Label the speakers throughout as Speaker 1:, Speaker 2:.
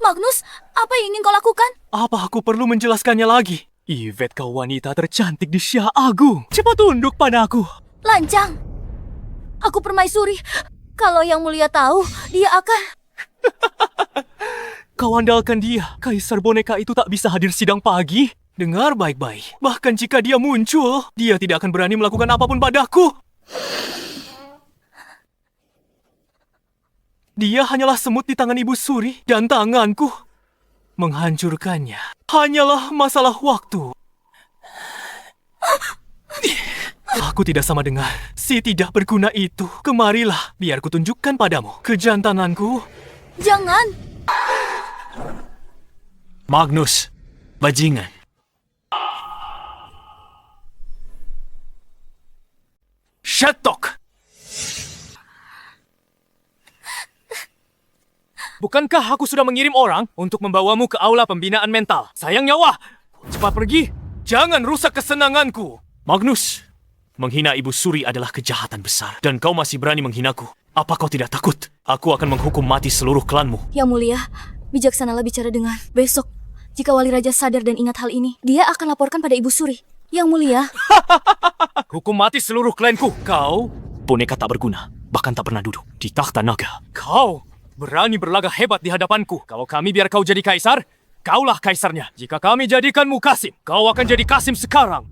Speaker 1: Magnus, apa yang ingin kau lakukan?
Speaker 2: Apa aku perlu menjelaskannya lagi? Yvette, kau wanita tercantik di Xia Agung. Cepat tunduk padaku.
Speaker 1: Lancang. Aku permaisuri. Kalau Yang Mulia tahu, dia akan...
Speaker 2: Kau andalkan dia. Kaisar boneka itu tak bisa hadir sidang pagi. Dengar baik-baik. Bahkan jika dia muncul, dia tidak akan berani melakukan apapun padaku. Dia hanyalah semut di tangan Ibu Suri dan tanganku. Menghancurkannya hanyalah masalah waktu. Aku tidak sama dengan si tidak berguna itu. Kemarilah, biar kutunjukkan padamu kejantananku.
Speaker 1: Jangan.
Speaker 2: Magnus, bajingan. Shattuck! Bukankah aku sudah mengirim orang untuk membawamu ke aula pembinaan mental? Sayang nyawa! Cepat pergi! Jangan rusak kesenanganku! Magnus, menghina Ibu Suri adalah kejahatan besar. Dan kau masih berani menghinaku. Apa kau tidak takut? Aku akan menghukum mati seluruh klanmu.
Speaker 1: Yang Mulia, bijaksanalah bicara dengan. Besok, jika Wali Raja sadar dan ingat hal ini, dia akan laporkan pada Ibu Suri. Yang Mulia.
Speaker 2: Hukum mati seluruh klanku. Kau boneka tak berguna, bahkan tak pernah duduk di takhta naga. Kau berani berlagak hebat di hadapanku. Kalau kami biar kau jadi kaisar, kaulah kaisarnya. Jika kami jadikanmu Kasim, kau akan jadi Kasim sekarang.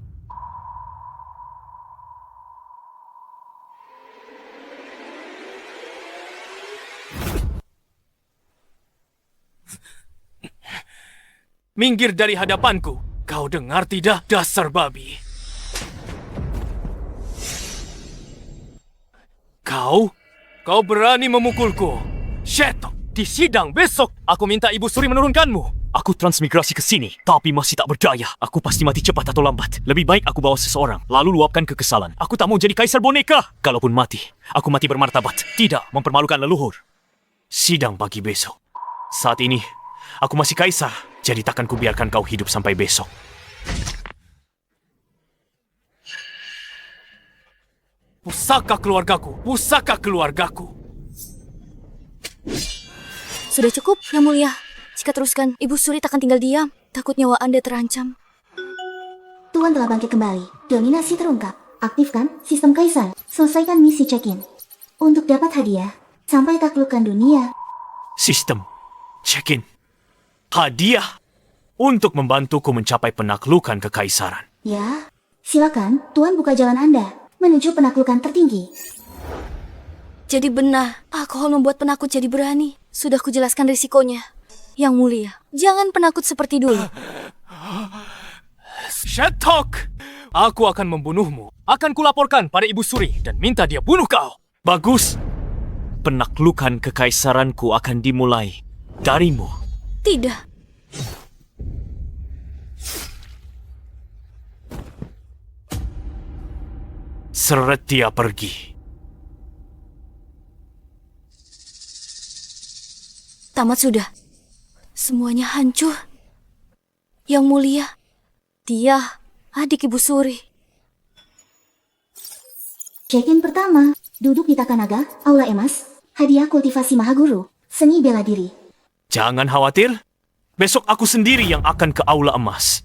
Speaker 2: Minggir dari hadapanku. Kau dengar tidak, dasar babi? Kau berani memukulku. Shattuck, di sidang besok, aku minta Ibu Suri menurunkanmu. Aku transmigrasi ke sini, tapi masih tak berdaya. Aku pasti mati cepat atau lambat. Lebih baik aku bawa seseorang, lalu luapkan kekesalan. Aku tak mau jadi kaisar boneka. Kalaupun mati, aku mati bermartabat. Tidak mempermalukan leluhur. Sidang pagi besok. Saat ini, aku masih kaisar, jadi takkan kubiarkan kau hidup sampai besok. Pusaka keluargaku, pusaka keluargaku.
Speaker 1: Sudah cukup, Yang Mulia. Jika teruskan, Ibu Suri takkan tinggal diam. Takut nyawa Anda terancam.
Speaker 3: Tuan telah bangkit kembali. Dominasi terungkap. Aktifkan sistem kaisar. Selesaikan misi check-in. Untuk dapat hadiah, sampai taklukkan dunia.
Speaker 2: Sistem check-in. Hadiah untuk membantuku mencapai penaklukan kekaisaran.
Speaker 3: Ya, silakan Tuan buka jalan Anda menuju penaklukan tertinggi.
Speaker 1: Jadi benar, alkohol membuat penakut jadi berani. Sudah kujelaskan risikonya. Yang Mulia, jangan penakut seperti dulu.
Speaker 2: Shattuck! Aku akan membunuhmu. Akan kulaporkan pada Ibu Suri dan minta dia bunuh kau. Bagus. Penaklukan kekaisaranku akan dimulai darimu.
Speaker 1: Tidak.
Speaker 2: Seret dia pergi.
Speaker 1: Tamat sudah. Semuanya hancur. Yang Mulia, dia adik Ibu Suri.
Speaker 3: Check-in pertama, duduk di Takanaga, Aula Emas, hadiah kultivasi Mahaguru, seni bela diri.
Speaker 2: Jangan khawatir. Besok aku sendiri yang akan ke Aula Emas.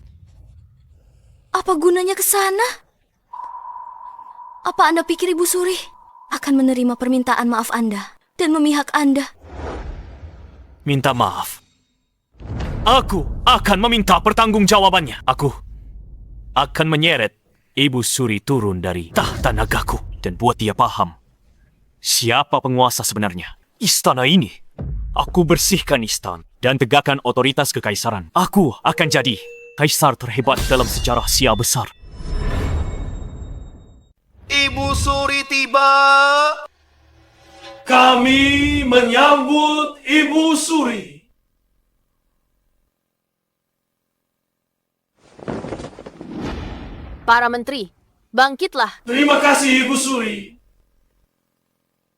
Speaker 1: Apa gunanya ke sana? Apa Anda pikir Ibu Suri akan menerima permintaan maaf Anda dan memihak Anda?
Speaker 2: Minta maaf. Aku akan meminta pertanggungjawabannya. Aku akan menyeret Ibu Suri turun dari tahta nagaku dan buat dia paham siapa penguasa sebenarnya. Istana ini. Aku bersihkan istana dan tegakkan otoritas kekaisaran. Aku akan jadi kaisar terhebat dalam sejarah Xia besar.
Speaker 4: Ibu Suri tiba.
Speaker 5: Kami menyambut Ibu Suri.
Speaker 6: Para menteri, bangkitlah.
Speaker 5: Terima kasih Ibu Suri.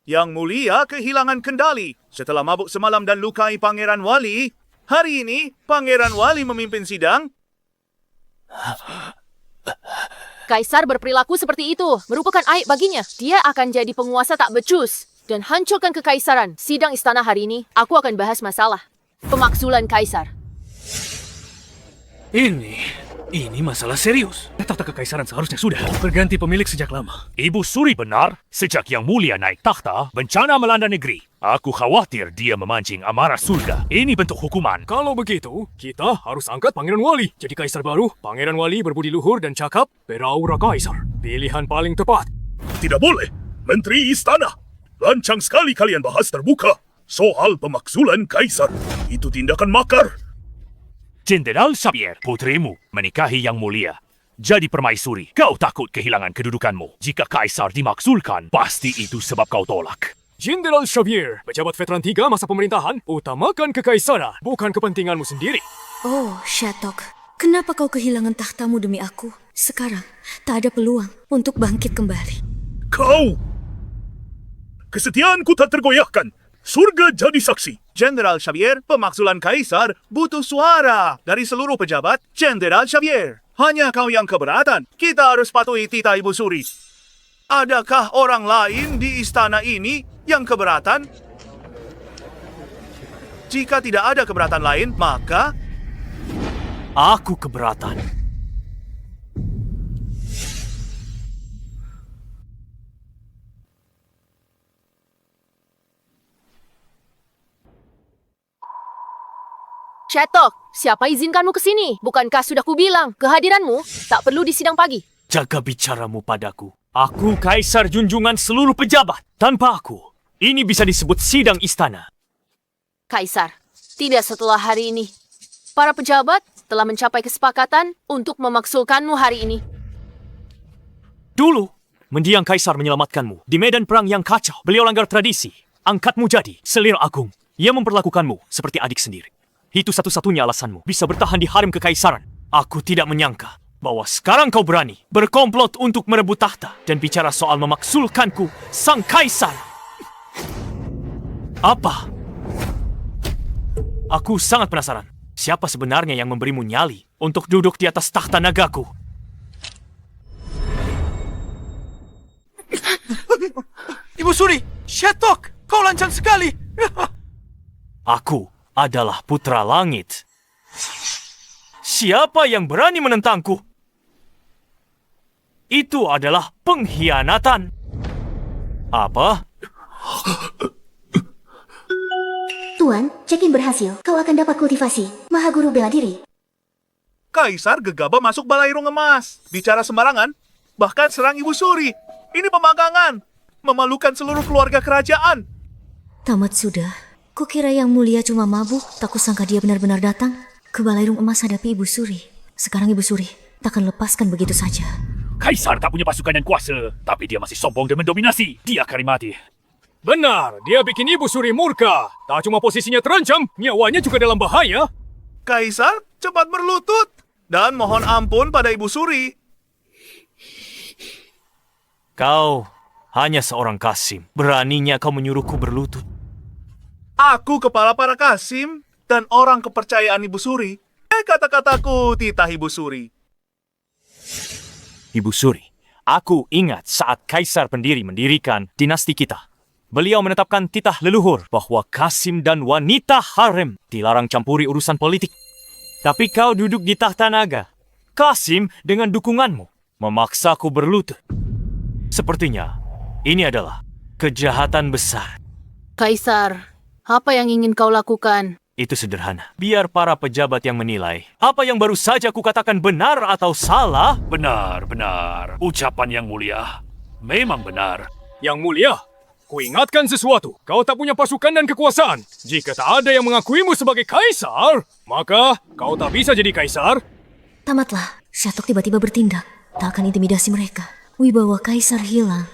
Speaker 4: Yang Mulia kehilangan kendali setelah mabuk semalam dan lukai Pangeran Wali. Hari ini, Pangeran Wali memimpin sidang.
Speaker 6: Kaisar berperilaku seperti itu merupakan aib baginya. Dia akan jadi penguasa tak becus. dan hancurkan kekaisaran. Sidang istana hari ini, aku akan bahas masalah pemakzulan kaisar.
Speaker 2: Ini masalah serius. Tahta kekaisaran seharusnya sudah berganti pemilik sejak lama. Ibu Suri benar, sejak Yang Mulia naik tahta, bencana melanda negeri. Aku khawatir dia memancing amarah surga. Ini bentuk hukuman.
Speaker 7: Kalau begitu, kita harus angkat Pangeran Wali. Jadi kaisar baru, Pangeran Wali berbudi luhur dan cakap beraura kaisar. Pilihan paling tepat.
Speaker 4: Tidak boleh. Menteri Istana. Lancang sekali kalian bahas terbuka soal pemakzulan kaisar. Itu tindakan makar.
Speaker 2: Jenderal Xavier, putrimu, menikahi Yang Mulia. Jadi permaisuri, kau takut kehilangan kedudukanmu. Jika kaisar dimaksulkan, pasti itu sebab kau tolak.
Speaker 7: Jenderal Xavier, pejabat veteran 3 masa pemerintahan, utamakan kekaisaran, bukan kepentinganmu sendiri.
Speaker 1: Oh, Shattuck. Kenapa kau kehilangan tahtamu demi aku? Sekarang, tak ada peluang untuk bangkit kembali.
Speaker 4: Kau! Kesetiaanku tak tergoyahkan. Surga jadi saksi. Jenderal Xavier, pemakzulan kaisar butuh suara dari seluruh pejabat. Jenderal Xavier, hanya kau yang keberatan. Kita harus patuhi titah Ibu Suri. Adakah orang lain di istana ini yang keberatan? Jika tidak ada keberatan lain, maka
Speaker 2: Aku keberatan.
Speaker 6: Shattuck, siapa izinkanmu ke sini? Bukankah sudah kubilang, kehadiranmu tak perlu di sidang pagi?
Speaker 2: Jaga bicaramu padaku. Aku kaisar junjungan seluruh pejabat. Tanpa aku, ini bisa disebut sidang istana.
Speaker 6: Kaisar, tidak setelah hari ini. Para pejabat telah mencapai kesepakatan untuk memaksulkanmu hari ini.
Speaker 2: Dulu, mendiang kaisar menyelamatkanmu. Di medan perang yang kacau, beliau langgar tradisi. Angkatmu jadi selir agung. Ia memperlakukanmu seperti adik sendiri. Itu satu-satunya alasanmu bisa bertahan di harem kekaisaran. Aku tidak menyangka bahwa sekarang kau berani berkomplot untuk merebut tahta dan bicara soal memaksulkanku sang kaisar. Apa? Aku sangat penasaran. Siapa sebenarnya yang memberimu nyali untuk duduk di atas tahta nagaku?
Speaker 5: Ibu Suri, Shattuck, kau lancang sekali.
Speaker 2: Aku adalah putra langit. Siapa yang berani menentangku? Itu adalah pengkhianatan. Apa?
Speaker 3: Tuan, check-in berhasil. Kau akan dapat kultivasi. Maha Guru bela diri.
Speaker 4: Kaisar gegabah masuk balairung emas. Bicara sembarangan, bahkan serang Ibu Suri. Ini pemanggangan. Memalukan seluruh keluarga kerajaan.
Speaker 1: Tamat sudah. Kukira Yang Mulia cuma mabuk, tak kusangka dia benar-benar datang ke balairung emas hadapi Ibu Suri. Sekarang Ibu Suri takkan lepaskan begitu saja.
Speaker 2: Kaisar tak punya pasukan dan kuasa, tapi dia masih sombong dan mendominasi. Dia akan mati.
Speaker 7: Benar, dia bikin Ibu Suri murka. Tak cuma posisinya terancam, nyawanya juga dalam bahaya.
Speaker 4: Kaisar cepat berlutut dan mohon ampun pada Ibu Suri.
Speaker 2: Kau hanya seorang Kasim. Beraninya kau menyuruhku berlutut.
Speaker 4: Aku kepala para Kasim dan orang kepercayaan Ibu Suri. Kata-kataku titah Ibu Suri.
Speaker 2: Ibu Suri, aku ingat saat Kaisar pendiri mendirikan dinasti kita. Beliau menetapkan titah leluhur bahwa Kasim dan wanita harem dilarang campuri urusan politik. Tapi kau duduk di tahta naga. Kasim dengan dukunganmu memaksaku berlutut. Sepertinya ini adalah kejahatan besar.
Speaker 6: Kaisar, apa yang ingin kau lakukan?
Speaker 2: Itu sederhana. Biar para pejabat yang menilai. Apa yang baru saja kukatakan benar atau salah?
Speaker 8: Benar, benar. Ucapan Yang Mulia memang benar.
Speaker 7: Yang Mulia, kuingatkan sesuatu. Kau tak punya pasukan dan kekuasaan. Jika tak ada yang mengakuimu sebagai kaisar, maka kau tak bisa jadi kaisar.
Speaker 1: Tamatlah, Shattuck tiba-tiba bertindak. Tak akan intimidasi mereka. Wibawa kaisar hilang.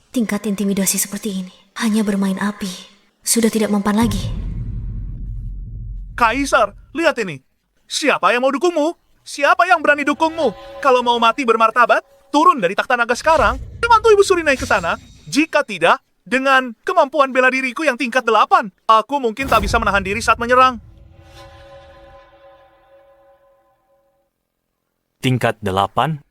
Speaker 1: Tingkat intimidasi seperti ini hanya bermain api. Sudah tidak mempan lagi.
Speaker 4: Kaisar, lihat ini. Siapa yang mau dukungmu? Siapa yang berani dukungmu? Kalau mau mati bermartabat, turun dari takhta naga sekarang. Bantu Ibu Suri naik ke sana. Jika tidak, dengan kemampuan bela diriku yang tingkat 8, aku mungkin tak bisa menahan diri saat menyerang.
Speaker 2: Tingkat 8?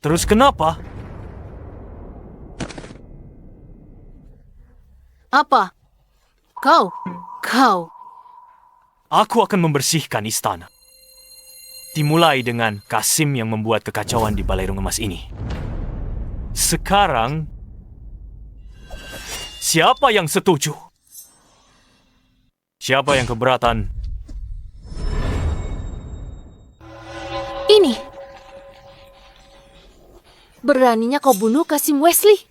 Speaker 2: Terus kenapa?
Speaker 6: Apa? Kau?
Speaker 2: Aku akan membersihkan istana. Dimulai dengan Kasim yang membuat kekacauan di Balai Emas ini. Sekarang, siapa yang setuju? Siapa yang keberatan?
Speaker 6: Ini. Beraninya kau bunuh Kasim Wesley?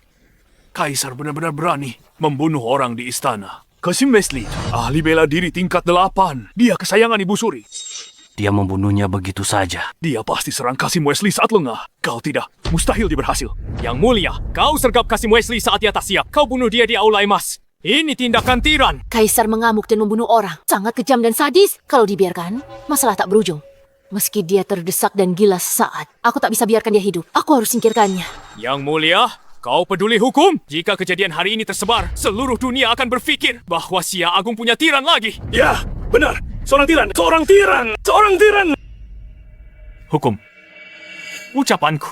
Speaker 8: Kaisar benar-benar berani membunuh orang di istana.
Speaker 4: Kasim Wesley, ahli bela diri tingkat 8. Dia kesayangan Ibu Suri.
Speaker 8: Dia membunuhnya begitu saja.
Speaker 4: Dia pasti serang Kasim Wesley saat lengah. Kau tidak. Mustahil dia berhasil.
Speaker 2: Yang mulia, kau sergap Kasim Wesley saat ia tak siap. Kau bunuh dia di Aula Emas. Ini tindakan tiran.
Speaker 6: Kaisar mengamuk dan membunuh orang. Sangat kejam dan sadis. Kalau dibiarkan, masalah tak berujung. Meski dia terdesak dan gila sesaat, aku tak bisa biarkan dia hidup. Aku harus singkirkannya.
Speaker 2: Yang mulia, kau peduli hukum? Jika kejadian hari ini tersebar, seluruh dunia akan berpikir bahwa Sia Agung punya tiran lagi.
Speaker 4: Ya, benar. Seorang tiran. Seorang tiran. Seorang tiran.
Speaker 2: Hukum. Ucapanku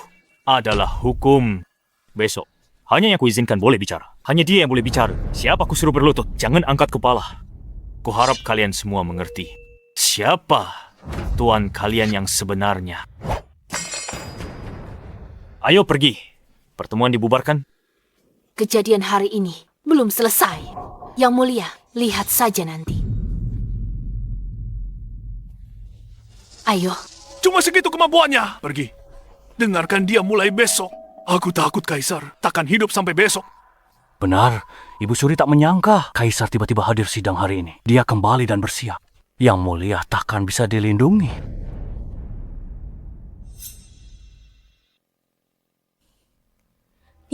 Speaker 2: adalah hukum. Besok, hanya yang kuizinkan boleh bicara. Hanya dia yang boleh bicara. Siapa ku suruh berlutut, jangan angkat kepala. Kuharap kalian semua mengerti. Siapa tuan kalian yang sebenarnya? Ayo pergi. Pertemuan dibubarkan.
Speaker 6: Kejadian hari ini belum selesai. Yang mulia, lihat saja nanti. Ayo.
Speaker 8: Cuma segitu kemampuannya. Pergi. Dengarkan dia mulai besok.
Speaker 4: Aku takut Kaisar takkan hidup sampai besok.
Speaker 8: Benar, Ibu Suri tak menyangka Kaisar tiba-tiba hadir sidang hari ini. Dia kembali dan bersiap. Yang mulia takkan bisa dilindungi.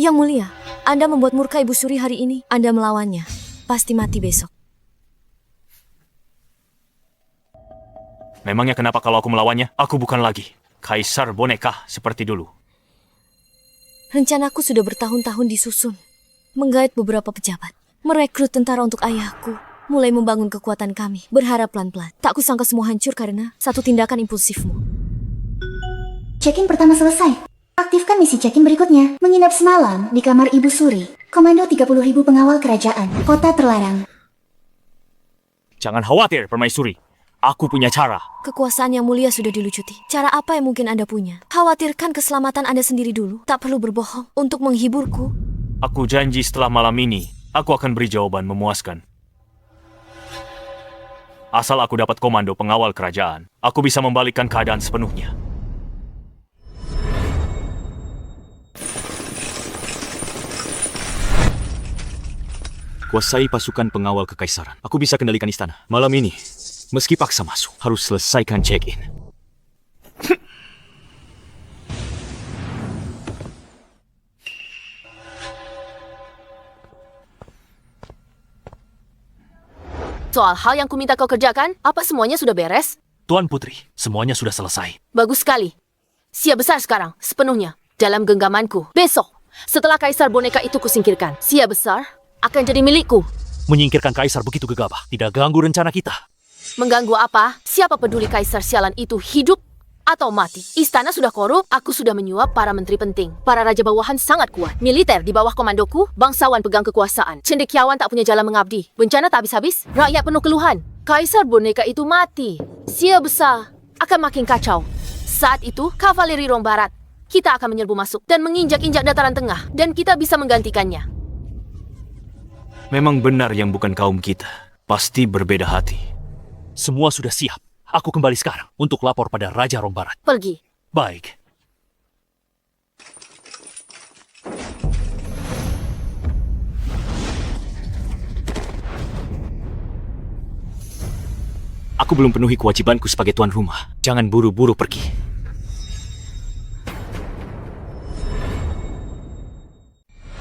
Speaker 1: Yang mulia, Anda membuat murka Ibu Suri hari ini. Anda melawannya. Pasti mati besok.
Speaker 2: Memangnya kenapa kalau aku melawannya? Aku bukan lagi Kaisar boneka seperti dulu.
Speaker 1: Rencanaku sudah bertahun-tahun disusun. Menggait beberapa pejabat. Merekrut tentara untuk ayahku. Mulai membangun kekuatan kami. Berharap pelan-pelan. Tak kusangka semua hancur karena satu tindakan impulsifmu.
Speaker 3: Check-in pertama selesai. Aktifkan misi check-in berikutnya. Menginap semalam di kamar Ibu Suri. Komando 30.000 pengawal kerajaan. Kota terlarang.
Speaker 2: Jangan khawatir, Permaisuri. Aku punya cara.
Speaker 1: Kekuasaan yang mulia sudah dilucuti. Cara apa yang mungkin Anda punya? Khawatirkan keselamatan Anda sendiri dulu. Tak perlu berbohong untuk menghiburku.
Speaker 2: Aku janji setelah malam ini, aku akan beri jawaban memuaskan. Asal aku dapat komando pengawal kerajaan, aku bisa membalikkan keadaan sepenuhnya. Kuasai pasukan pengawal kekaisaran. Aku bisa kendalikan istana. Malam ini, meski paksa masuk, harus selesaikan check-in.
Speaker 6: Soal hal yang kuminta kau kerjakan, apa semuanya sudah beres?
Speaker 8: Tuan Putri, semuanya sudah selesai.
Speaker 6: Bagus sekali. Siap besar sekarang, sepenuhnya. Dalam genggamanku. Besok, setelah Kaisar boneka itu kusingkirkan, siap besar akan jadi milikku.
Speaker 8: Menyingkirkan Kaisar begitu gegabah, tidak ganggu rencana kita.
Speaker 6: Mengganggu apa? Siapa peduli Kaisar sialan itu hidup atau mati? Istana sudah korup, aku sudah menyuap para menteri penting. Para raja bawahan sangat kuat. Militer di bawah komandoku, bangsawan pegang kekuasaan. Cendekiawan tak punya jalan mengabdi. Bencana tak habis-habis, rakyat penuh keluhan. Kaisar boneka itu mati. Sia besar akan makin kacau. Saat itu, kavaleri Rom Barat. Kita akan menyerbu masuk dan menginjak-injak dataran tengah. Dan kita bisa menggantikannya.
Speaker 2: Memang benar yang bukan kaum kita. Pasti berbeda hati.
Speaker 8: Semua sudah siap. Aku kembali sekarang untuk lapor pada Raja Rom Barat.
Speaker 6: Pergi.
Speaker 8: Baik.
Speaker 2: Aku belum penuhi kewajibanku sebagai tuan rumah. Jangan buru-buru pergi.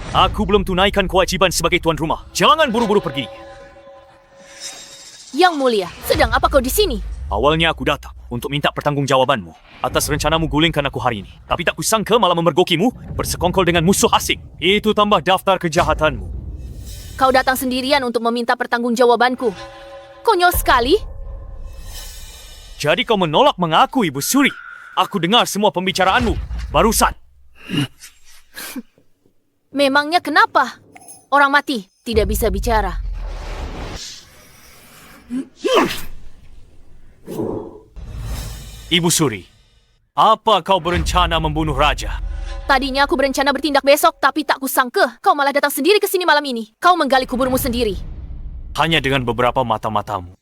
Speaker 2: Aku belum tunaikan kewajiban sebagai tuan rumah. Jangan buru-buru pergi.
Speaker 6: Yang mulia, sedang apa kau di sini?
Speaker 2: Awalnya aku datang untuk minta pertanggungjawabanmu atas rencanamu gulingkan aku hari ini. Tapi tak kusangka malah memergokimu bersekongkol dengan musuh asing. Itu tambah daftar kejahatanmu.
Speaker 6: Kau datang sendirian untuk meminta pertanggungjawabanku. Konyol sekali.
Speaker 2: Jadi kau menolak mengaku Ibu Suri. Aku dengar semua pembicaraanmu barusan.
Speaker 6: Memangnya kenapa? Orang mati tidak bisa bicara.
Speaker 2: Ibu Suri, apa kau berencana membunuh raja?
Speaker 6: Tadinya aku berencana bertindak besok, tapi tak kusangka kau malah datang sendiri ke sini malam ini. Kau menggali kuburmu sendiri.
Speaker 2: Hanya dengan beberapa mata-matamu.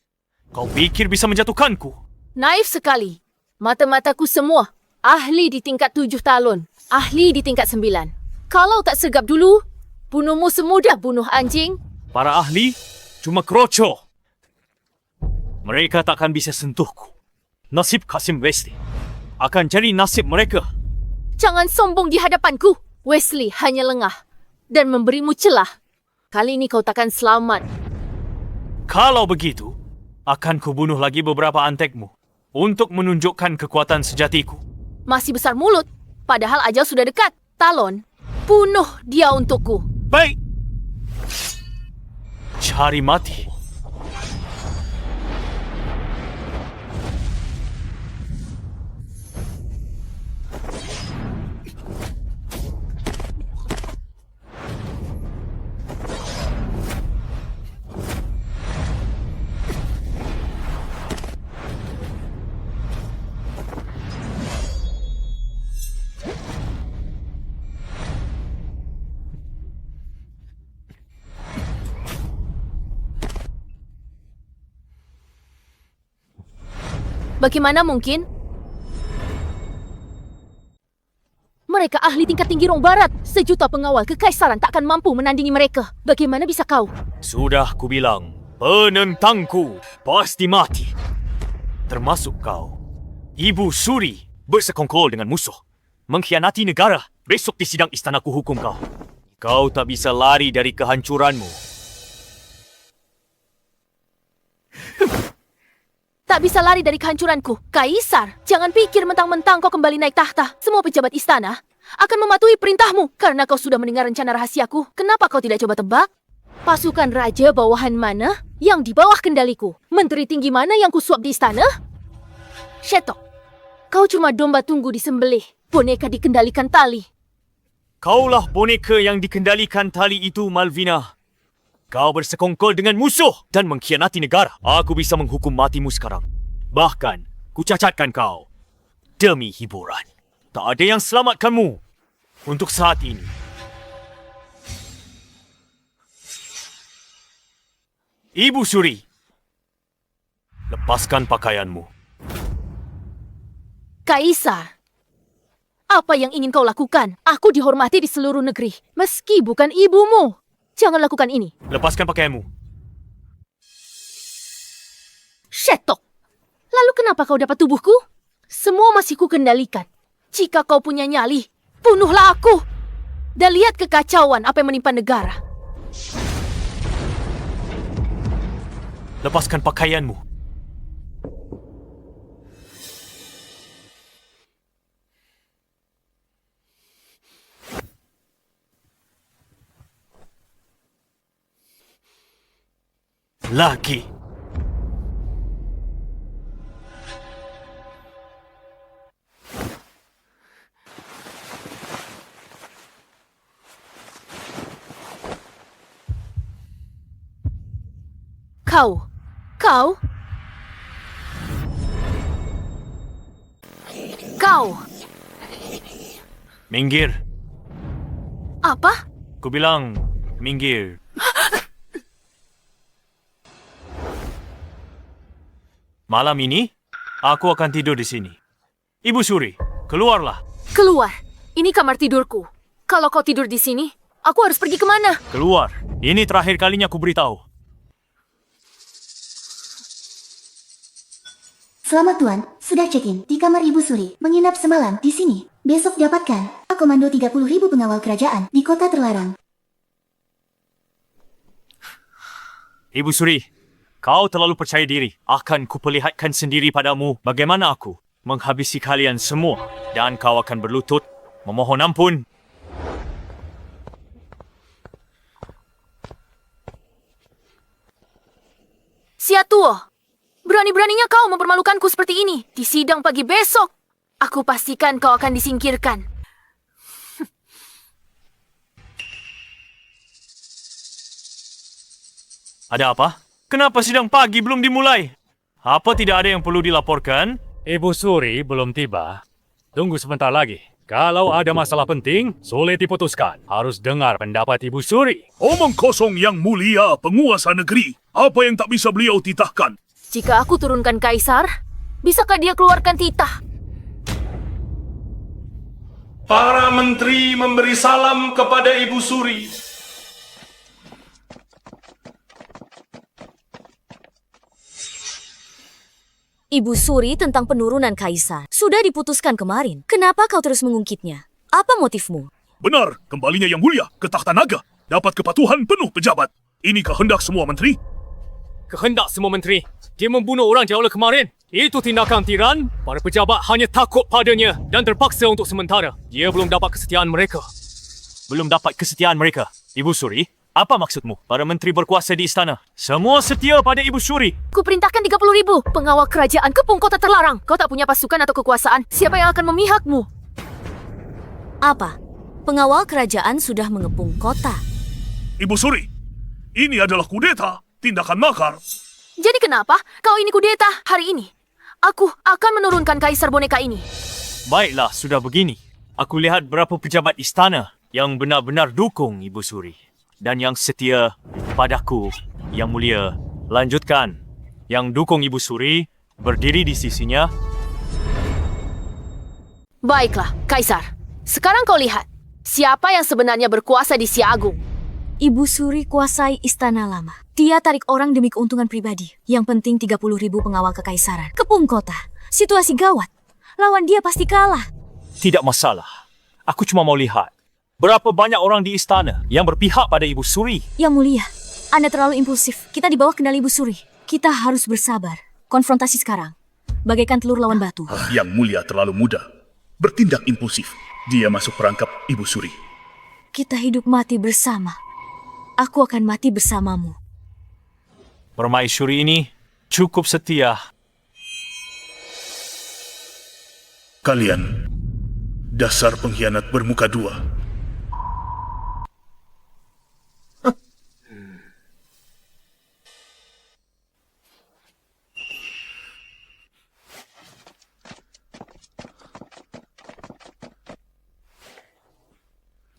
Speaker 2: Kau pikir bisa menjatuhkanku?
Speaker 6: Naif sekali. Mata-mataku semua ahli di tingkat 7 talon, ahli di tingkat 9. Kalau tak sergap dulu, bunuhmu semudah bunuh anjing.
Speaker 2: Para ahli cuma kroco. Mereka takkan bisa sentuhku. Nasib Kasim Wesley akan jadi nasib mereka.
Speaker 6: Jangan sombong di hadapanku. Wesley hanya lengah dan memberimu celah. Kali ini kau takkan selamat.
Speaker 2: Kalau begitu, akan kubunuh lagi beberapa antekmu untuk menunjukkan kekuatan sejatiku.
Speaker 6: Masih besar mulut, padahal ajal sudah dekat. Talon, bunuh dia untukku.
Speaker 2: Baik. Cari mati.
Speaker 6: Bagaimana mungkin? Mereka ahli tingkat tinggi Rong Barat. Sejuta pengawal kekaisaran tak akan mampu menandingi mereka. Bagaimana bisa kau?
Speaker 2: Sudah kubilang, penentangku pasti mati. Termasuk kau. Ibu Suri bersekongkol dengan musuh. Mengkhianati negara. Besok di sidang istana ku hukum kau. Kau tak bisa lari dari kehancuranmu.
Speaker 6: Tak bisa lari dari kehancuranku. Kaisar, jangan pikir mentang-mentang kau kembali naik tahta. Semua pejabat istana akan mematuhi perintahmu karena kau sudah mendengar rencana rahasiaku. Kenapa kau tidak coba tebak? Pasukan raja bawahan mana yang di bawah kendaliku? Menteri tinggi mana yang kusuap di istana? Shetok, kau cuma domba tunggu disembelih. Boneka dikendalikan tali.
Speaker 2: Kaulah boneka yang dikendalikan tali itu, Malvina. Kau bersekongkol dengan musuh dan mengkhianati negara. Aku bisa menghukum matimu sekarang. Bahkan, ku cacatkan kau. Demi hiburan. Tak ada yang selamatkanmu. Untuk saat ini. Ibu Suri. Lepaskan pakaianmu.
Speaker 6: Kaisar, apa yang ingin kau lakukan? Aku dihormati di seluruh negeri. Meski bukan ibumu. Jangan lakukan ini.
Speaker 2: Lepaskan pakaianmu.
Speaker 6: Shetok! Lalu kenapa kau dapat tubuhku? Semua masih kukendalikan. Jika kau punya nyali, bunuhlah aku. Dan lihat kekacauan apa yang menimpa negara.
Speaker 2: Lepaskan pakaianmu. Lagi.
Speaker 6: Kau.
Speaker 2: Minggir.
Speaker 6: Apa?
Speaker 2: Ku bilang, minggir. Malam ini, aku akan tidur di sini. Ibu Suri, keluarlah.
Speaker 6: Keluar. Ini kamar tidurku. Kalau kau tidur di sini, aku harus pergi kemana?
Speaker 2: Keluar. Ini terakhir kalinya aku beritahu.
Speaker 3: Selamat Tuan, sudah check-in di kamar Ibu Suri, menginap semalam di sini. Besok dapatkan komando 30.000 pengawal kerajaan di kota terlarang.
Speaker 2: Ibu Suri, kau terlalu percaya diri. Akan kuperlihatkan sendiri padamu bagaimana aku menghabisi kalian semua. Dan kau akan berlutut, memohon ampun.
Speaker 6: Siatuo, berani-beraninya kau mempermalukanku seperti ini. Di sidang pagi besok, aku pastikan kau akan disingkirkan.
Speaker 2: Ada apa? Kenapa sidang pagi belum dimulai? Apa tidak ada yang perlu dilaporkan?
Speaker 7: Ibu Suri belum tiba. Tunggu sebentar lagi. Kalau ada masalah penting, sulit diputuskan. Harus dengar pendapat Ibu Suri.
Speaker 4: Omong kosong yang mulia penguasa negeri. Apa yang tak bisa beliau titahkan?
Speaker 6: Jika aku turunkan kaisar, bisakah dia keluarkan titah?
Speaker 9: Para menteri memberi salam kepada Ibu Suri.
Speaker 1: Ibu Suri tentang penurunan kaisar sudah diputuskan kemarin. Kenapa kau terus mengungkitnya? Apa motifmu?
Speaker 4: Benar, kembalinya yang mulia ke takhta naga. Dapat kepatuhan penuh pejabat. Ini kehendak semua menteri.
Speaker 2: Kehendak semua menteri. Dia membunuh orang jauh kemarin. Itu tindakan tiran. Para pejabat hanya takut padanya dan terpaksa untuk sementara. Dia belum dapat kesetiaan mereka. Belum dapat kesetiaan mereka. Ibu Suri, apa maksudmu? Para menteri berkuasa di istana. Semua setia pada Ibu Suri.
Speaker 6: Ku perintahkan 30,000 pengawal kerajaan kepung kota terlarang. Kau tak punya pasukan atau kekuasaan. Siapa yang akan memihakmu?
Speaker 1: Apa? Pengawal kerajaan sudah mengepung kota.
Speaker 4: Ibu Suri, ini adalah kudeta, tindakan makar.
Speaker 6: Jadi kenapa kau ini kudeta hari ini? Aku akan menurunkan kaisar boneka ini.
Speaker 2: Baiklah, sudah begini. Aku lihat berapa pejabat istana yang benar-benar dukung Ibu Suri. Dan yang setia padaku, yang mulia. Lanjutkan. Yang dukung Ibu Suri, berdiri di sisinya.
Speaker 6: Baiklah, kaisar. Sekarang kau lihat, siapa yang sebenarnya berkuasa di Siagung?
Speaker 1: Ibu Suri kuasai istana lama. Dia tarik orang demi keuntungan pribadi. Yang penting 30,000 pengawal kekaisaran. Kepung kota. Situasi gawat. Lawan dia pasti kalah.
Speaker 2: Tidak masalah. Aku cuma mau lihat. Berapa banyak orang di istana yang berpihak pada Ibu Suri?
Speaker 1: Yang mulia, Anda terlalu impulsif. Kita di bawah kendali Ibu Suri. Kita harus bersabar. Konfrontasi sekarang. Bagaikan telur lawan batu.
Speaker 4: Yang mulia terlalu muda. Bertindak impulsif. Dia masuk perangkap Ibu Suri.
Speaker 1: Kita hidup mati bersama. Aku akan mati bersamamu.
Speaker 2: Permaisuri ini cukup setia.
Speaker 4: Kalian, dasar pengkhianat bermuka dua.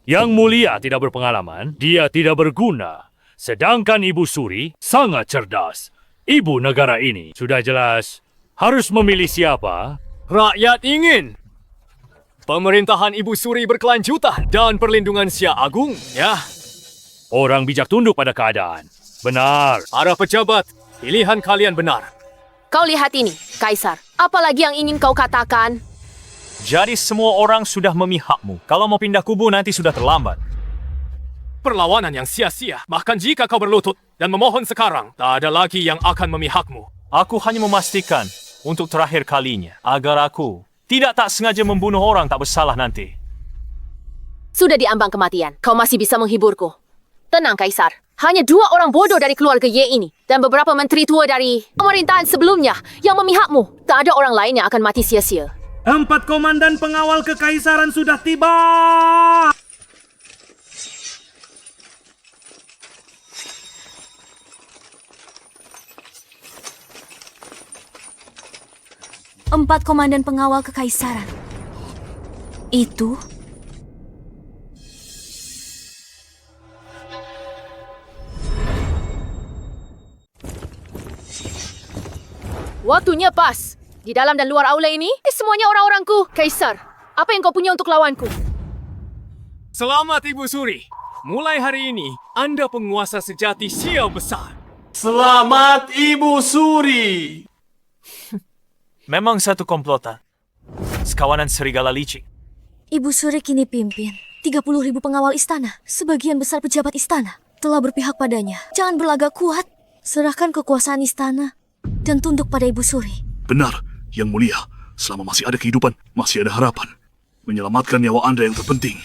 Speaker 7: Yang mulia tidak berpengalaman, dia tidak berguna. Sedangkan Ibu Suri sangat cerdas. Ibu negara ini sudah jelas harus memilih siapa.
Speaker 2: Rakyat ingin pemerintahan Ibu Suri berkelanjutan dan perlindungan Siagung. Ya,
Speaker 7: Orang bijak tunduk pada keadaan. Benar.
Speaker 2: para pejabat, pilihan kalian benar.
Speaker 6: Kau lihat ini, kaisar. Apalagi yang ingin kau katakan?
Speaker 2: Jadi semua orang sudah memihakmu. Kalau mau pindah kubu nanti sudah terlambat. Perlawanan yang sia-sia. Bahkan jika kau berlutut dan memohon sekarang, tak ada lagi yang akan memihakmu. Aku hanya memastikan untuk terakhir kalinya agar aku tidak tak sengaja membunuh orang tak bersalah nanti.
Speaker 6: Sudah diambang kematian. Kau masih bisa menghiburku. Tenang, kaisar. Hanya 2 orang bodoh dari keluarga Ye ini dan beberapa menteri tua dari pemerintahan sebelumnya yang memihakmu. Tak ada orang lain yang akan mati sia-sia.
Speaker 5: 4 komandan pengawal kekaisaran sudah tiba.
Speaker 1: Empat komandan pengawal kekaisaran. Itu
Speaker 6: Waktunya pas. Di dalam dan luar aula ini, semuanya orang-orangku. Kaisar, apa yang kau punya untuk lawanku?
Speaker 2: Selamat Ibu Suri. Mulai hari ini, Anda penguasa sejati Xia besar.
Speaker 9: Selamat Ibu Suri.
Speaker 2: Memang satu komplotan. Sekawanan serigala licik.
Speaker 1: Ibu Suri kini pimpin 30,000 pengawal istana. Sebagian besar pejabat istana telah berpihak padanya. Jangan berlagak kuat. Serahkan kekuasaan istana dan tunduk pada Ibu Suri.
Speaker 4: Benar, Yang Mulia. Selama masih ada kehidupan, masih ada harapan. Menyelamatkan nyawa Anda yang terpenting.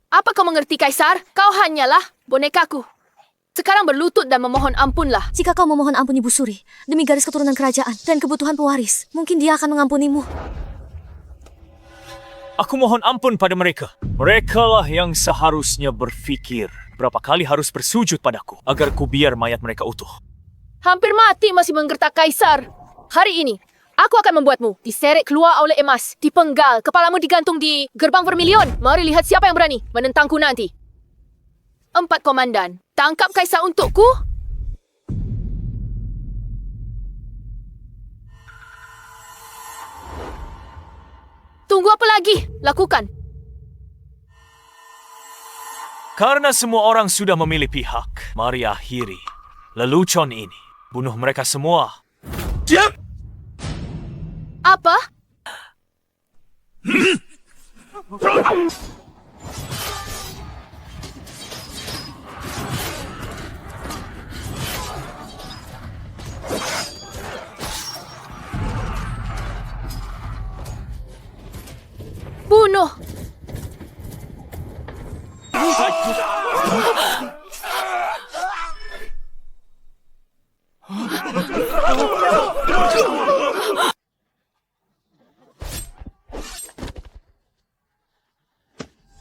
Speaker 6: Apa kau mengerti, Kaisar? Kau hanyalah bonekaku. Sekarang berlutut dan memohon ampunlah.
Speaker 1: Jika kau memohon ampun Ibu Suri demi garis keturunan kerajaan dan kebutuhan pewaris, mungkin dia akan mengampunimu.
Speaker 2: Aku mohon ampun pada mereka. Merekalah yang seharusnya berfikir berapa kali harus bersujud padaku agar ku biar mayat mereka utuh.
Speaker 6: Hampir mati masih menggertak Kaisar. Hari ini, aku akan membuatmu diseret keluar oleh emas, dipenggal, kepalamu digantung di gerbang vermilion. Mari lihat siapa yang berani menentangku nanti. 4 komandan, tangkap Kaisar untukku. Tunggu apa lagi? Lakukan.
Speaker 2: Karena semua orang sudah memilih pihak, mari akhiri lelucon ini. Bunuh mereka semua.
Speaker 9: Siap!
Speaker 6: Apa? Bunuh!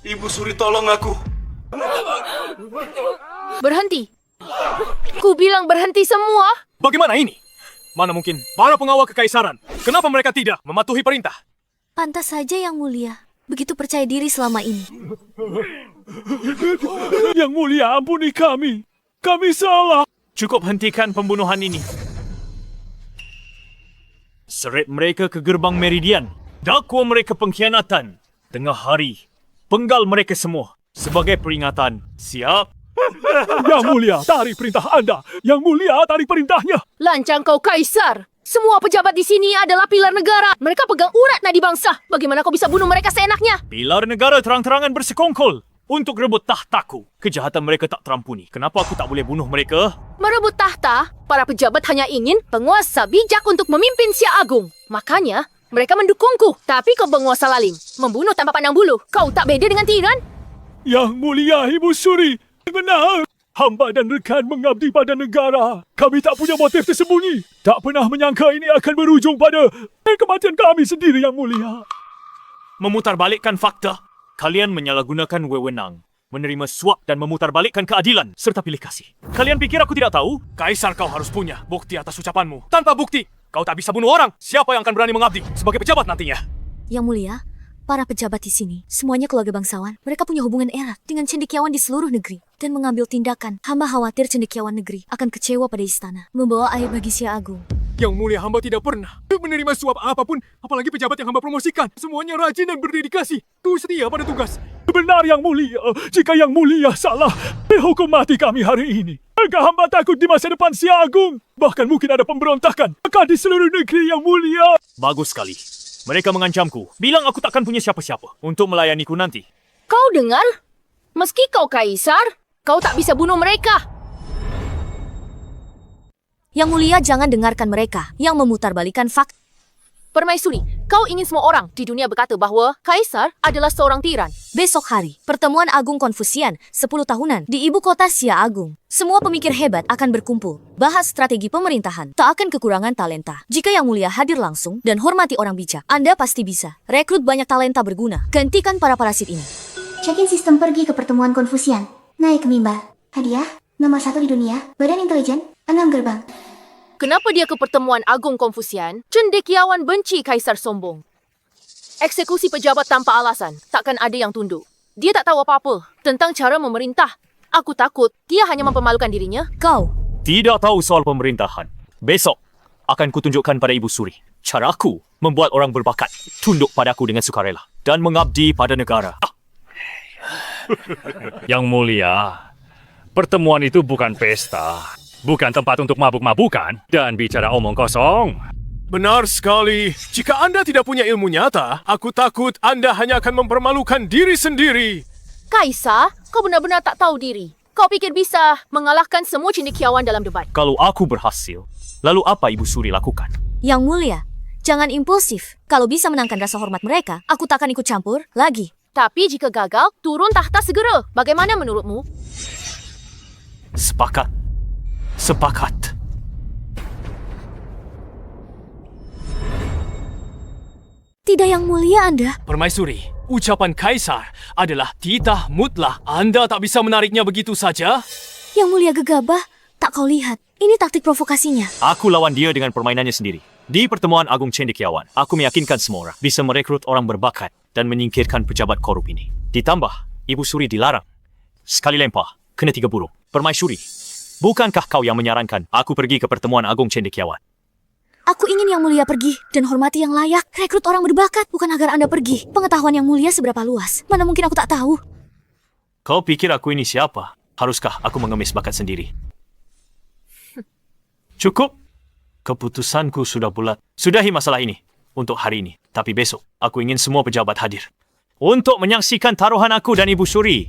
Speaker 9: Ibu Suri, tolong aku.
Speaker 6: Berhenti! Ku bilang berhenti semua!
Speaker 2: Bagaimana ini? Mana mungkin para pengawal kekaisaran? Kenapa mereka tidak mematuhi perintah?
Speaker 1: Pantas saja Yang Mulia. Begitu percaya diri selama ini.
Speaker 7: Yang Mulia, ampuni kami. Kami salah.
Speaker 2: Cukup hentikan pembunuhan ini. Seret mereka ke gerbang Meridian. Dakwa mereka pengkhianatan. Tengah hari, penggal mereka semua. Sebagai peringatan. Siap?
Speaker 7: Yang Mulia, tarik perintah Anda. Yang Mulia, tarik perintahnya.
Speaker 6: Lancang kau, Kaisar! Semua pejabat di sini adalah pilar negara. Mereka pegang urat nadi bangsa. Bagaimana kau bisa bunuh mereka seenaknya?
Speaker 2: Pilar negara terang-terangan bersekongkol untuk rebut tahtaku. Kejahatan mereka tak terampuni. Kenapa aku tak boleh bunuh mereka?
Speaker 6: Merebut tahta, para pejabat hanya ingin penguasa bijak untuk memimpin Sia Agung. Makanya, mereka mendukungku. Tapi kau penguasa lalim, membunuh tanpa pandang bulu. Kau tak beda dengan tiran?
Speaker 7: Yang Mulia, Ibu Suri. Benar. Hamba dan rekan mengabdi pada negara. Kami tak punya motif tersembunyi. Tak pernah menyangka ini akan berujung pada kematian kami sendiri, Yang Mulia.
Speaker 2: Memutarbalikkan fakta. Kalian menyalahgunakan wewenang. Menerima suap dan memutarbalikkan keadilan serta pilih kasih. Kalian pikir aku tidak tahu? Kaisar, kau harus punya bukti atas ucapanmu. Tanpa bukti, kau tak bisa bunuh orang. Siapa yang akan berani mengabdi sebagai pejabat nantinya?
Speaker 1: Yang Mulia, para pejabat di sini, semuanya keluarga bangsawan. Mereka punya hubungan erat dengan cendekiawan di seluruh negeri dan mengambil tindakan. Hamba khawatir cendekiawan negeri akan kecewa pada istana, membawa air bagi Sia Agung.
Speaker 2: Yang Mulia, hamba tidak pernah menerima suap apapun, apalagi pejabat yang hamba promosikan. Semuanya rajin dan berdedikasi. Setia pada tugas.
Speaker 7: Benar, Yang Mulia. Jika Yang Mulia salah, dihukum mati kami hari ini. Maka hamba takut di masa depan Sia Agung. Bahkan mungkin ada pemberontakan. Maka di seluruh negeri, Yang Mulia.
Speaker 2: Bagus sekali. Mereka mengancamku. Bilang aku takkan punya siapa-siapa untuk melayaniku nanti.
Speaker 6: Kau dengar? Meski kau Kaisar, kau tak bisa bunuh mereka.
Speaker 1: Yang Mulia, jangan dengarkan mereka yang memutarbalikkan fakta.
Speaker 6: Permaisuri, kau ingin semua orang di dunia berkata bahawa Kaisar adalah seorang tiran.
Speaker 1: Besok hari, pertemuan Agung Konfusian 10 tahunan di ibu kota Sia Agung. Semua pemikir hebat akan berkumpul, bahas strategi pemerintahan. Tak akan kekurangan talenta. Jika Yang Mulia hadir langsung dan hormati orang bijak, Anda pasti bisa rekrut banyak talenta berguna. Gantikan para parasit ini.
Speaker 3: Check-in sistem pergi ke pertemuan Konfusian. Naik ke mimbar. Hadiah, nomor 1 di dunia. Badan intelijen, 6 gerbang.
Speaker 6: Kenapa dia ke pertemuan Agung Konfusian? Cendekiawan benci Kaisar sombong. Eksekusi pejabat tanpa alasan. Takkan ada yang tunduk. Dia tak tahu apa-apa tentang cara memerintah. Aku takut dia hanya mempermalukan dirinya.
Speaker 1: Kau
Speaker 2: Tidak tahu soal pemerintahan. Besok akan kutunjukkan pada Ibu Suri. Caraku membuat orang berbakat tunduk padaku dengan sukarela dan mengabdi pada negara.
Speaker 7: Yang Mulia, pertemuan itu bukan pesta. Bukan tempat untuk mabuk-mabukan dan bicara omong kosong.
Speaker 9: Benar sekali. Jika Anda tidak punya ilmu nyata, aku takut Anda hanya akan mempermalukan diri sendiri.
Speaker 6: Kaisar, kau benar-benar tak tahu diri. Kau pikir bisa mengalahkan semua cendekiawan dalam debat.
Speaker 2: Kalau aku berhasil, lalu apa Ibu Suri lakukan?
Speaker 1: Yang Mulia, jangan impulsif. Kalau bisa menangkan rasa hormat mereka, aku takkan ikut campur lagi.
Speaker 6: Tapi jika gagal, turun tahta segera. Bagaimana menurutmu?
Speaker 2: Sepakat. Sepakat.
Speaker 1: Tidak, Yang Mulia, Anda.
Speaker 2: Permaisuri,
Speaker 9: Ucapan Kaisar adalah titah mutlak. Anda tak bisa menariknya begitu saja.
Speaker 1: Yang Mulia gegabah, tak kau lihat. Ini taktik provokasinya.
Speaker 2: Aku lawan dia dengan permainannya sendiri. Di Pertemuan Agung Cendekiawan, aku meyakinkan semua orang bisa merekrut orang berbakat dan menyingkirkan pejabat korup ini. Ditambah, Ibu Suri dilarang. Sekali lempar, kena 3 burung. Permaisuri, bukankah kau yang menyarankan aku pergi ke Pertemuan Agung Cendekiawan?
Speaker 1: Aku ingin Yang Mulia pergi dan hormati yang layak. Rekrut orang berbakat, bukan agar Anda pergi. Pengetahuan Yang Mulia seberapa luas? Mana mungkin aku tak tahu?
Speaker 2: Kau pikir aku ini siapa? Haruskah aku mengemis bakat sendiri? Cukup. Keputusanku sudah bulat. Sudahi masalah ini untuk hari ini. Tapi besok, aku ingin semua pejabat hadir untuk menyaksikan taruhan aku dan Ibu Suri.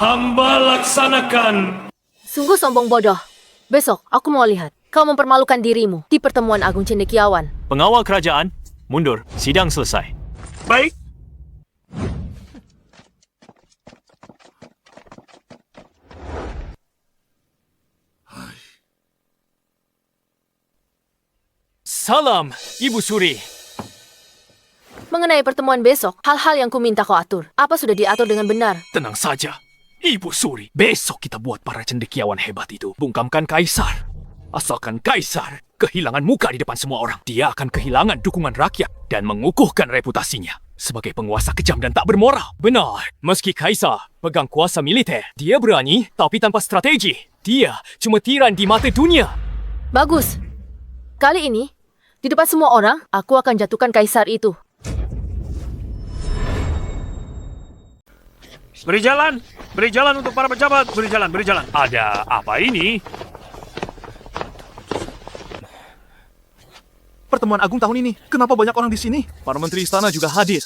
Speaker 7: Hamba laksanakan.
Speaker 6: Sungguh sombong bodoh. Besok, aku mau lihat. Kau mempermalukan dirimu di Pertemuan Agung Cendekiawan.
Speaker 2: Pengawal kerajaan, mundur. Sidang selesai.
Speaker 7: Baik.
Speaker 9: Salam, Ibu Suri.
Speaker 6: Mengenai pertemuan besok, hal-hal yang kuminta kau atur. Apa sudah diatur dengan benar?
Speaker 9: Tenang saja, Ibu Suri. Besok kita buat para cendekiawan hebat itu bungkamkan Kaisar. Asalkan Kaisar kehilangan muka di depan semua orang, dia akan kehilangan dukungan rakyat dan mengukuhkan reputasinya sebagai penguasa kejam dan tak bermoral. Benar, meski Kaisar pegang kuasa militer, dia berani tapi tanpa strategi. Dia cuma tiran di mata dunia.
Speaker 6: Bagus. Kali ini, di depan semua orang, aku akan jatuhkan Kaisar itu.
Speaker 7: Beri jalan untuk para pejabat. Beri jalan. Ada apa ini?
Speaker 4: Pertemuan Agung tahun ini, kenapa banyak orang di sini?
Speaker 9: Para menteri istana juga hadir.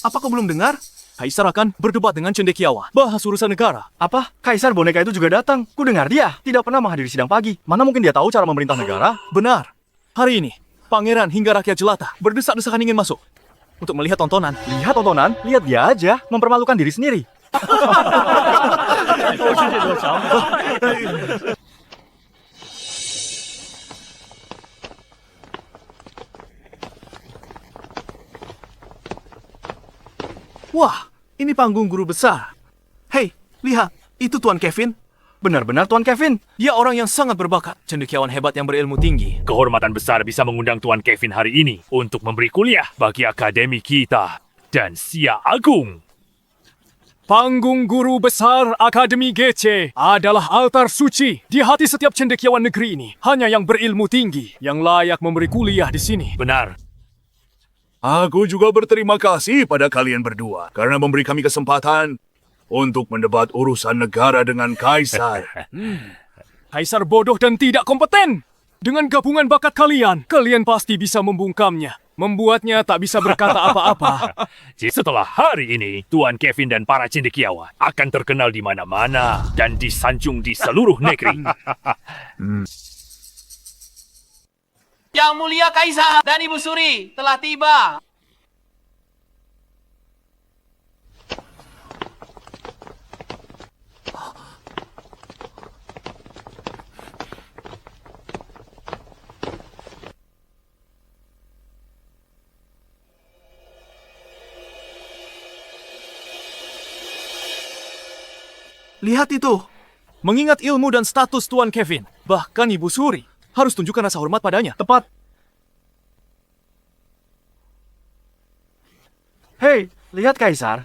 Speaker 4: Apa kau belum dengar?
Speaker 9: Kaisar akan berdebat dengan cendekiawan, bahas urusan negara.
Speaker 5: Apa? Kaisar boneka itu juga datang. Ku dengar dia tidak pernah menghadiri sidang pagi. Mana mungkin dia tahu cara memerintah negara?
Speaker 9: Benar. Hari ini, pangeran hingga rakyat jelata berdesak-desakan ingin masuk untuk melihat tontonan.
Speaker 5: Lihat tontonan, lihat dia aja mempermalukan diri sendiri.
Speaker 4: Wah, ini panggung guru besar. Hei, lihat, itu Tuan Kevin.
Speaker 5: Benar-benar Tuan Kevin.
Speaker 9: Dia orang yang sangat berbakat, cendekiawan hebat yang berilmu tinggi.
Speaker 7: Kehormatan besar bisa mengundang Tuan Kevin hari ini untuk memberi kuliah bagi akademi kita dan Sia Agung.
Speaker 9: Panggung guru besar Akademi GC adalah altar suci di hati setiap cendekiawan negeri ini. Hanya yang berilmu tinggi yang layak memberi kuliah di sini.
Speaker 7: Benar.
Speaker 4: Aku juga berterima kasih pada kalian berdua karena memberi kami kesempatan untuk mendebat urusan negara dengan Kaisar.
Speaker 9: Kaisar bodoh dan tidak kompeten. Dengan gabungan bakat kalian, kalian pasti bisa membungkamnya. Membuatnya tak bisa berkata apa-apa.
Speaker 7: Setelah hari ini, Tuan Kevin dan para cendekiawan akan terkenal di mana-mana dan disanjung di seluruh negeri.
Speaker 10: Yang Mulia Kaisar dan Ibu Suri telah tiba.
Speaker 4: Lihat itu.
Speaker 9: Mengingat ilmu dan status Tuan Kevin, bahkan Ibu Suri harus tunjukkan rasa hormat padanya.
Speaker 5: Tepat. Hei, lihat Kaisar.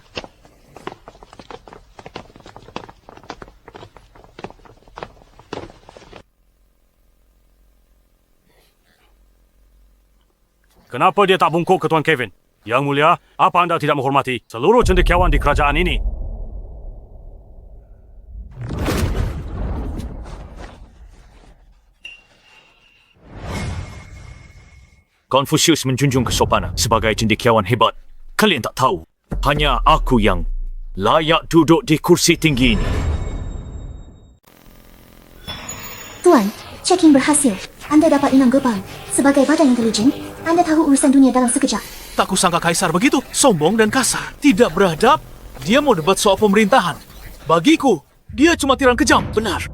Speaker 7: Kenapa dia tak bungkuk ke Tuan Kevin? Yang Mulia, apa Anda tidak menghormati seluruh cendekiawan di kerajaan ini?
Speaker 2: Konfusius menjunjung kesopanan sebagai cendekiawan hebat. Kalian tak tahu, hanya aku yang layak duduk di kursi tinggi ini.
Speaker 3: Tuan, check-in berhasil. Anda dapat 6 gerbang. Sebagai badan intelijen, Anda tahu urusan dunia dalam sekejap.
Speaker 9: Tak kusangka Kaisar begitu, sombong dan kasar. Tidak beradab, dia mau debat soal pemerintahan. Bagiku, dia cuma tiran kejam, benar.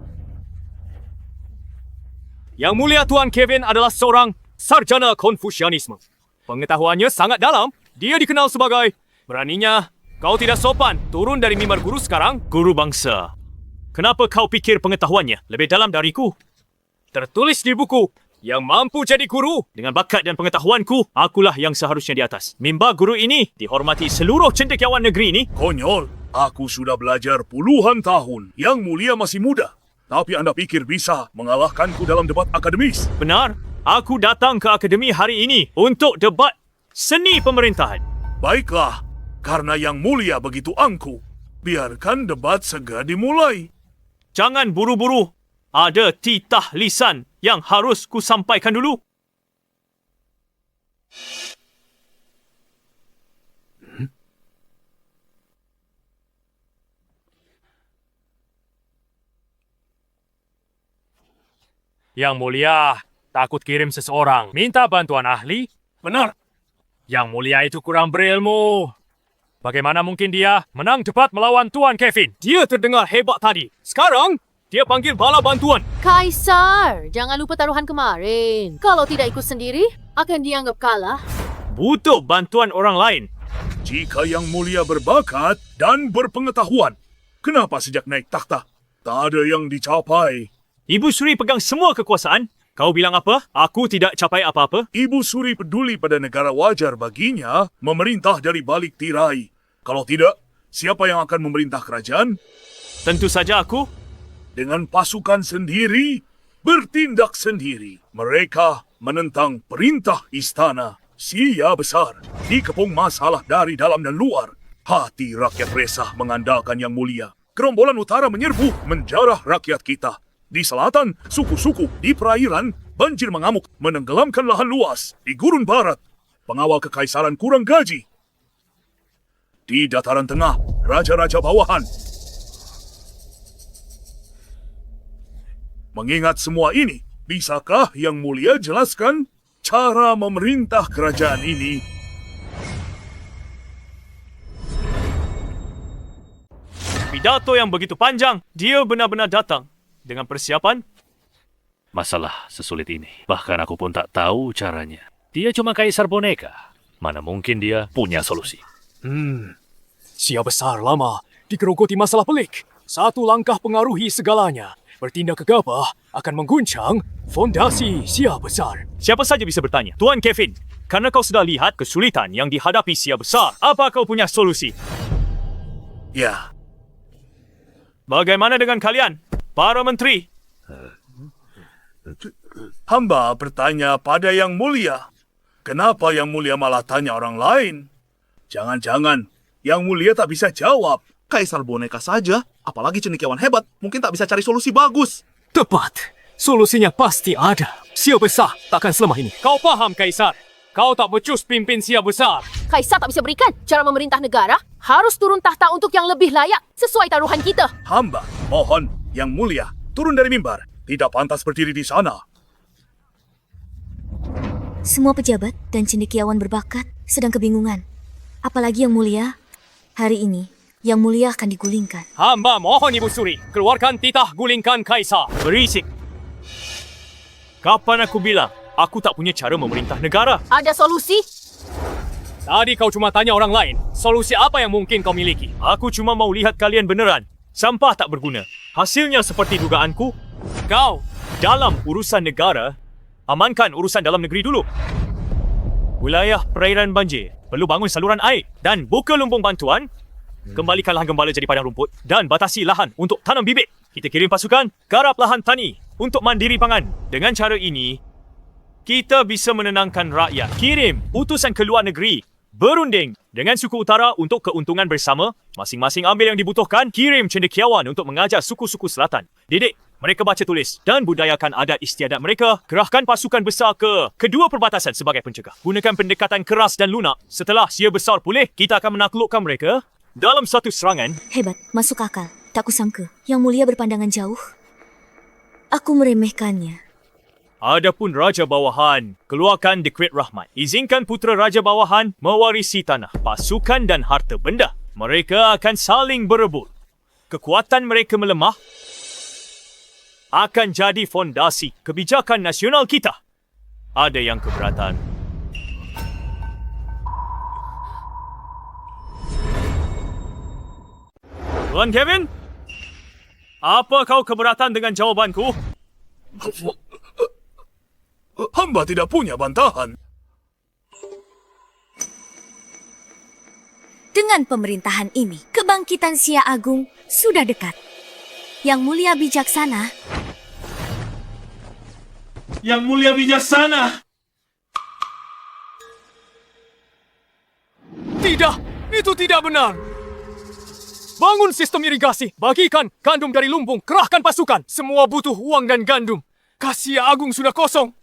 Speaker 9: Yang Mulia Tuan Kevin adalah seorang sarjana Konfusianisme. Pengetahuannya sangat dalam. Dia dikenal sebagai beraninya
Speaker 2: Kau tidak sopan. Turun dari mimbar guru sekarang. Guru bangsa. Kenapa kau fikir pengetahuannya lebih dalam dariku? Tertulis di buku, yang mampu jadi guru dengan bakat dan pengetahuanku, akulah yang seharusnya di atas. Mimbar guru ini dihormati seluruh cendekiawan negeri ini.
Speaker 4: Konyol, aku sudah belajar puluhan tahun. Yang Mulia masih muda. Tapi anda pikir bisa mengalahkanku dalam debat akademis?
Speaker 2: Benar, aku datang ke akademi hari ini untuk debat seni pemerintahan.
Speaker 4: Baiklah, karena Yang Mulia begitu angkuh, biarkan debat segera dimulai.
Speaker 2: Jangan buru-buru. Ada titah lisan yang harus ku sampaikan dulu.
Speaker 7: Yang Mulia, takut kirim seseorang. Minta bantuan ahli?
Speaker 2: Benar.
Speaker 7: Yang Mulia itu kurang berilmu. Bagaimana mungkin dia menang debat melawan Tuan Kevin?
Speaker 2: Dia terdengar hebat tadi. Sekarang, dia panggil bala bantuan.
Speaker 6: Kaisar, jangan lupa taruhan kemarin. Kalau tidak ikut sendiri, akan dianggap kalah.
Speaker 2: Butuh bantuan orang lain.
Speaker 4: Jika Yang Mulia berbakat dan berpengetahuan, kenapa sejak naik takhta tak ada yang dicapai?
Speaker 2: Ibu Suri pegang semua kekuasaan. Kau bilang apa? Aku tidak capai apa-apa.
Speaker 4: Ibu Suri peduli pada negara, wajar baginya memerintah dari balik tirai. Kalau tidak, siapa yang akan memerintah kerajaan?
Speaker 2: Tentu saja aku.
Speaker 4: Dengan pasukan sendiri, bertindak sendiri. Mereka menentang perintah istana. Sia besar, dikepung masalah dari dalam dan luar. Hati rakyat resah mengandalkan Yang Mulia. Gerombolan utara menyerbu, menjarah rakyat kita. Di selatan, suku-suku. Di perairan, banjir mengamuk, menenggelamkan lahan luas. Di gurun barat, pengawal kekaisaran kurang gaji. Di dataran tengah, raja-raja bawahan. Mengingat semua ini, bisakah Yang Mulia jelaskan cara memerintah kerajaan ini?
Speaker 2: Pidato yang begitu panjang, dia benar-benar datang dengan persiapan.
Speaker 7: Masalah sesulit ini. Bahkan aku pun tak tahu caranya. Dia cuma kaisar boneka. Mana mungkin dia punya solusi.
Speaker 9: Sia besar lama digerogoti masalah pelik. Satu langkah pengaruhi segalanya. Bertindak gegabah akan mengguncang fondasi Sia besar.
Speaker 2: Siapa saja bisa bertanya. Tuan Kevin, karena kau sudah lihat kesulitan yang dihadapi Sia besar, apa kau punya solusi?
Speaker 4: Ya,
Speaker 2: Bagaimana dengan kalian, para menteri?
Speaker 4: hamba bertanya pada Yang Mulia. Kenapa Yang Mulia malah tanya orang lain? Jangan-jangan Yang Mulia tak bisa jawab.
Speaker 11: Kaisar boneka saja, apalagi cendekiawan hebat, mungkin tak bisa cari solusi bagus.
Speaker 9: Tepat. Solusinya pasti ada. Sia besar takkan selemah ini. Kau paham, Kaisar? Kau tak becus pimpin Sia besar.
Speaker 6: Kaisar tak bisa berikan. Cara memerintah negara harus turun tahta untuk yang lebih layak sesuai taruhan kita.
Speaker 4: Hamba mohon Yang Mulia turun dari mimbar. Tidak pantas berdiri di sana.
Speaker 1: Semua pejabat dan cendekiawan berbakat sedang kebingungan. Apalagi Yang Mulia, hari ini Yang Mulia akan digulingkan.
Speaker 9: Hamba mohon Ibu Suri, keluarkan titah gulingkan Kaisar.
Speaker 2: Berisik. Kapan aku bilang, aku tak punya cara memerintah negara?
Speaker 6: Ada solusi?
Speaker 9: Tadi kau cuma tanya orang lain. Solusi apa yang mungkin kau miliki?
Speaker 2: Aku cuma mau lihat kalian beneran. Sampah tak berguna. Hasilnya seperti dugaanku.
Speaker 9: Kau,
Speaker 2: Dalam urusan negara, amankan urusan dalam negeri dulu. Wilayah perairan banjir perlu bangun saluran air dan buka lumbung bantuan. Kembalikan lahan gembala jadi padang rumput dan batasi lahan untuk tanam bibit. Kita kirim pasukan garap lahan tani untuk mandiri pangan. Dengan cara ini, kita bisa menenangkan rakyat. Kirim utusan ke luar negeri, berunding dengan suku utara untuk keuntungan bersama. Masing-masing ambil yang dibutuhkan. Kirim cendekiawan untuk mengajar suku-suku selatan. Didik mereka baca tulis dan budayakan adat istiadat mereka. Kerahkan pasukan besar ke kedua perbatasan sebagai pencegah. Gunakan pendekatan keras dan lunak. Setelah Sia besar pulih, kita akan menaklukkan mereka dalam satu serangan.
Speaker 1: Hebat, masuk akal. Tak kusangka Yang Mulia berpandangan jauh. Aku meremehkannya.
Speaker 2: Adapun Raja Bawahan, keluarkan dekret rahmat. Izinkan putera Raja Bawahan mewarisi tanah, pasukan dan harta benda. Mereka akan saling berebut. Kekuatan mereka melemah akan jadi fondasi kebijakan nasional kita. Ada yang keberatan? Tuan Kevin? Apa kau keberatan dengan jawabanku?
Speaker 4: Hamba tidak punya bantahan.
Speaker 1: Dengan pemerintahan ini, kebangkitan Xia Agung sudah dekat. Yang mulia bijaksana,
Speaker 9: Yang mulia bijaksana.
Speaker 2: Tidak, itu tidak benar. Bangun sistem irigasi, bagikan gandum dari lumbung, kerahkan pasukan. Semua butuh uang dan gandum. Xia Agung sudah kosong.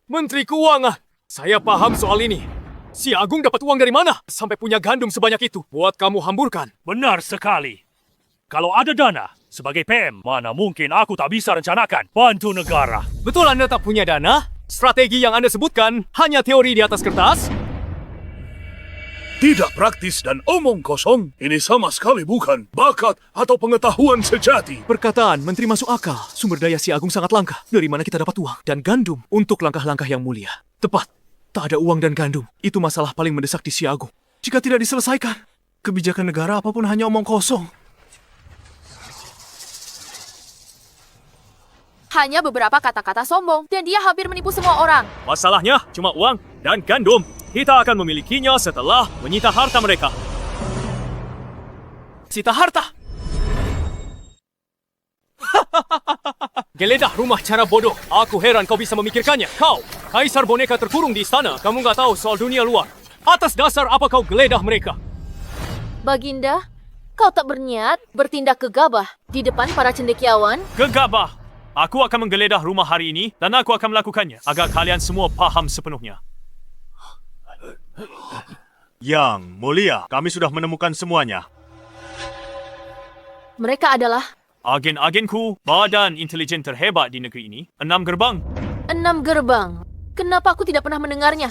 Speaker 2: Menteri Keuangan, saya paham soal ini. Xia Agung dapat uang dari mana? Sampai punya gandum sebanyak itu. Buat kamu hamburkan.
Speaker 7: Benar sekali. Kalau ada dana, sebagai PM, mana mungkin aku tak bisa rencanakan bantu negara.
Speaker 2: Betul Anda tak punya dana? Strategi yang Anda sebutkan hanya teori di atas kertas?
Speaker 4: Tidak praktis dan omong kosong. Ini sama sekali bukan bakat atau pengetahuan sejati.
Speaker 9: Perkataan menteri masuk akal. Sumber daya Xia Agung sangat langka. Dari mana kita dapat uang dan gandum untuk langkah-langkah yang mulia? Tepat. Tak ada uang dan gandum. Itu masalah paling mendesak di Xia Agung. Jika tidak diselesaikan, kebijakan negara apapun hanya omong kosong.
Speaker 6: Hanya beberapa kata-kata sombong, dan dia hampir menipu semua orang.
Speaker 2: Masalahnya cuma uang dan gandum. Kita akan memilikinya setelah menyita harta mereka. Sita harta? Geledah rumah cara bodoh. Aku heran kau bisa memikirkannya. Kau, kaisar boneka terkurung di istana. Kamu nggak tahu soal dunia luar. Atas dasar apa kau geledah mereka?
Speaker 6: Baginda, kau tak berniat bertindak gegabah di depan para cendekiawan?
Speaker 2: Gegabah. Aku akan menggeledah rumah hari ini dan aku akan melakukannya agar kalian semua paham sepenuhnya.
Speaker 5: Yang mulia, kami sudah menemukan semuanya.
Speaker 6: Mereka adalah
Speaker 2: Agen-agenku, badan intelijen terhebat di negeri ini, 6 gerbang.
Speaker 6: 6 gerbang. Kenapa aku tidak pernah mendengarnya?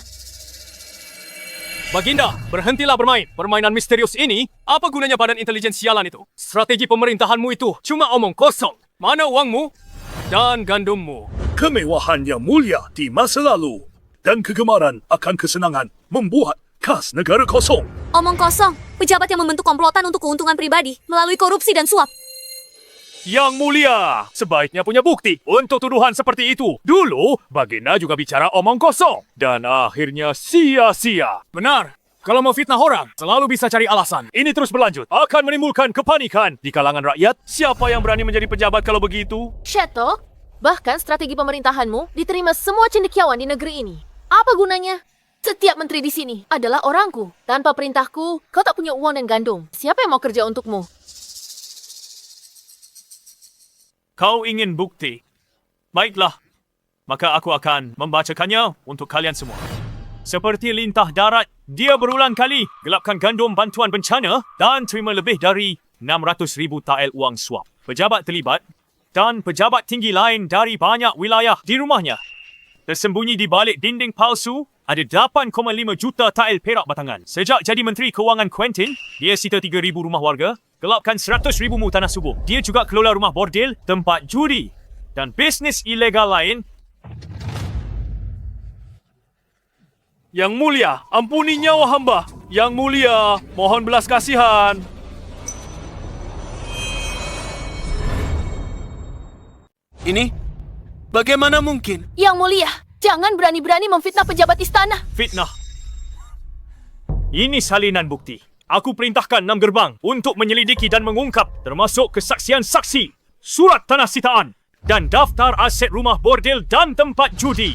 Speaker 2: Baginda, berhentilah bermain. Permainan misterius ini, apa gunanya badan intelijen sialan itu? Strategi pemerintahanmu itu cuma omong kosong. Mana uangmu dan gandummu?
Speaker 4: Kemewahan yang mulia di masa lalu dan kegemaran akan kesenangan membuat kas negara kosong.
Speaker 1: omong kosong. Pejabat yang membentuk komplotan untuk keuntungan pribadi melalui korupsi dan suap.
Speaker 7: Yang mulia, sebaiknya punya bukti untuk tuduhan seperti itu. Dulu, Baginda juga bicara omong kosong. Dan akhirnya sia-sia.
Speaker 2: Benar. Kalau mau fitnah orang, selalu bisa cari alasan.
Speaker 7: Ini terus berlanjut, akan menimbulkan kepanikan di kalangan rakyat. Siapa yang berani menjadi pejabat kalau begitu?
Speaker 6: Shetok, bahkan strategi pemerintahanmu diterima semua cendekiawan di negeri ini. Apa gunanya? Setiap menteri di sini adalah orangku. Tanpa perintahku, kau tak punya uang dan gandum. Siapa yang mau kerja untukmu?
Speaker 2: Kau ingin bukti? Baiklah, maka aku akan membacakannya untuk kalian semua. Seperti lintah darat, dia berulang kali gelapkan gandum bantuan bencana dan terima lebih dari 600,000 tael uang suap. Pejabat terlibat dan pejabat tinggi lain dari banyak wilayah di rumahnya. Tersembunyi di balik dinding palsu, ada 8,5 juta tael perak batangan. Sejak jadi Menteri Keuangan Quentin, dia sita 3,000 rumah warga, gelapkan 100,000 mu tanah subur. Dia juga kelola rumah bordel, tempat judi dan bisnes ilegal lain.
Speaker 7: Yang mulia, ampuni nyawa hamba. Yang mulia, mohon belas kasihan.
Speaker 9: Ini? Bagaimana mungkin?
Speaker 6: Yang mulia, jangan berani-berani memfitnah pejabat istana.
Speaker 2: Fitnah. Ini salinan bukti. Aku perintahkan 6 gerbang untuk menyelidiki dan mengungkap termasuk kesaksian saksi, surat tanah sitaan, dan daftar aset rumah bordel dan tempat judi.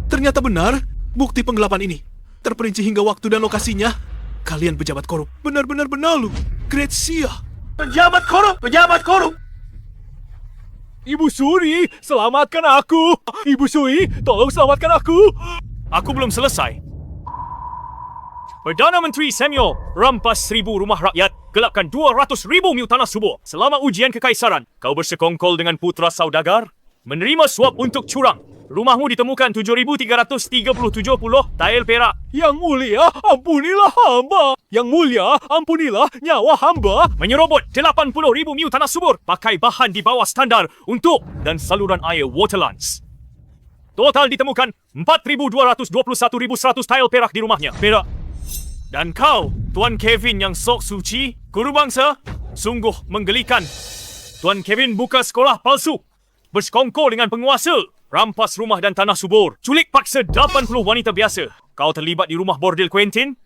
Speaker 9: Ternyata benar bukti penggelapan ini. Terperinci hingga waktu dan lokasinya. Kalian pejabat korup benar-benar benalu. Great Xia.
Speaker 5: Pejabat korup! Pejabat korup!
Speaker 2: Ibu Suri, selamatkan aku! Ibu Suri, tolong selamatkan aku! Aku belum selesai. Perdana Menteri Samuel rampas 1,000 rumah rakyat, gelapkan 200,000 mil tanah subur. Selama ujian kekaisaran, kau bersekongkol dengan putra saudagar, menerima suap untuk curang, Rumahmu ditemukan 7,337 tael perak.
Speaker 9: Yang Mulia, ampunilah hamba. Yang Mulia, ampunilah nyawa hamba.
Speaker 2: Menyerobot 80,000 miu tanah subur pakai bahan di bawah standar untuk dan saluran air Waterlands. Total ditemukan 4,221,100 tael perak di rumahnya. Perak. Dan kau, Tuan Kevin yang sok suci, guru bangsa, sungguh menggelikan. Tuan Kevin buka sekolah palsu, bersekongkol dengan penguasa, rampas rumah dan tanah subur, culik paksa 80 wanita biasa. Kau terlibat di rumah bordel Quentin,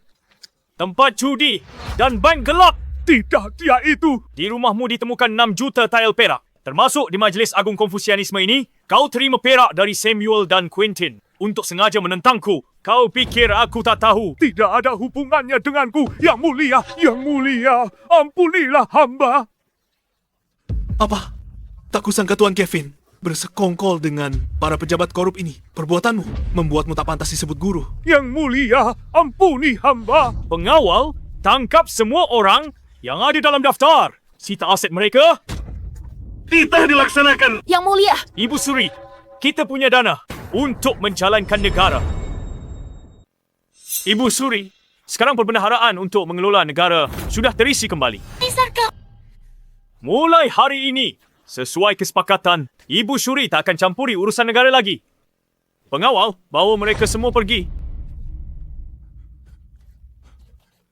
Speaker 2: tempat judi dan bank gelap.
Speaker 9: Tidak, dia itu.
Speaker 2: Di rumahmu ditemukan 6 juta tael perak. Termasuk di Majlis Agung Konfusianisme ini, kau terima perak dari Samuel dan Quentin untuk sengaja menentangku. Kau fikir aku tak tahu?
Speaker 9: Tidak ada hubungannya denganku. Yang Mulia, Yang Mulia, ampunilah hamba.
Speaker 11: Apa? Tak kusangka Tuan Kevin bersekongkol dengan para pejabat korup ini. Perbuatanmu membuatmu tak pantas disebut guru.
Speaker 9: Yang Mulia, ampuni hamba.
Speaker 2: Pengawal, tangkap semua orang yang ada dalam daftar. Sita aset mereka.
Speaker 4: Titah dilaksanakan.
Speaker 6: Yang Mulia,
Speaker 2: Ibu Suri, kita punya dana untuk menjalankan negara. Ibu Suri, sekarang perbendaharaan untuk mengelola negara sudah terisi kembali.
Speaker 6: Kaisar
Speaker 2: Mulai hari ini, sesuai kesepakatan, Ibu Suri tak akan campuri urusan negara lagi. Pengawal, bawa mereka semua pergi.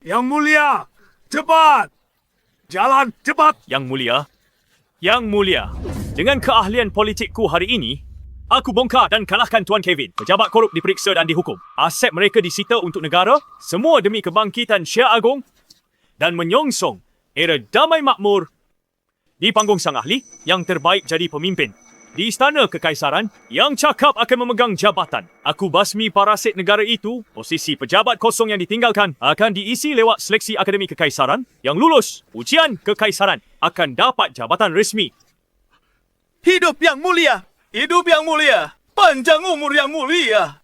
Speaker 9: Yang Mulia, cepat. Jalan cepat.
Speaker 2: Yang Mulia, dengan keahlian politikku hari ini, aku bongkar dan kalahkan Tuan Kevin. Pejabat korup diperiksa dan dihukum. Aset mereka disita untuk negara, semua demi kebangkitan Syah Agong dan menyongsong era damai makmur. Di panggung sang ahli, yang terbaik jadi pemimpin. Di istana kekaisaran, yang cakap akan memegang jabatan. Aku basmi parasit negara itu, posisi pejabat kosong yang ditinggalkan akan diisi lewat seleksi akademi kekaisaran. Yang lulus ujian kekaisaran akan dapat jabatan resmi.
Speaker 11: Hidup Yang Mulia! Hidup Yang Mulia! Panjang umur Yang Mulia!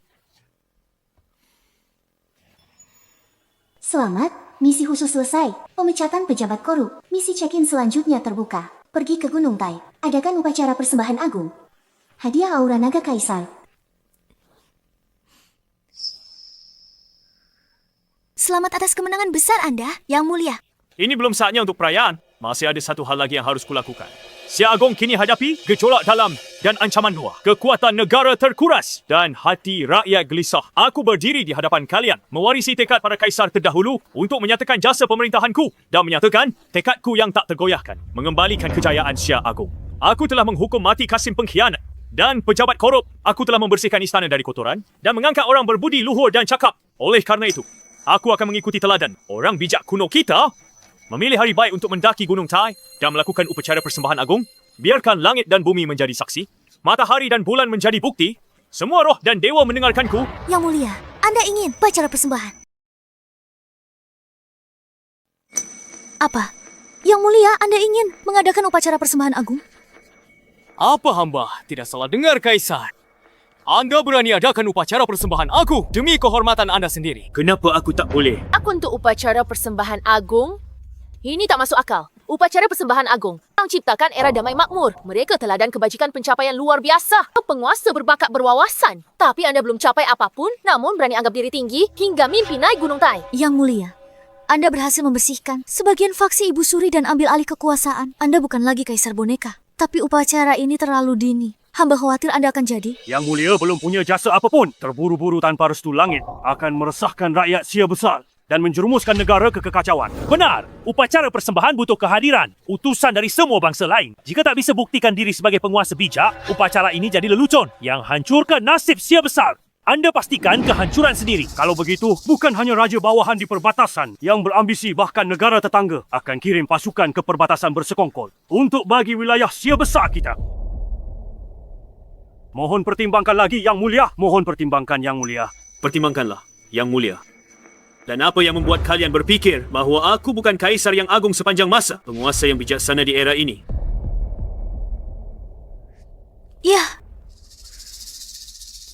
Speaker 3: Selamat, misi khusus selesai. Pemecatan pejabat korup. Misi check-in selanjutnya terbuka. Pergi ke Gunung Tai. Adakan upacara persembahan agung. Hadiah aura naga kaisar.
Speaker 1: Selamat atas kemenangan besar Anda, Yang Mulia.
Speaker 2: Ini belum saatnya untuk perayaan. Masih ada satu hal lagi yang harus kulakukan. Syah Agong kini hadapi gejolak dalam dan ancaman luar. Kekuatan negara terkuras dan hati rakyat gelisah. Aku berdiri di hadapan kalian, mewarisi tekad para kaisar terdahulu untuk menyatakan jasa pemerintahanku dan menyatakan tekadku yang tak tergoyahkan, mengembalikan kejayaan Syah Agong. Aku telah menghukum mati Kasim pengkhianat dan pejabat korup. Aku telah membersihkan istana dari kotoran dan mengangkat orang berbudi luhur dan cakap. Oleh karena itu, aku akan mengikuti teladan orang bijak kuno kita, memilih hari baik untuk mendaki Gunung Tai dan melakukan upacara persembahan agung. Biarkan langit dan bumi menjadi saksi, matahari dan bulan menjadi bukti. Semua roh dan dewa mendengarkanku.
Speaker 1: Yang Mulia, Anda ingin upacara persembahan. Apa? Yang Mulia, Anda ingin mengadakan upacara persembahan agung?
Speaker 2: Apa hamba tidak salah dengar, Kaisar? Anda berani adakan upacara persembahan agung demi kehormatan Anda sendiri. Kenapa aku tak boleh?
Speaker 6: aku untuk upacara persembahan agung? Ini tak masuk akal. Upacara persembahan agung menciptakan era damai makmur. Mereka teladan kebajikan pencapaian luar biasa. Penguasa berbakat berwawasan. Tapi Anda belum capai apapun, namun berani anggap diri tinggi hingga mimpi naik Gunung Tai.
Speaker 1: Yang Mulia, Anda berhasil membersihkan sebagian faksi Ibu Suri dan ambil alih kekuasaan. Anda bukan lagi kaisar boneka. Tapi upacara ini terlalu dini. Hamba khawatir Anda akan jadi.
Speaker 8: Yang Mulia belum punya jasa apapun. Terburu-buru tanpa restu langit akan meresahkan rakyat Syah besar dan menjerumuskan negara ke kekacauan. Benar, upacara persembahan butuh kehadiran utusan dari semua bangsa lain. Jika tak bisa buktikan diri sebagai penguasa bijak, upacara ini jadi lelucon yang hancurkan nasib Syah besar. Anda pastikan kehancuran sendiri. Kalau begitu, bukan hanya raja bawahan di perbatasan yang berambisi, bahkan negara tetangga akan kirim pasukan ke perbatasan bersekongkol untuk bagi wilayah Syah besar kita. Mohon pertimbangkan lagi, Yang Mulia. Mohon pertimbangkan, Yang Mulia.
Speaker 2: Pertimbangkanlah, Yang Mulia. Dan apa yang membuat kalian berfikir bahawa aku bukan kaisar yang agung sepanjang masa, penguasa yang bijaksana di era ini?
Speaker 1: Ya,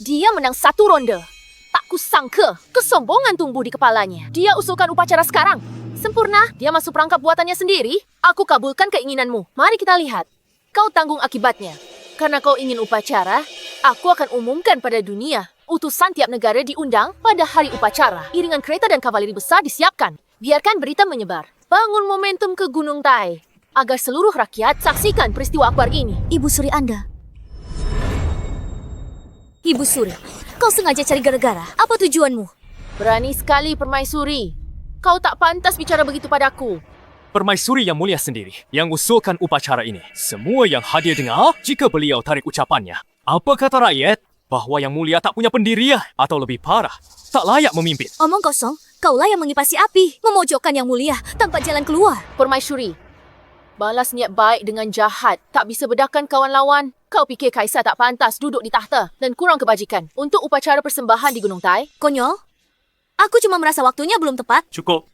Speaker 6: Dia menang satu ronde. Tak kusangka kesombongan tumbuh di kepalanya. Dia usulkan upacara sekarang. Sempurna, dia masuk perangkap buatannya sendiri. Aku kabulkan keinginanmu. Mari kita lihat. Kau tanggung akibatnya. Karena kau ingin upacara, Aku akan umumkan pada dunia. Utusan tiap negara diundang pada hari upacara. Iringan kereta dan kavaleri besar disiapkan. Biarkan berita menyebar. Bangun momentum ke Gunung Tai agar seluruh rakyat saksikan peristiwa akbar ini.
Speaker 1: Ibu Suri Anda. Ibu Suri, kau sengaja cari gara-gara. Apa tujuanmu?
Speaker 6: Berani sekali Permaisuri. Kau tak pantas bicara begitu padaku.
Speaker 2: Permaisuri Yang Mulia sendiri yang usulkan upacara ini. Semua yang hadir dengar jika beliau tarik ucapannya. Apa kata rakyat? Bahawa Yang Mulia tak punya pendirian atau lebih parah, tak layak memimpin.
Speaker 1: Omong kosong, kaulah yang mengipasi api, memojokkan Yang Mulia tanpa jalan keluar.
Speaker 6: Permaisuri, balas niat baik dengan jahat. Tak bisa bedakan kawan lawan. Kau fikir Kaisar tak pantas duduk di tahta dan kurang kebajikan untuk upacara persembahan di Gunung Tai?
Speaker 1: Konyol, aku cuma merasa waktunya belum tepat.
Speaker 8: Cukup.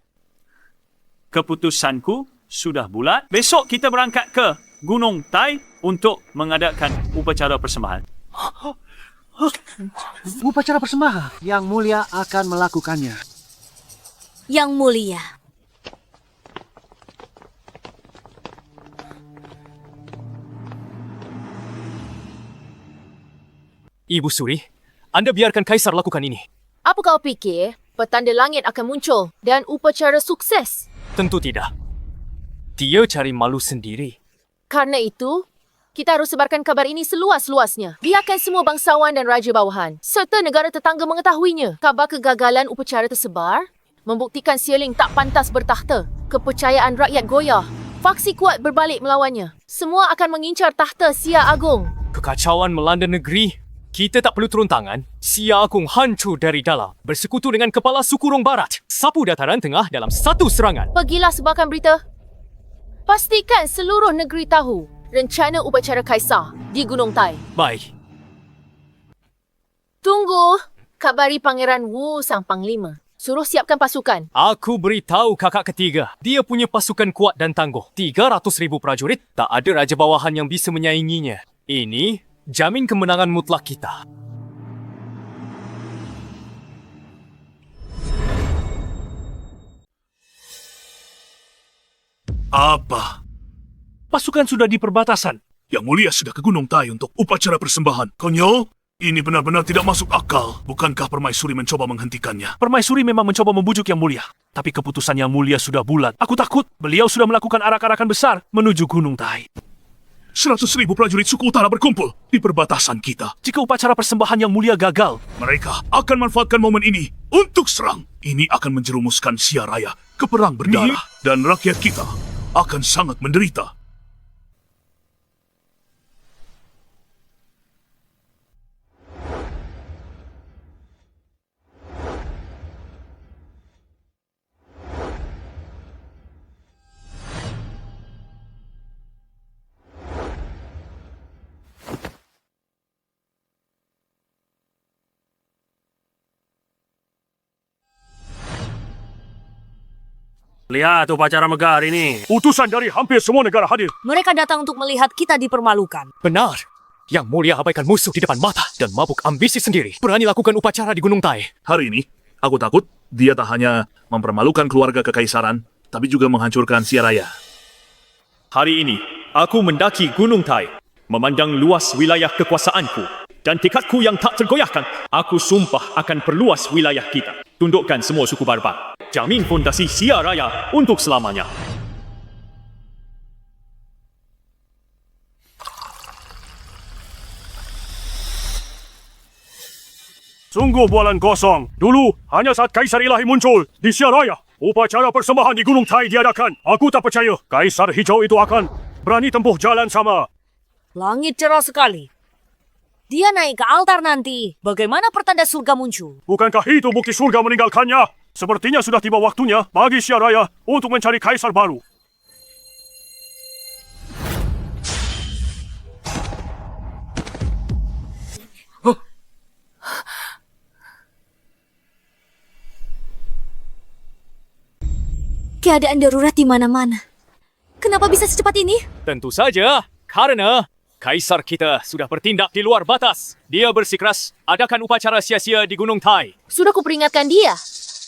Speaker 8: Keputusanku sudah bulat. Besok kita berangkat ke Gunung Tai untuk mengadakan upacara persembahan.
Speaker 12: Upacara persembahan, Yang Mulia akan melakukannya.
Speaker 1: Yang Mulia.
Speaker 2: Ibu Suri, Anda biarkan Kaisar lakukan ini.
Speaker 6: Apa kau fikir petanda langit akan muncul dan upacara sukses?
Speaker 2: Tentu tidak. Dia cari malu sendiri.
Speaker 6: Karena itu, kita harus sebarkan kabar ini seluas-luasnya. Biarkan semua bangsawan dan raja bawahan serta negara tetangga mengetahuinya. Kabar kegagalan upacara tersebar membuktikan Xie Ling tak pantas bertahta. Kepercayaan rakyat goyah. Faksi kuat berbalik melawannya. Semua akan mengincar tahta Xia Agung.
Speaker 2: Kekacauan melanda negeri. Kita tak perlu turun tangan. Xia Agung hancur dari dalam. Bersekutu dengan kepala suku Rong Barat. Sapu dataran tengah dalam satu serangan.
Speaker 6: Pergilah sebarkan berita. Pastikan seluruh negeri tahu rencana upacara Kaisar di Gunung Tai.
Speaker 2: Baik.
Speaker 6: Tunggu. Kabari Pangeran Wu sang Panglima. Suruh siapkan pasukan.
Speaker 2: Aku beritahu kakak ketiga. Dia punya pasukan kuat dan tangguh. 300,000 prajurit. Tak ada raja bawahan yang bisa menyainginya. Ini jamin kemenangan mutlak kita.
Speaker 4: Apa?
Speaker 8: Pasukan sudah di perbatasan.
Speaker 4: Yang Mulia sudah ke Gunung Tai untuk upacara persembahan. Konyol, ini benar-benar tidak masuk akal. Bukankah Permaisuri mencoba menghentikannya?
Speaker 8: Permaisuri memang mencoba membujuk Yang Mulia. Tapi keputusan Yang Mulia sudah bulat. Aku takut beliau sudah melakukan arak-arakan besar menuju Gunung Tai.
Speaker 4: 100,000 prajurit suku utara berkumpul di perbatasan kita.
Speaker 8: Jika upacara persembahan Yang Mulia gagal,
Speaker 4: Mereka akan manfaatkan momen ini untuk serang. Ini akan menjerumuskan Xia Raya ke perang berdarah. Dan rakyat kita akan sangat menderita.
Speaker 8: lihat upacara megah hari ini. Utusan dari hampir semua negara hadir.
Speaker 1: Mereka datang untuk melihat kita dipermalukan.
Speaker 2: Benar. Yang Mulia abaikan musuh di depan mata dan mabuk ambisi sendiri. Berani lakukan upacara di Gunung Tai.
Speaker 4: Hari ini, aku takut dia tak hanya mempermalukan keluarga kekaisaran, tapi juga menghancurkan Xia Raya.
Speaker 8: Hari ini, aku mendaki Gunung Tai, memandang luas wilayah kekuasaanku dan tekadku yang tak tergoyahkan. Aku sumpah akan perluas wilayah kita. Tundukkan semua suku barbar. Jamin fondasi Xia Raya untuk selamanya. Sungguh bualan kosong. Dulu, hanya saat Kaisar Ilahi muncul di Xia Raya, upacara persembahan di Gunung Tai diadakan. Aku tak percaya Kaisar Hijau itu akan berani tempuh jalan sama.
Speaker 1: Langit cerah sekali. Dia naik ke altar nanti. Bagaimana pertanda surga muncul?
Speaker 8: Bukankah itu bukti surga meninggalkannya? Sepertinya sudah tiba waktunya bagi Xia Raya untuk mencari kaisar baru.
Speaker 1: Keadaan darurat di mana-mana. Kenapa bisa secepat ini?
Speaker 2: Tentu saja, karena Kaisar kita sudah bertindak di luar batas. Dia bersikeras adakan upacara sia-sia di Gunung Tai.
Speaker 6: Sudah kuperingatkan dia.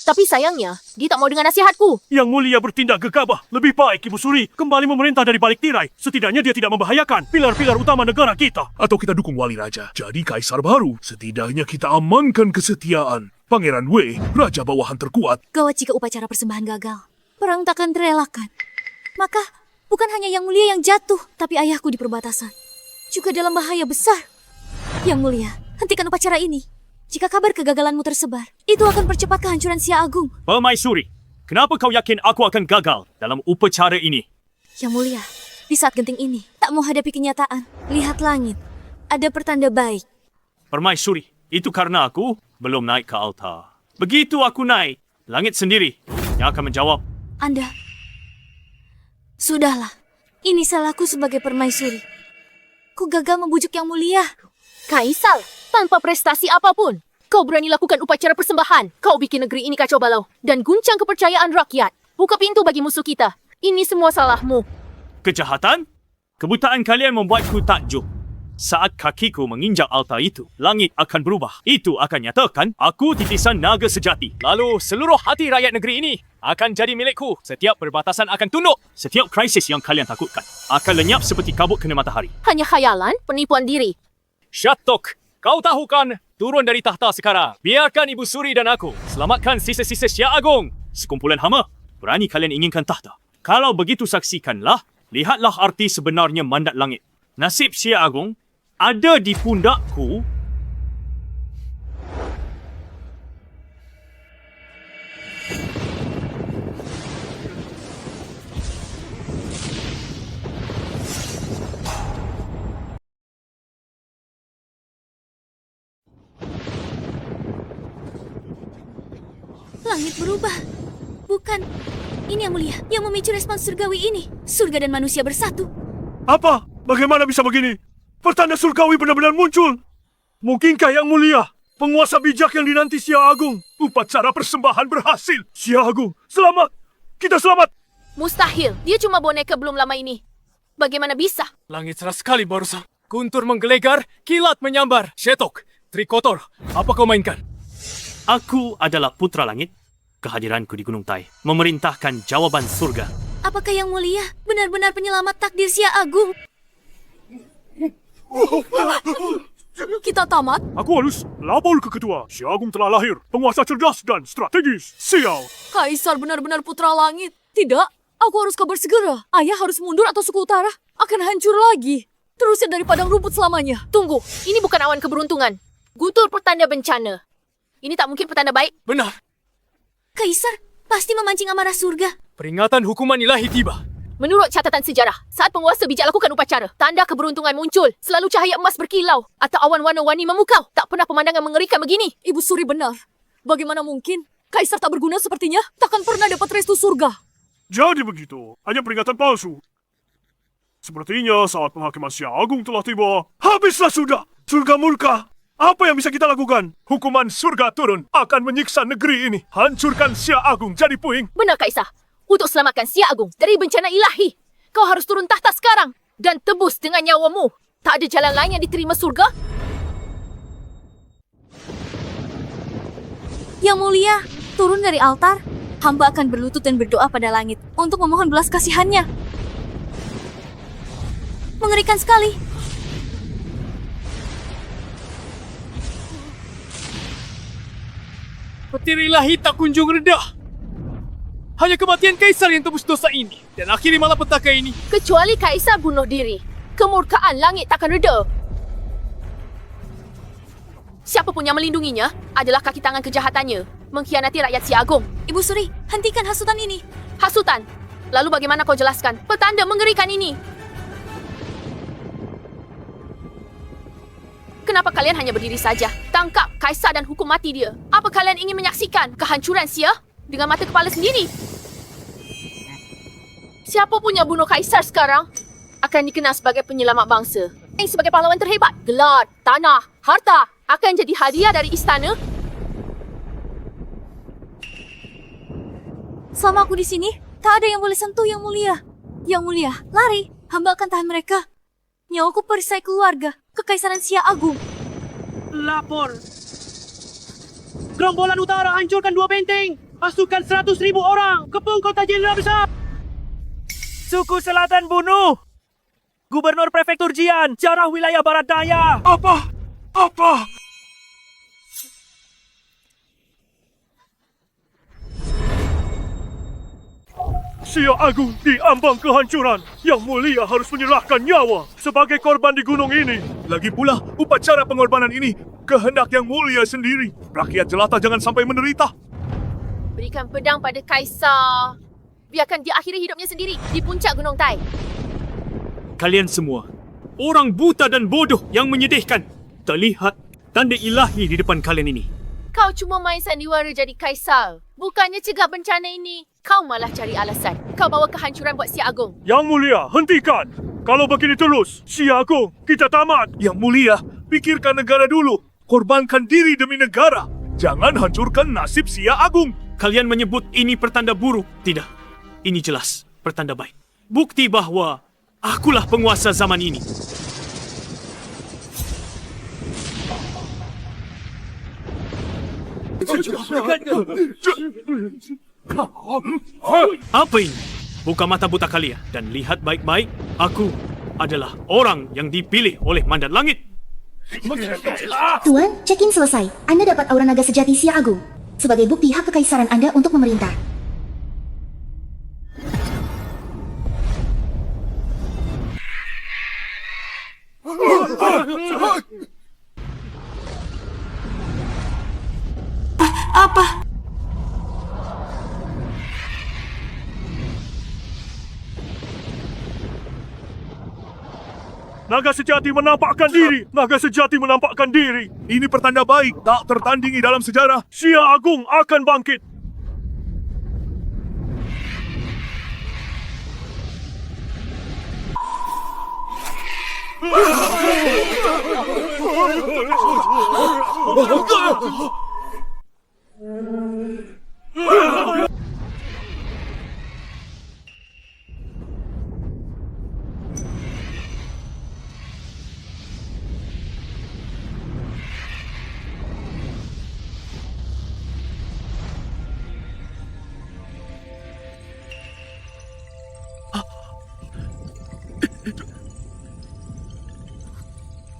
Speaker 6: Tapi sayangnya, dia tak mau dengar nasihatku.
Speaker 8: Yang Mulia bertindak gegabah. Lebih baik Ibu Suri kembali memerintah dari balik tirai. Setidaknya dia tidak membahayakan pilar-pilar utama negara kita.
Speaker 11: Atau kita dukung Wali Raja, jadi kaisar baru. Setidaknya kita amankan kesetiaan. Pangeran Wei, raja bawahan terkuat.
Speaker 1: Gawat jika upacara persembahan gagal. Perang takkan terelakkan. Maka, bukan hanya Yang Mulia yang jatuh, tapi ayahku di perbatasan juga dalam bahaya besar. Yang Mulia, hentikan upacara ini. Jika kabar kegagalanmu tersebar, itu akan percepat kehancuran Xia Agung.
Speaker 8: Permaisuri, kenapa kau yakin aku akan gagal dalam upacara ini?
Speaker 1: Yang Mulia, di saat genting ini, tak mau hadapi kenyataan. Lihat langit, ada pertanda baik.
Speaker 8: Permaisuri, itu karena aku belum naik ke altar. Begitu aku naik, langit sendiri yang akan menjawab.
Speaker 1: Anda, sudahlah. Ini salahku sebagai permaisuri. Ku gagal membujuk Yang Mulia.
Speaker 6: Kaisar, tanpa prestasi apapun, kau berani lakukan upacara persembahan. Kau bikin negeri ini kacau balau dan guncang kepercayaan rakyat. Buka pintu bagi musuh kita. Ini semua salahmu.
Speaker 8: Kejahatan? Kebutaan kalian membuatku takjub. Saat kakiku menginjak altar itu, langit akan berubah. Itu akan nyatakan aku titisan naga sejati.
Speaker 2: Lalu seluruh hati rakyat negeri ini akan jadi milikku. Setiap perbatasan akan tunduk.
Speaker 8: Setiap krisis yang kalian takutkan akan lenyap seperti kabut kena matahari.
Speaker 6: Hanya khayalan, penipuan diri.
Speaker 2: Syatok, kau tahu kan? Turun dari tahta sekarang. Biarkan Ibu Suri dan aku selamatkan sisa-sisa Xia Agung.
Speaker 8: Sekumpulan hama, berani kalian inginkan tahta. Kalau begitu saksikanlah, lihatlah arti sebenarnya mandat langit. Nasib Xia Agung ada di pundakku.
Speaker 1: Langit berubah. Bukan. Ini Yang Mulia yang memicu respons surgawi ini. Surga dan manusia bersatu.
Speaker 8: Apa? Bagaimana bisa begini? Pertanda surgawi benar-benar muncul. Mungkinkah Yang Mulia, penguasa bijak yang dinanti Xia Agung?
Speaker 11: Upacara persembahan berhasil.
Speaker 8: Xia Agung, selamat! Kita selamat!
Speaker 6: Mustahil, dia cuma boneka belum lama ini. Bagaimana bisa?
Speaker 2: Langit cerah sekali barusan. Guntur menggelegar, kilat menyambar. Shetok, trikotor, apa kau mainkan?
Speaker 8: Aku adalah putra langit. Kehadiranku di Gunung Tai memerintahkan jawaban surga.
Speaker 1: Apakah Yang Mulia benar-benar penyelamat takdir Xia Agung? Kita tamat?
Speaker 8: Aku harus lapor ke ketua. Xia Agung telah lahir, penguasa cerdas dan strategis. Sial!
Speaker 1: Kaisar benar-benar putra langit. Tidak, aku harus kabar segera. Ayah harus mundur atau suku utara akan hancur lagi. Terusir dari padang rumput selamanya.
Speaker 6: Tunggu, ini bukan awan keberuntungan. Gutur pertanda bencana. Ini tak mungkin pertanda baik.
Speaker 2: Benar.
Speaker 1: Kaisar pasti memancing amarah surga.
Speaker 2: Peringatan hukuman ilahi tiba.
Speaker 6: Menurut catatan sejarah, saat penguasa bijak lakukan upacara, tanda keberuntungan muncul. Selalu cahaya emas berkilau atau awan warna-warni memukau. Tak pernah pemandangan mengerikan begini.
Speaker 1: Ibu Suri benar. Bagaimana mungkin? Kaisar tak berguna sepertinya takkan pernah dapat restu surga.
Speaker 8: Jadi begitu, hanya peringatan palsu. Sepertinya saat penghakiman Xia Agung telah tiba. Habislah sudah! Surga murka! Apa yang bisa kita lakukan?
Speaker 11: Hukuman surga turun akan menyiksa negeri ini. Hancurkan Xia Agung jadi puing.
Speaker 6: Benar, Kaisar. Untuk selamatkan Xia Agung dari bencana ilahi, kau harus turun tahta sekarang dan tebus dengan nyawamu. Tak ada jalan lain yang diterima surga?
Speaker 1: Yang Mulia, turun dari altar. Hamba akan berlutut dan berdoa pada langit untuk memohon belas kasihannya. Mengerikan sekali.
Speaker 2: Petir ilahi tak kunjung redah. Hanya kematian Kaisar yang tebus dosa ini dan akhiri malapetaka ini.
Speaker 6: Kecuali Kaisar bunuh diri, kemurkaan langit takkan reda. Siapapun yang melindunginya adalah kaki tangan kejahatannya, mengkhianati rakyat Xia Agung.
Speaker 1: Ibu Suri, hentikan hasutan ini.
Speaker 6: Hasutan? Lalu bagaimana kau jelaskan petanda mengerikan ini? Kenapa kalian hanya berdiri saja? Tangkap Kaisar dan hukum mati dia. Apa kalian ingin menyaksikan kehancuran Xia dengan mata kepala sendiri? Siapa pun yang bunuh Kaisar sekarang akan dikenal sebagai penyelamat bangsa. Yang sebagai pahlawan terhebat, gelar, tanah, harta akan jadi hadiah dari istana.
Speaker 1: Selama aku di sini, tak ada yang boleh sentuh Yang Mulia. Yang Mulia, lari. Hamba akan tahan mereka. Nyawaku perisai keluarga, Kekaisaran Xia Agung.
Speaker 10: Lapor. Gerombolan utara hancurkan 2 benteng.
Speaker 8: Pasukan 100,000 orang kepung kota Jenderal Besar. Suku Selatan bunuh Gubernur Prefektur Jian, jarah wilayah Barat Daya.
Speaker 11: Apa?
Speaker 8: Xia Agung diambang kehancuran. Yang Mulia harus menyerahkan nyawa sebagai korban di gunung ini.
Speaker 4: Lagi pula, upacara pengorbanan ini kehendak Yang Mulia sendiri. Rakyat jelata jangan sampai menderita.
Speaker 6: Berikan pedang pada Kaisar. Biarkan dia akhiri hidupnya sendiri di puncak Gunung Tai.
Speaker 2: Kalian semua, orang buta dan bodoh yang menyedihkan. Terlihat tanda ilahi di depan kalian ini.
Speaker 6: Kau cuma main sandiwara jadi Kaisar. Bukannya cegah bencana ini. Kau malah cari alasan. Kau bawa kehancuran buat Xia Agung.
Speaker 8: Yang Mulia, hentikan. Kalau begini terus, Xia Agung, kita tamat.
Speaker 4: Yang Mulia, pikirkan negara dulu. Korbankan diri demi negara. Jangan hancurkan nasib Xia Agung.
Speaker 2: Kalian menyebut ini pertanda buruk. Tidak, ini jelas pertanda baik. Bukti bahwa akulah penguasa zaman ini. Apa ini? Buka mata buta kalian dan lihat baik-baik. Aku adalah orang yang dipilih oleh Mandat Langit.
Speaker 3: Tuan, check-in selesai. Anda dapat aura naga sejati Xia Agung. Sebagai bukti hak kekaisaran Anda untuk memerintah.
Speaker 1: Apa?
Speaker 8: Naga sejati menampakkan diri. Naga sejati menampakkan diri.
Speaker 4: Ini pertanda baik, tak tertandingi dalam sejarah.
Speaker 8: Xia Agung akan bangkit.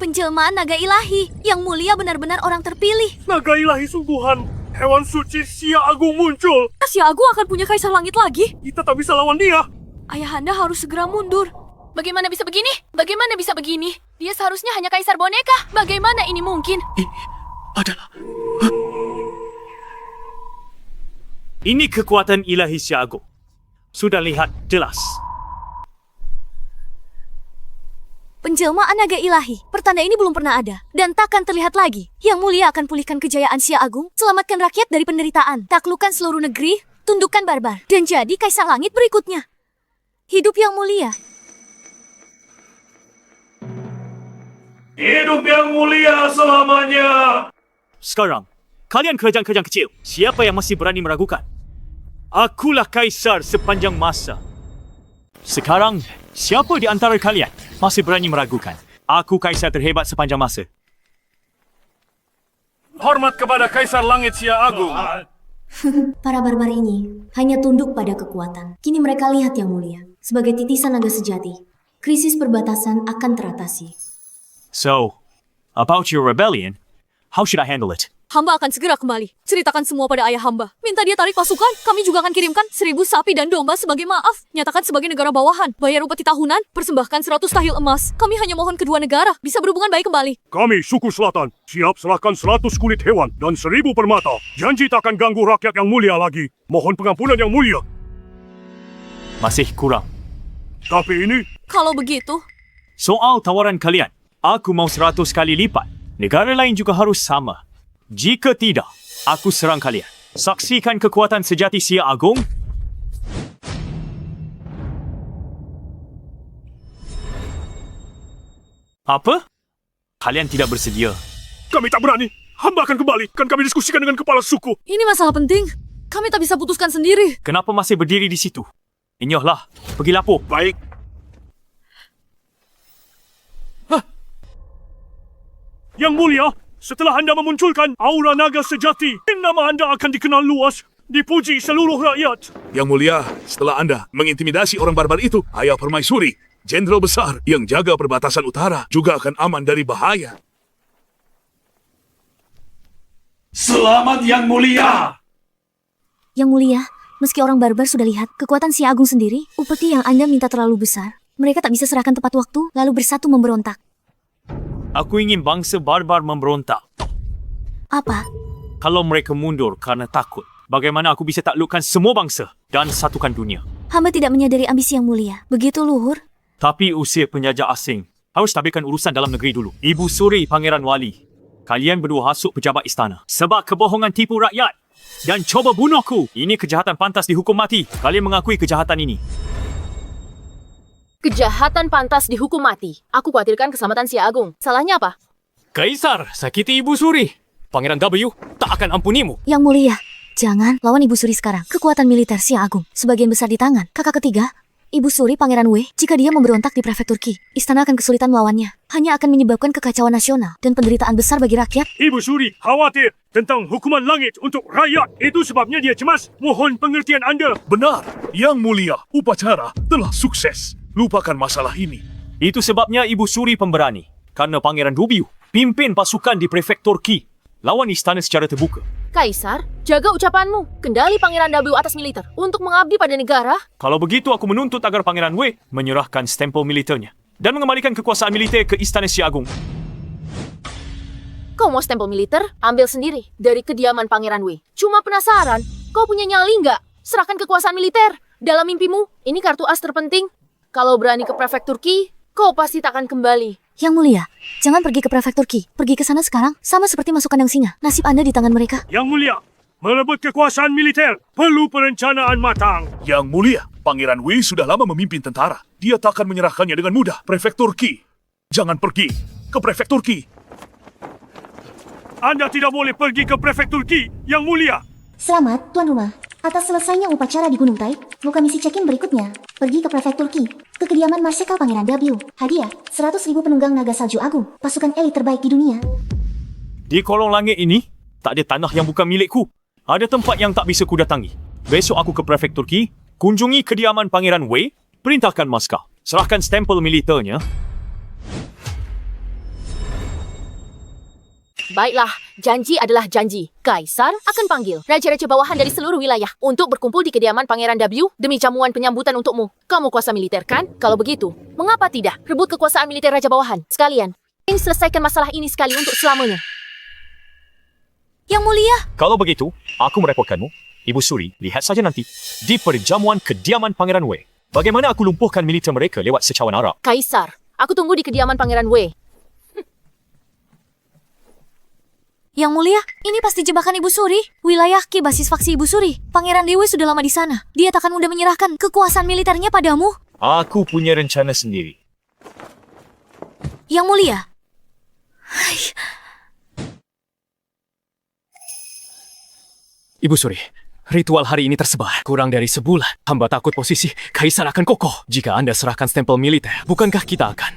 Speaker 1: Penjelmaan naga ilahi. Yang Mulia benar-benar orang terpilih.
Speaker 8: Naga ilahi sungguhan. Hewan suci Xia Agung muncul.
Speaker 1: Xia Agung akan punya kaisar langit lagi.
Speaker 8: Kita tak bisa lawan dia.
Speaker 1: Ayahanda harus segera mundur.
Speaker 6: Bagaimana bisa begini? Bagaimana bisa begini? Dia seharusnya hanya kaisar boneka. Bagaimana ini mungkin?
Speaker 2: Ini kekuatan ilahi Xia Agung. Sudah lihat jelas.
Speaker 1: Penjelmaan naga ilahi. Pertanda ini belum pernah ada. Dan takkan terlihat lagi. Yang Mulia akan pulihkan kejayaan Xia Agung. Selamatkan rakyat dari penderitaan. Taklukkan seluruh negeri. Tundukkan barbar. Dan jadi kaisar langit berikutnya. Hidup Yang Mulia.
Speaker 8: Hidup Yang Mulia selamanya.
Speaker 2: Sekarang, kalian kerajaan-kerajaan kecil, siapa yang masih berani meragukan? Akulah kaisar sepanjang masa. Sekarang, siapa di antara kalian masih berani meragukan? Aku kaisar terhebat sepanjang masa.
Speaker 8: Hormat kepada Kaisar Langit Xia Agung.
Speaker 3: Para barbar ini hanya tunduk pada kekuatan. Kini mereka lihat Yang Mulia sebagai titisan naga sejati. Krisis perbatasan akan teratasi.
Speaker 2: So, about your rebellion, how should I handle it?
Speaker 1: Hamba akan segera kembali. Ceritakan semua pada ayah hamba. Minta dia tarik pasukan. Kami juga akan kirimkan 1.000 sapi dan domba sebagai maaf. Nyatakan sebagai negara bawahan. Bayar upeti tahunan. Persembahkan 100 tahil emas. Kami hanya mohon kedua negara bisa berhubungan baik kembali.
Speaker 8: Kami, suku Selatan, siap serahkan 100 kulit hewan dan 1.000 permata. Janji tak akan ganggu rakyat Yang Mulia lagi. Mohon pengampunan Yang Mulia.
Speaker 2: Masih kurang.
Speaker 8: Tapi ini...
Speaker 1: Kalau begitu...
Speaker 2: Soal tawaran kalian, aku mau 100 kali lipat. Negara lain juga harus sama. Jika tidak, aku serang kalian. Saksikan kekuatan sejati Xia Agung. Apa? Kalian tidak bersedia?
Speaker 8: Kami tak berani. Hamba akan kembali. Kan kami diskusikan dengan kepala suku.
Speaker 1: Ini masalah penting. Kami tak bisa putuskan sendiri.
Speaker 2: Kenapa masih berdiri di situ? Inyohlah, pergi lapor.
Speaker 8: Baik. Yang Mulia, setelah anda memunculkan aura naga sejati, nama anda akan dikenal luas. dipuji seluruh rakyat.
Speaker 4: Yang Mulia, setelah Anda mengintimidasi orang barbar itu, Ayah Permaisuri, Jenderal Besar yang jaga perbatasan utara, juga akan aman dari bahaya.
Speaker 8: Selamat Yang Mulia!
Speaker 1: Yang Mulia, meski orang barbar sudah lihat kekuatan si Agung sendiri, upeti yang Anda minta terlalu besar. Mereka tak bisa serahkan tepat waktu, lalu bersatu memberontak.
Speaker 2: Aku ingin bangsa barbar memberontak.
Speaker 1: Apa?
Speaker 2: Kalau mereka mundur karena takut, bagaimana aku bisa taklukkan semua bangsa dan satukan dunia?
Speaker 1: Hamba tidak menyadari ambisi Yang Mulia. Begitu, Luhur?
Speaker 2: Tapi usir penjajah asing. Harus tabirkan urusan dalam negeri dulu. Ibu Suri, Pangeran Wali. Kalian berdua hasut pejabat istana. Sebab kebohongan tipu rakyat. Dan coba bunuhku. Ini kejahatan pantas dihukum mati. Kalian mengakui kejahatan ini.
Speaker 6: Kejahatan pantas dihukum mati. Aku khawatirkan keselamatan si Agung. Salahnya apa?
Speaker 9: Kaisar, sakiti Ibu Suri. Pangeran W tak akan ampunimu.
Speaker 1: Yang Mulia, jangan lawan Ibu Suri sekarang. Kekuatan militer si Agung sebagian besar di tangan kakak ketiga, Ibu Suri Pangeran W. Jika dia memberontak di prefektur Qi, istana akan kesulitan melawannya. Hanya akan menyebabkan kekacauan nasional dan penderitaan besar bagi rakyat.
Speaker 8: Ibu Suri khawatir tentang hukuman langit untuk rakyat. Itu sebabnya dia cemas. Mohon pengertian Anda.
Speaker 4: Benar, Yang Mulia, upacara telah sukses. Lupakan masalah ini.
Speaker 2: Itu sebabnya Ibu Suri pemberani. Karena Pangeran W pimpin pasukan di prefektur Qi. Lawan istana secara terbuka.
Speaker 6: Kaisar, jaga ucapanmu. Kendali Pangeran W atas militer untuk mengabdi pada negara.
Speaker 2: Kalau begitu, aku menuntut agar Pangeran W menyerahkan stempel militernya dan mengembalikan kekuasaan militer ke Istana Si Agung.
Speaker 6: Kau mau stempel militer? Ambil sendiri dari kediaman Pangeran W. Cuma penasaran, kau punya nyali nggak? Serahkan kekuasaan militer. Dalam mimpimu, ini kartu as terpenting. Kalau berani ke prefektur Qi, kau pasti tak akan kembali.
Speaker 1: Yang Mulia, jangan pergi ke prefektur Qi. Pergi ke sana sekarang, sama seperti masuk kandang singa. Nasib Anda di tangan mereka.
Speaker 8: Yang Mulia, merebut kekuasaan militer perlu perencanaan matang.
Speaker 4: Yang Mulia, Pangeran Wei sudah lama memimpin tentara. Dia tak akan menyerahkannya dengan mudah. Prefektur Qi. Jangan pergi ke prefektur Qi.
Speaker 8: Anda tidak boleh pergi ke prefektur Qi, Yang Mulia.
Speaker 3: Selamat, Tuan Rumah. Atas selesainya upacara di Gunung Tai, buka misi check-in berikutnya. Pergi ke prefektur Qi, ke kediaman Marsekal Pangeran W. Hadiah, 100.000 penunggang naga salju agung, pasukan elit terbaik di dunia.
Speaker 2: Di kolong langit ini, tak ada tanah yang bukan milikku. Ada tempat yang tak bisa ku datangi. Besok aku ke prefektur Qi, kunjungi kediaman Pangeran Wei, perintahkan marskal, serahkan stempel militernya.
Speaker 6: Baiklah, janji adalah janji. Kaisar akan panggil raja-raja bawahan dari seluruh wilayah untuk berkumpul di kediaman Pangeran W demi jamuan penyambutan untukmu. Kamu kuasa militer kan? Kalau begitu, mengapa tidak rebut kekuasaan militer raja bawahan sekalian? Ingin selesaikan masalah ini sekali untuk selamanya.
Speaker 1: Yang Mulia,
Speaker 2: Kalau begitu, aku merepotkanmu. Ibu Suri, lihat saja nanti di perjamuan kediaman Pangeran Wei. Bagaimana aku lumpuhkan militer mereka lewat secawan arak.
Speaker 6: Kaisar, aku tunggu di kediaman Pangeran W.
Speaker 1: Yang Mulia, ini pasti jebakan Ibu Suri. Wilayah Qi basis faksi Ibu Suri. Pangeran Dewi sudah lama di sana. Dia takkan mudah menyerahkan kekuasaan militernya padamu.
Speaker 2: Aku punya rencana sendiri.
Speaker 1: Yang Mulia.
Speaker 9: Ibu Suri, ritual hari ini tersebar kurang dari sebulan. Hamba takut posisi Kaisar akan kokoh jika Anda serahkan stempel militer. Bukankah kita akan?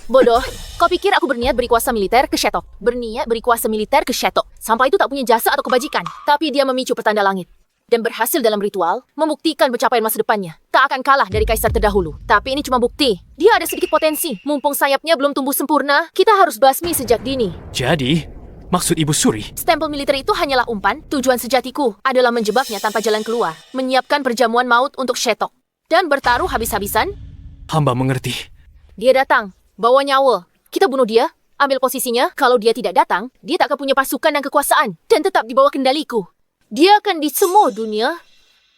Speaker 6: Bodoh, kau pikir aku berniat beri kuasa militer ke Shetok? Berniat beri kuasa militer ke Shetok. Sampai itu tak punya jasa atau kebajikan. Tapi dia memicu pertanda langit. Dan berhasil dalam ritual, membuktikan pencapaian masa depannya. Tak akan kalah dari kaisar terdahulu. Tapi ini cuma bukti. Dia ada sedikit potensi. Mumpung sayapnya belum tumbuh sempurna, kita harus basmi sejak dini.
Speaker 9: Jadi, maksud Ibu Suri,
Speaker 6: Stempel militer itu hanyalah umpan. Tujuan sejatiku adalah menjebaknya tanpa jalan keluar. Menyiapkan perjamuan maut untuk Shetok. Dan bertaruh habis-habisan.
Speaker 9: hamba mengerti.
Speaker 6: Dia datang. Bawa nyawa. Kita bunuh dia, ambil posisinya. Kalau dia tidak datang, dia tak akan punya pasukan dan kekuasaan. Dan tetap di bawah kendaliku. Dia akan di semua dunia.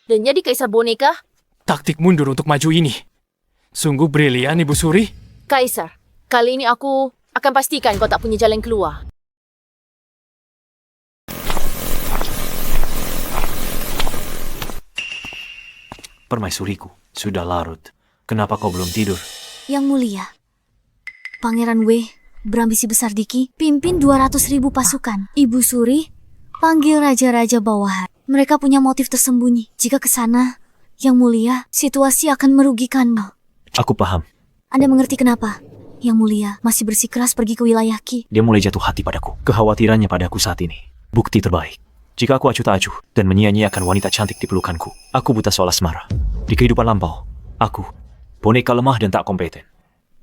Speaker 6: Dan jadi kaisar boneka.
Speaker 9: Taktik mundur untuk maju ini. Sungguh brilian, Ibu Suri.
Speaker 6: Kaisar, kali ini aku akan pastikan kau tak punya jalan keluar.
Speaker 2: Permaisuriku, sudah larut. Kenapa kau belum tidur?
Speaker 1: Yang Mulia, Pangeran W berambisi besar di Qi, pimpin 200.000 pasukan. Ibu Suri, panggil raja-raja bawahan. Mereka punya motif tersembunyi. Jika ke sana, Yang Mulia, situasi akan merugikanmu.
Speaker 2: Aku paham.
Speaker 1: Anda mengerti kenapa? Yang Mulia masih bersikeras pergi ke wilayah Qi.
Speaker 2: Dia mulai jatuh hati padaku. Kekhawatirannya padaku saat ini. Bukti terbaik. Jika aku acuh tak acuh dan menyia-nyiakan wanita cantik di pelukanku, aku buta soal asmara. Di kehidupan lampau, aku boneka lemah dan tak kompeten.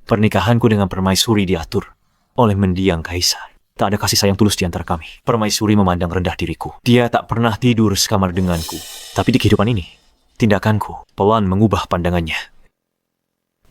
Speaker 2: Pernikahanku dengan permaisuri diatur oleh mendiang kaisar. Tak ada kasih sayang tulus di antara kami. Permaisuri memandang rendah diriku. Dia tak pernah tidur sekamar denganku. Tapi di kehidupan ini, tindakanku pelan mengubah pandangannya.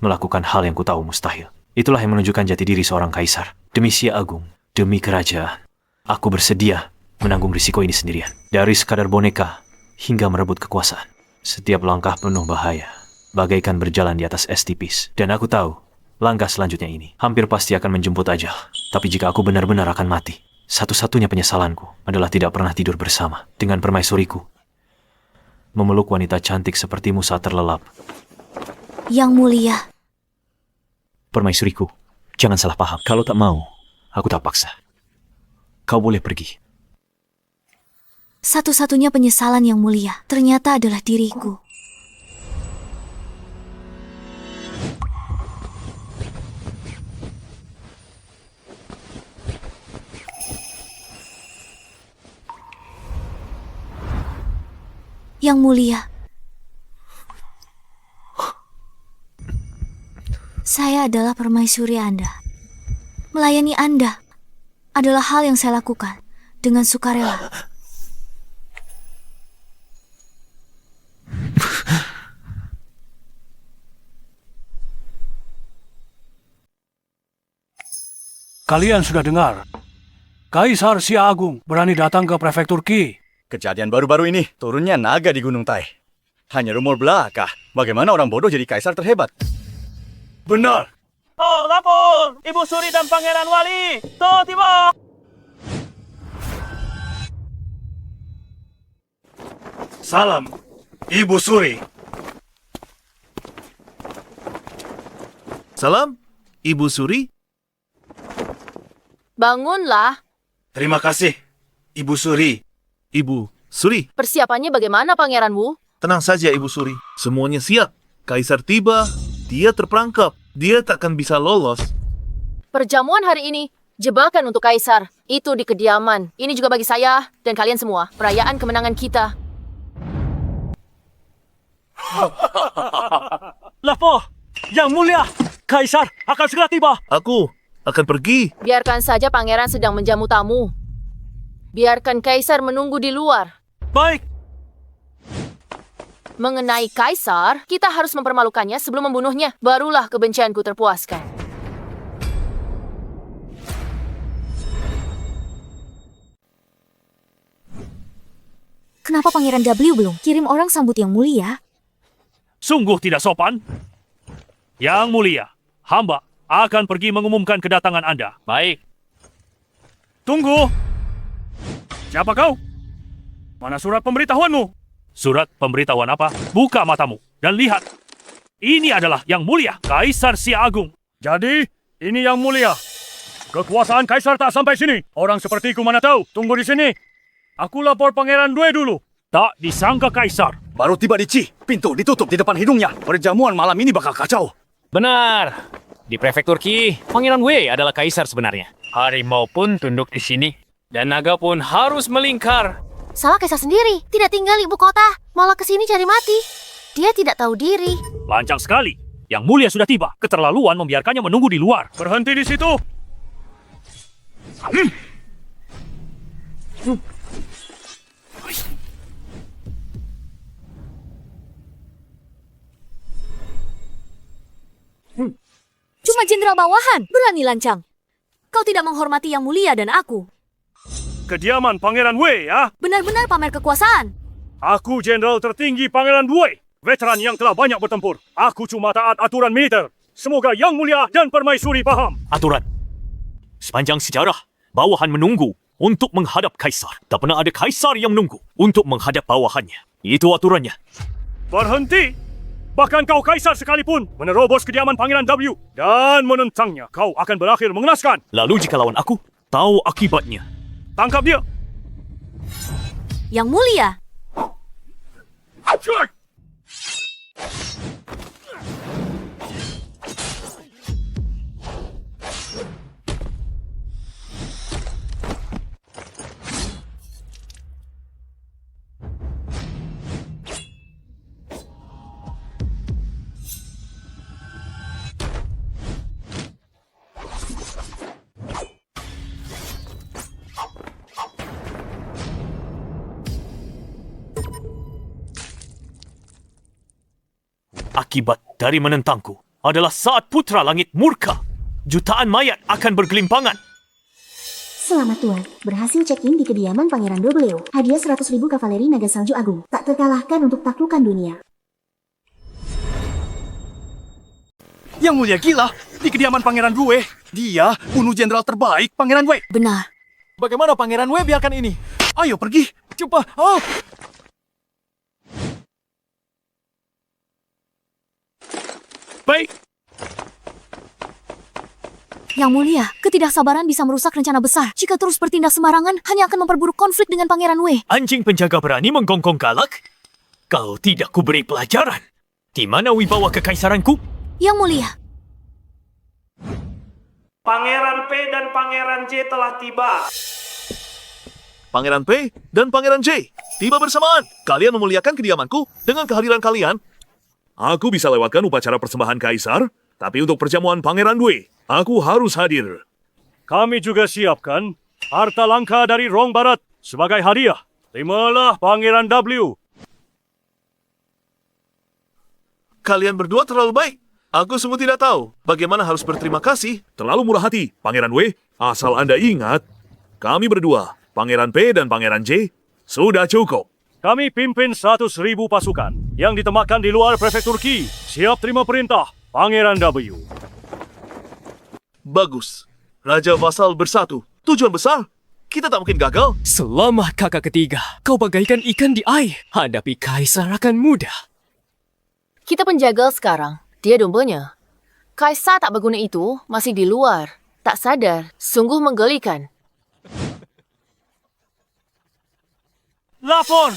Speaker 2: Melakukan hal yang ku tahu mustahil. Itulah yang menunjukkan jati diri seorang kaisar. Demi Xia Agung, demi kerajaan, aku bersedia menanggung risiko ini sendirian. Dari sekadar boneka hingga merebut kekuasaan. Setiap langkah penuh bahaya, bagaikan berjalan di atas es tipis. Dan aku tahu, langkah selanjutnya ini hampir pasti akan menjemput ajal. Tapi jika aku benar-benar akan mati, satu-satunya penyesalanku adalah tidak pernah tidur bersama dengan permaisuriku. Memeluk wanita cantik sepertimu saat terlelap.
Speaker 1: Yang mulia,
Speaker 2: Permaisuriku, jangan salah paham. Kalau tak mau, aku tak paksa. Kau boleh pergi.
Speaker 1: satu-satunya penyesalan yang mulia ternyata adalah diriku. Yang mulia, saya adalah permaisuri Anda. Melayani Anda adalah hal yang saya lakukan dengan sukarela.
Speaker 8: Kalian sudah dengar? Kaisar Xia Agung berani datang ke prefektur Qi.
Speaker 5: Kejadian baru-baru ini, turunnya naga di Gunung Tai. Hanya rumor belaka. Bagaimana orang bodoh jadi kaisar terhebat?
Speaker 8: Benar.
Speaker 10: Oh, lapor! Ibu Suri dan Pangeran Wali! Tuh, tiba!
Speaker 8: Salam, Ibu Suri.
Speaker 4: Salam, Ibu Suri.
Speaker 6: Bangunlah.
Speaker 8: Terima kasih, Ibu Suri.
Speaker 4: Ibu Suri,
Speaker 6: Persiapannya bagaimana, Pangeran Wu?
Speaker 4: tenang saja Ibu Suri. Semuanya siap. Kaisar tiba, dia terperangkap. Dia takkan bisa lolos.
Speaker 6: Perjamuan hari ini, jebakan untuk Kaisar. Itu di kediaman. Ini juga bagi saya dan kalian semua. Perayaan kemenangan kita.
Speaker 8: Lapor, Yang Mulia, Kaisar akan segera tiba.
Speaker 4: Aku akan pergi.
Speaker 6: Biarkan saja Pangeran sedang menjamu tamu. Biarkan Kaisar menunggu di luar.
Speaker 8: Baik.
Speaker 6: Mengenai Kaisar, kita harus mempermalukannya sebelum membunuhnya. Barulah kebencianku terpuaskan.
Speaker 1: Kenapa Pangeran W belum kirim orang sambut yang mulia?
Speaker 7: Sungguh tidak sopan. Yang Mulia, hamba akan pergi mengumumkan kedatangan Anda.
Speaker 2: Baik.
Speaker 8: Tunggu. Siapa kau? Mana surat pemberitahuanmu?
Speaker 7: Surat pemberitahuan apa? Buka matamu dan lihat. Ini adalah Yang Mulia, Kaisar Xia Agung.
Speaker 8: Jadi, ini Yang Mulia. Kekuasaan Kaisar tak sampai sini. Orang sepertiku mana tahu. Tunggu di sini. Aku lapor Pangeran Due dulu.
Speaker 7: Tak disangka Kaisar.
Speaker 5: Baru tiba di Qi, pintu ditutup di depan hidungnya. Perjamuan malam ini bakal kacau.
Speaker 2: Benar. Di prefektur Qi, Pangeran Wei adalah kaisar sebenarnya. Harimau pun tunduk di sini. Dan naga pun harus melingkar.
Speaker 3: Salah Kaisar sendiri, tidak tinggal ibu kota, malah kesini cari mati. Dia tidak tahu diri.
Speaker 7: Lancang sekali. Yang Mulia sudah tiba. Keterlaluan membiarkannya menunggu di luar.
Speaker 8: Berhenti di situ.
Speaker 1: Cuma jenderal bawahan, berani lancang. Kau tidak menghormati Yang Mulia dan aku.
Speaker 8: Kediaman Pangeran Wei, ya.
Speaker 1: Benar-benar pamer kekuasaan.
Speaker 8: Aku jenderal tertinggi Pangeran Wei. Veteran yang telah banyak bertempur. Aku cuma taat aturan militer. Semoga Yang Mulia dan Permaisuri paham.
Speaker 2: Aturan. Sepanjang sejarah, bawahan menunggu untuk menghadap kaisar. Tak pernah ada kaisar yang menunggu untuk menghadap bawahannya. Itu aturannya.
Speaker 8: Berhenti. Bahkan kau kaisar sekalipun menerobos kediaman Pangeran W dan menentangnya, kau akan berakhir mengenaskan.
Speaker 2: Lalu jika lawan aku, tahu akibatnya.
Speaker 8: Tangkap dia.
Speaker 1: Yang Mulia,
Speaker 2: Akibat dari menentangku adalah saat putra langit murka. Jutaan mayat akan bergelimpangan.
Speaker 3: Selamat Tuan, berhasil check-in di kediaman Pangeran Dobleo. Hadiah 100.000 kavaleri naga salju agung. Tak terkalahkan untuk taklukan dunia.
Speaker 5: Yang mulia gila, di kediaman Pangeran Rue. Dia bunuh jenderal terbaik Pangeran Wei.
Speaker 6: Benar.
Speaker 9: Bagaimana Pangeran Wei biarkan ini?
Speaker 5: Ayo pergi.
Speaker 9: Cepat. Oh.
Speaker 2: Baik,
Speaker 1: Yang mulia, ketidaksabaran bisa merusak rencana besar. Jika terus bertindak sembarangan, hanya akan memperburuk konflik dengan Pangeran Wei.
Speaker 2: anjing penjaga berani menggonggong galak? Kau tidak kuberi pelajaran. Di mana wibawa kekaisaranku?
Speaker 1: Yang mulia,
Speaker 8: Pangeran P dan Pangeran J telah tiba.
Speaker 4: Pangeran P dan Pangeran J tiba bersamaan. Kalian memuliakan kediamanku dengan kehadiran kalian. Aku bisa lewatkan upacara persembahan kaisar, tapi untuk perjamuan Pangeran Wei, aku harus hadir.
Speaker 8: Kami juga siapkan harta langka dari Rong Barat sebagai hadiah. Terimalah Pangeran W.
Speaker 4: Kalian berdua terlalu baik. Aku sungguh tidak tahu bagaimana harus berterima kasih. Terlalu murah hati, Pangeran Wei. Asal Anda ingat, kami berdua, Pangeran P dan Pangeran J, sudah cukup.
Speaker 8: Kami pimpin 100.000 pasukan yang ditempatkan di luar prefektur Qi. Siap terima perintah, Pangeran W.
Speaker 4: Bagus. Raja Vasal bersatu. Tujuan besar. Kita tak mungkin gagal.
Speaker 9: Selamat kakak ketiga. Kau bagaikan ikan di air. Hadapi kaisar akan mudah.
Speaker 6: Kita penjaga sekarang. Dia dombanya. Kaisar tak berguna itu masih di luar. Tak sadar. Sungguh menggelikan.
Speaker 8: Lapor!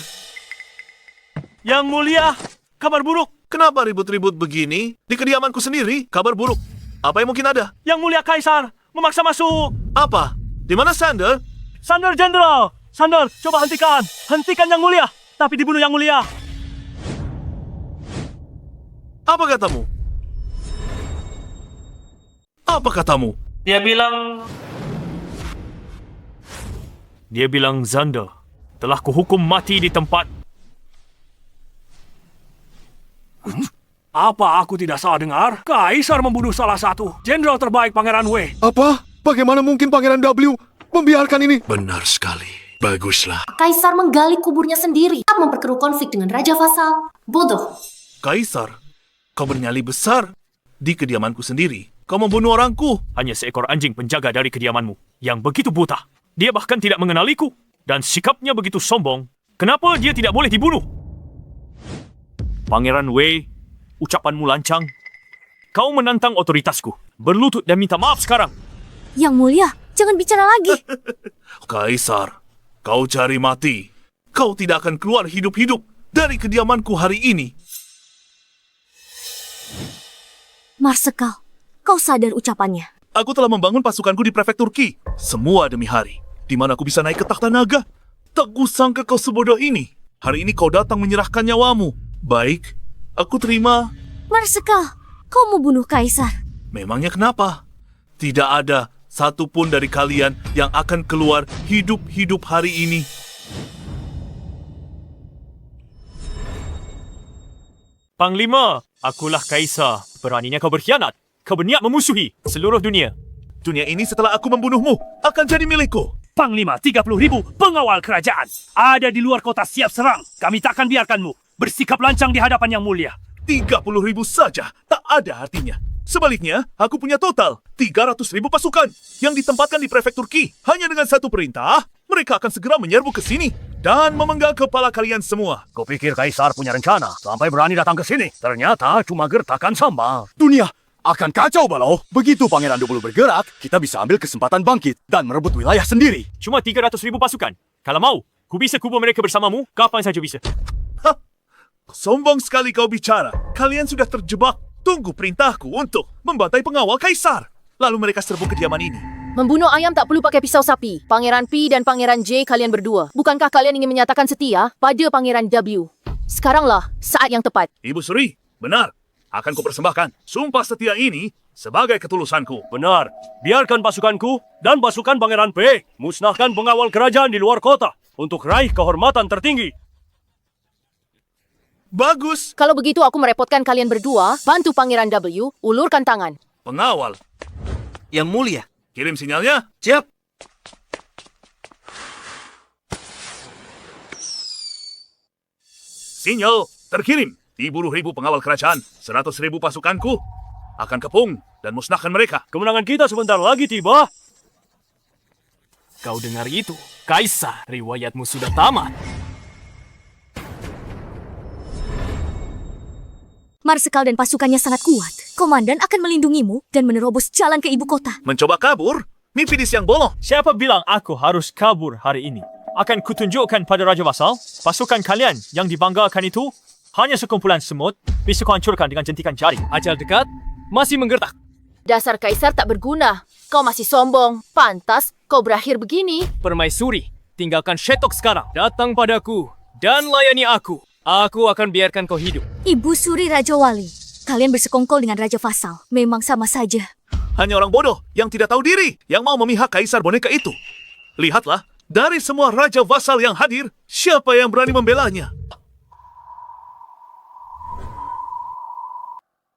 Speaker 8: Yang mulia, kabar buruk.
Speaker 4: Kenapa ribut-ribut begini? Di kediamanku sendiri, kabar buruk. Apa yang mungkin ada?
Speaker 8: Yang mulia Kaisar memaksa masuk.
Speaker 4: Apa? Di mana Sander?
Speaker 8: Sander Jenderal! Sander, coba hentikan. Hentikan Yang Mulia. Tapi dibunuh Yang Mulia.
Speaker 4: Apa katamu? Apa katamu?
Speaker 8: Dia bilang
Speaker 2: Zander telah kuhukum mati di tempat.
Speaker 8: Apa aku tidak salah dengar? Kaisar membunuh salah satu jenderal terbaik Pangeran Wei.
Speaker 11: Apa? Bagaimana mungkin Pangeran W membiarkan ini?
Speaker 9: Benar sekali. Baguslah.
Speaker 3: Kaisar menggali kuburnya sendiri. Tak memperkeruh konflik dengan Raja Vasal. Bodoh.
Speaker 4: Kaisar, kau bernyali besar. Di kediamanku sendiri, kau membunuh orangku.
Speaker 2: Hanya seekor anjing penjaga dari kediamanmu yang begitu buta. Dia bahkan tidak mengenaliku. Dan sikapnya begitu sombong. Kenapa dia tidak boleh dibunuh? Pangeran Wei, ucapanmu lancang. Kau menantang otoritasku. Berlutut dan minta maaf sekarang.
Speaker 1: Yang mulia, jangan bicara lagi.
Speaker 4: Kaisar, kau cari mati. Kau tidak akan keluar hidup-hidup dari kediamanku hari ini.
Speaker 1: Marsekal, kau sadar ucapannya.
Speaker 4: Aku telah membangun pasukanku di prefektur Qi. Semua demi hari. Di mana aku bisa naik ke takhta naga. Tak kusangka kau sebodoh ini. Hari ini kau datang menyerahkan nyawamu. Baik, aku terima.
Speaker 1: Marsekal, kau mau bunuh kaisar.
Speaker 4: Memangnya kenapa? Tidak ada satupun dari kalian yang akan keluar hidup-hidup hari ini.
Speaker 2: Panglima, akulah kaisar. Beraninya kau berkhianat. Kau berniat memusuhi seluruh dunia.
Speaker 4: Dunia ini setelah aku membunuhmu akan jadi milikku.
Speaker 8: Panglima 30.000 pengawal kerajaan ada di luar kota siap serang. Kami takkan biarkanmu bersikap lancang di hadapan Yang Mulia.
Speaker 4: 30.000 saja tak ada artinya. Sebaliknya, aku punya total 300.000 pasukan yang ditempatkan di prefektur Qi. Hanya dengan satu perintah, mereka akan segera menyerbu ke sini dan memenggal kepala kalian semua.
Speaker 8: Kupikir Kaisar punya rencana sampai berani datang ke sini. Ternyata cuma gertakan sambal.
Speaker 5: Dunia akan kacau balau. Begitu Pangeran W bergerak, kita bisa ambil kesempatan bangkit dan merebut wilayah sendiri.
Speaker 2: Cuma 300.000 pasukan. Kalau mau, ku bisa kubur mereka bersamamu kapan saja bisa.
Speaker 4: Hah, sombong sekali kau bicara. Kalian sudah terjebak. Tunggu perintahku untuk membantai pengawal kaisar. Lalu mereka serbu kediaman ini.
Speaker 6: Membunuh ayam tak perlu pakai pisau sapi. Pangeran P dan Pangeran J kalian berdua. Bukankah kalian ingin menyatakan setia pada Pangeran W? Sekaranglah saat yang tepat.
Speaker 4: Ibu Suri, benar. Akan kupersembahkan sumpah setia ini sebagai ketulusanku.
Speaker 8: Benar. Biarkan pasukanku dan pasukan Pangeran P musnahkan pengawal kerajaan di luar kota untuk raih kehormatan tertinggi.
Speaker 4: Bagus.
Speaker 6: Kalau begitu aku merepotkan kalian berdua, bantu Pangeran W, ulurkan tangan.
Speaker 4: Pengawal,
Speaker 10: Yang mulia.
Speaker 4: kirim sinyalnya.
Speaker 10: Siap.
Speaker 4: Sinyal terkirim. 10.000 pengawal kerajaan, 100.000 pasukanku akan kepung dan musnahkan mereka.
Speaker 8: Kemenangan kita sebentar lagi tiba.
Speaker 9: Kau dengar itu? Kaisar, riwayatmu sudah tamat.
Speaker 1: Marsekal dan pasukannya sangat kuat. Komandan akan melindungimu dan menerobos jalan ke ibu kota.
Speaker 4: Mencoba kabur? Mimpi di siang bolong.
Speaker 2: Siapa bilang aku harus kabur hari ini? Akan kutunjukkan pada Raja Vasal, pasukan kalian yang dibanggakan itu hanya sekumpulan semut, bisa kuhancurkan dengan jentikan jari.
Speaker 9: Ajal dekat, masih menggertak.
Speaker 6: Dasar kaisar tak berguna. Kau masih sombong. Pantas kau berakhir begini.
Speaker 9: Permaisuri, tinggalkan Shetok sekarang. Datang padaku dan layani aku. Aku akan biarkan kau hidup.
Speaker 1: Ibu Suri Raja Wali, kalian bersekongkol dengan Raja Fasal. Memang sama saja.
Speaker 4: Hanya orang bodoh yang tidak tahu diri yang mau memihak kaisar boneka itu. Lihatlah, dari semua raja vasal yang hadir, siapa yang berani membelanya?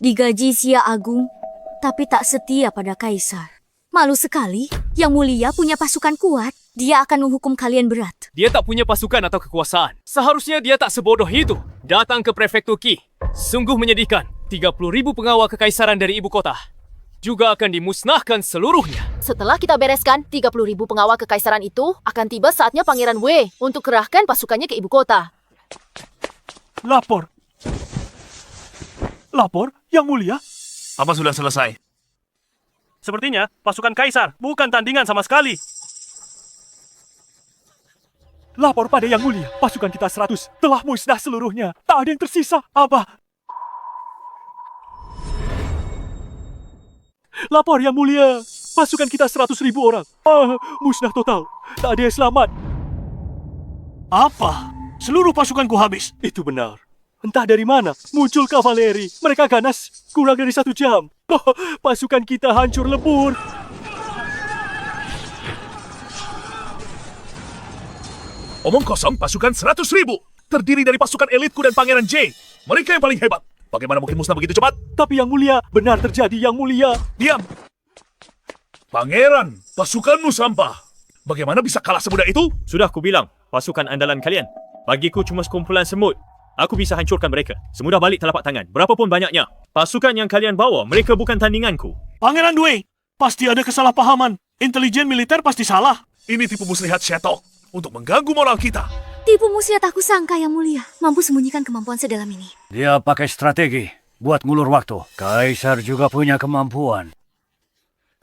Speaker 1: Digaji Sia Agung, tapi tak setia pada kaisar. Malu sekali, Yang Mulia punya pasukan kuat. Dia akan menghukum kalian berat.
Speaker 9: Dia tak punya pasukan atau kekuasaan. Seharusnya dia tak sebodoh itu. Datang ke prefektur Qi. Sungguh menyedihkan. 30.000 pengawal kekaisaran dari ibu kota juga akan dimusnahkan seluruhnya.
Speaker 6: Setelah kita bereskan 30.000 pengawal kekaisaran itu, akan tiba saatnya Pangeran Wei untuk kerahkan pasukannya ke ibu kota.
Speaker 8: Lapor. Lapor, Yang Mulia.
Speaker 4: Apa sudah selesai?
Speaker 8: Sepertinya pasukan kaisar bukan tandingan sama sekali. Lapor pada Yang Mulia, pasukan kita 100 telah musnah seluruhnya. Tak ada yang tersisa. Apa? Lapor Yang Mulia, pasukan kita 100.000 orang. Musnah total. Tak ada yang selamat.
Speaker 4: Apa? Seluruh pasukanku habis.
Speaker 8: Itu benar. Entah dari mana muncul kavaleri. Mereka ganas kurang dari 1 jam. Pasukan kita hancur lebur.
Speaker 4: Omong kosong, pasukan 100.000. Terdiri dari pasukan elitku dan Pangeran J. Mereka yang paling hebat. Bagaimana mungkin musnah begitu cepat?
Speaker 8: Tapi Yang Mulia, benar terjadi Yang Mulia.
Speaker 4: Diam. Pangeran, pasukanmu sampah. Bagaimana bisa kalah semudah itu?
Speaker 2: Sudah kubilang, pasukan andalan kalian. Bagiku cuma sekumpulan semut. Aku bisa hancurkan mereka. Semudah balik telapak tangan. Berapapun banyaknya. Pasukan yang kalian bawa, mereka bukan tandinganku.
Speaker 4: Pangeran Dway, pasti ada kesalahpahaman. Intelijen militer pasti salah. Ini tipu muslihat Shetok untuk mengganggu moral kita.
Speaker 1: Tipu muslihat aku sangka Yang Mulia mampu sembunyikan kemampuan sedalam ini.
Speaker 12: Dia pakai strategi buat ngulur waktu. Kaisar juga punya kemampuan.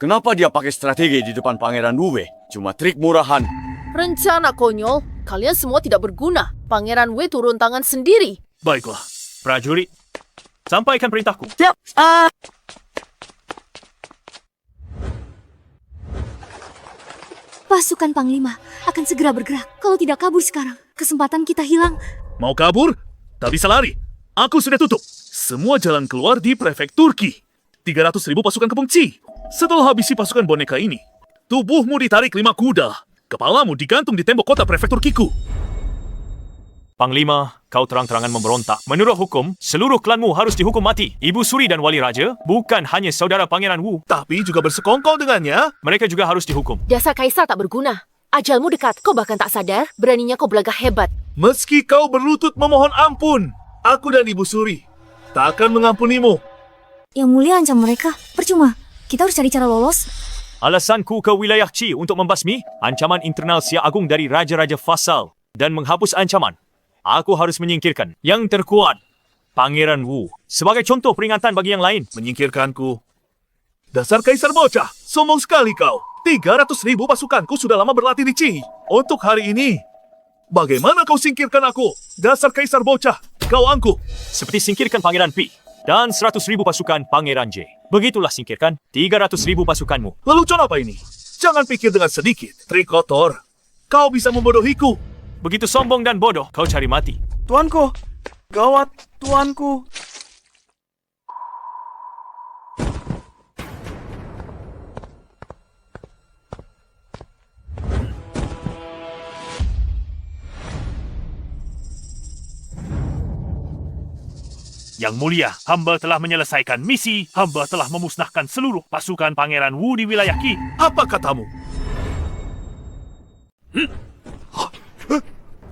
Speaker 5: Kenapa dia pakai strategi di depan Pangeran Wei? Cuma trik murahan.
Speaker 6: Rencana konyol. Kalian semua tidak berguna. Pangeran Wei turun tangan sendiri.
Speaker 4: Baiklah.
Speaker 2: Prajurit, sampaikan perintahku.
Speaker 1: Pasukan Panglima akan segera bergerak. Kalau tidak kabur sekarang, kesempatan kita hilang.
Speaker 4: Mau kabur? Tak bisa lari. Aku sudah tutup. Semua jalan keluar di prefektur Qi. 300.000 pasukan kepung Qi. Setelah habisi pasukan boneka ini, tubuhmu ditarik 5 kuda. Kepalamu digantung di tembok kota prefektur Kiku.
Speaker 2: Panglima, kau terang-terangan memberontak. Menurut hukum, seluruh klanmu harus dihukum mati. Ibu Suri dan Wali Raja bukan hanya saudara Pangeran Wu.
Speaker 4: Tapi juga bersekongkol dengannya.
Speaker 2: Mereka juga harus dihukum.
Speaker 6: Dasar kaisar tak berguna. Ajalmu dekat. Kau bahkan tak sadar. Beraninya kau belagak hebat.
Speaker 4: Meski kau berlutut memohon ampun, aku dan Ibu Suri tak akan mengampunimu.
Speaker 1: Yang Mulia ancam mereka. Percuma. Kita harus cari cara lolos.
Speaker 2: Alasanku ke wilayah Qi untuk membasmi ancaman internal Sia Agung dari Raja-Raja Fasal dan menghapus ancaman. Aku harus menyingkirkan yang terkuat, Pangeran Wu, sebagai contoh peringatan bagi yang lain.
Speaker 4: Menyingkirkanku? Dasar kaisar bocah, sombong sekali kau. 300.000 pasukanku sudah lama berlatih di Qi. Untuk hari ini, bagaimana kau singkirkan aku? Dasar kaisar bocah, kau angkuh.
Speaker 2: Seperti singkirkan Pangeran Pi dan 100.000 pasukan Pangeran J. Begitulah singkirkan 300.000 pasukanmu.
Speaker 4: Lelucon apa ini? Jangan pikir dengan sedikit. Trik kotor. Kau bisa membodohiku.
Speaker 2: Begitu sombong dan bodoh, kau cari mati.
Speaker 11: Tuanku, gawat, tuanku.
Speaker 8: Yang Mulia, hamba telah menyelesaikan misi. Hamba telah memusnahkan seluruh pasukan Pangeran Wu di wilayah Qi.
Speaker 11: Apa katamu?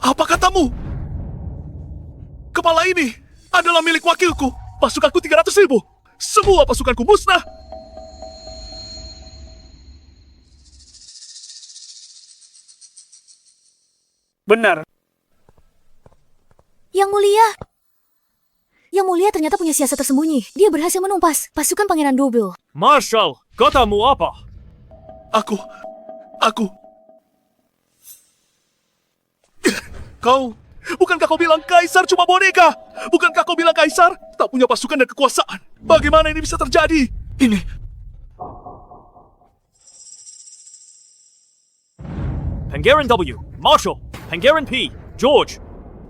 Speaker 11: Apa katamu? Kepala ini adalah milik wakilku. Pasukanku 300.000. Semua pasukanku musnah.
Speaker 8: Benar.
Speaker 1: Yang Mulia! Yang Mulia ternyata punya siasat tersembunyi. Dia berhasil menumpas pasukan Pangeran Double.
Speaker 8: Marshal, katamu apa?
Speaker 11: Aku... Kau... Bukankah kau bilang Kaisar cuma boneka? Bukankah kau bilang Kaisar tak punya pasukan dan kekuasaan? Bagaimana ini bisa terjadi? Ini...
Speaker 2: Pangeran W, Marshal, Pangeran P, George,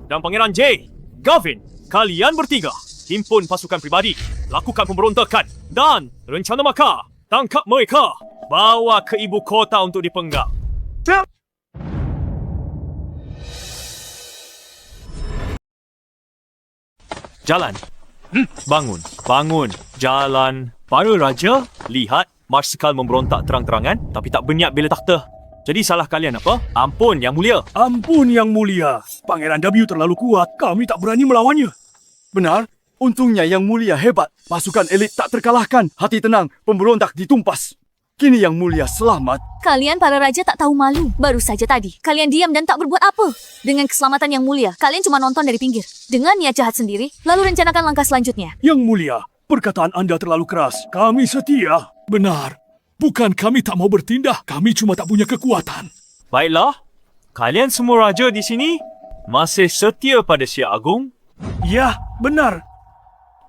Speaker 2: dan Pangeran J, Gavin, kalian bertiga himpun pasukan pribadi, lakukan pemberontakan dan rencana makar. Tangkap mereka, bawa ke ibu kota untuk dipenggal. Jalan. Bangun. Bangun. Jalan. Para raja, lihat Marsikal memberontak terang-terangan tapi tak berniat bela takhta. Jadi salah kalian apa? Ampun, Yang Mulia.
Speaker 12: Ampun, Yang Mulia. Pangeran W terlalu kuat. Kami tak berani melawannya.
Speaker 5: Benar. Untungnya Yang Mulia hebat. Pasukan elit tak terkalahkan. Hati tenang, pemberontak ditumpas. Kini Yang Mulia selamat.
Speaker 1: Kalian para raja tak tahu malu. Baru saja tadi, kalian diam dan tak berbuat apa. Dengan keselamatan Yang Mulia, kalian cuma nonton dari pinggir. Dengan niat jahat sendiri, lalu rencanakan langkah selanjutnya.
Speaker 12: Yang Mulia, perkataan Anda terlalu keras. Kami setia.
Speaker 11: Benar. Bukan kami tak mau bertindak. Kami cuma tak punya kekuatan.
Speaker 2: Baiklah. Kalian semua raja di sini masih setia pada Siak Agung?
Speaker 12: Ya, benar.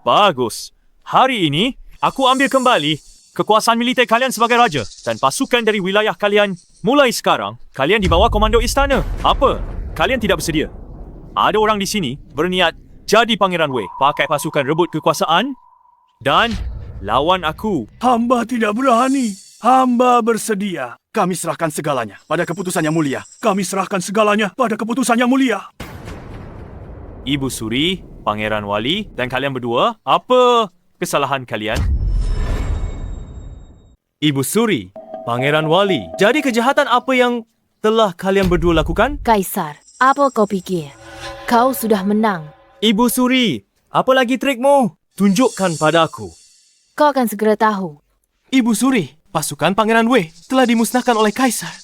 Speaker 2: Bagus. Hari ini, aku ambil kembali kekuasaan militer kalian sebagai raja dan pasukan dari wilayah kalian. Mulai sekarang, kalian di bawah komando istana. Apa? Kalian tidak bersedia? Ada orang di sini berniat jadi Pangeran Wei, pakai pasukan rebut kekuasaan dan lawan aku.
Speaker 12: Hamba tidak berani. Hamba bersedia.
Speaker 5: Kami serahkan segalanya pada keputusan Yang Mulia.
Speaker 12: Kami serahkan segalanya pada keputusan Yang Mulia.
Speaker 2: Ibu Suri, Pangeran Wali dan kalian berdua, apa kesalahan kalian? Ibu Suri, Pangeran Wali, jadi kejahatan apa yang telah kalian berdua lakukan?
Speaker 6: Kaisar, apa kau pikir? Kau sudah menang.
Speaker 2: Ibu Suri, apa lagi trikmu? Tunjukkan padaku.
Speaker 6: Kau akan segera tahu.
Speaker 9: Ibu Suri, pasukan Pangeran Wei telah dimusnahkan oleh Kaisar.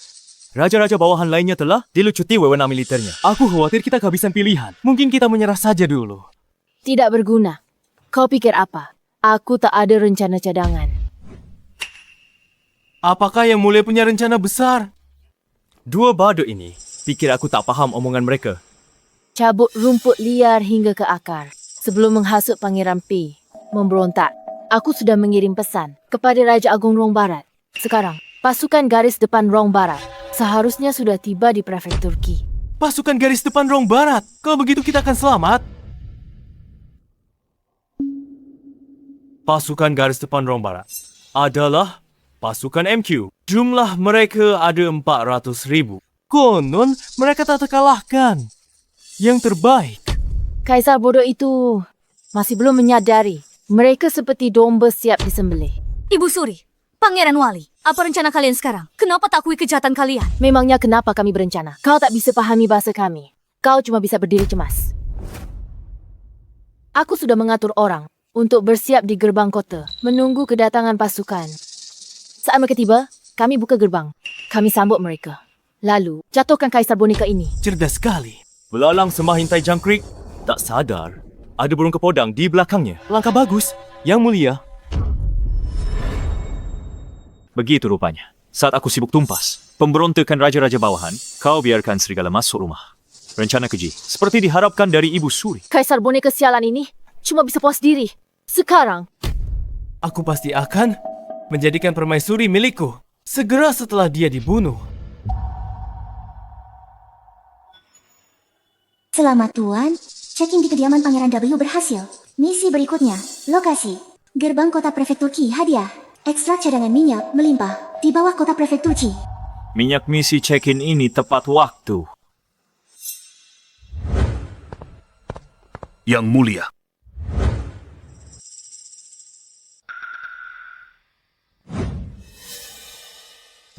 Speaker 2: Raja-raja bawahan lainnya telah dilucuti wewenang militernya.
Speaker 9: Aku khawatir kita kehabisan pilihan. Mungkin kita menyerah saja dulu.
Speaker 6: Tidak berguna. Kau pikir apa? Aku tak ada rencana cadangan.
Speaker 9: Apakah Yang Mulia punya rencana besar?
Speaker 2: Dua badut ini, pikir aku tak faham omongan mereka.
Speaker 6: Cabut rumput liar hingga ke akar. Sebelum menghasut Pangeran P memberontak, aku sudah mengirim pesan kepada Raja Agung Rong Barat. Sekarang, pasukan garis depan Rong Barat seharusnya sudah tiba di prefektur Qi.
Speaker 9: Pasukan garis depan Rong Barat. Kalau begitu kita akan selamat. Pasukan garis depan Rong Barat adalah pasukan MQ. Jumlah mereka ada 400.000. Konon mereka tak terkalahkan. Yang terbaik.
Speaker 6: Kaisar bodoh itu masih belum menyadari mereka seperti domba siap disembelih.
Speaker 1: Ibu Suri, Pangeran Wali, apa rencana kalian sekarang? Kenapa tak akui kejahatan kalian?
Speaker 6: Memangnya kenapa kami berencana? Kau tak bisa pahami bahasa kami. Kau cuma bisa berdiri cemas. Aku sudah mengatur orang untuk bersiap di gerbang kota, menunggu kedatangan pasukan. Saat mereka tiba, kami buka gerbang. Kami sambut mereka. Lalu, jatuhkan kaisar boneka ini.
Speaker 9: Cerdas sekali.
Speaker 2: Belalang sembah hintai jangkrik, tak sadar ada burung kepodang di belakangnya.
Speaker 9: Langkah bagus. Yang Mulia.
Speaker 2: Begitu rupanya. Saat aku sibuk tumpas pemberontakan raja-raja bawahan, kau biarkan serigala masuk rumah. Rencana keji, seperti diharapkan dari Ibu Suri.
Speaker 6: Kaisar boneka sialan ini cuma bisa puas diri. Sekarang,
Speaker 9: Aku pasti akan menjadikan permaisuri milikku segera setelah dia dibunuh.
Speaker 3: Selamat Tuan, check-in di kediaman Pangeran W berhasil. Misi berikutnya, lokasi. Gerbang kota prefektur Qi hadiah. Ekstrak cadangan minyak melimpah di bawah kota prefektur Qi.
Speaker 2: Minyak misi check-in ini tepat waktu.
Speaker 4: Yang Mulia.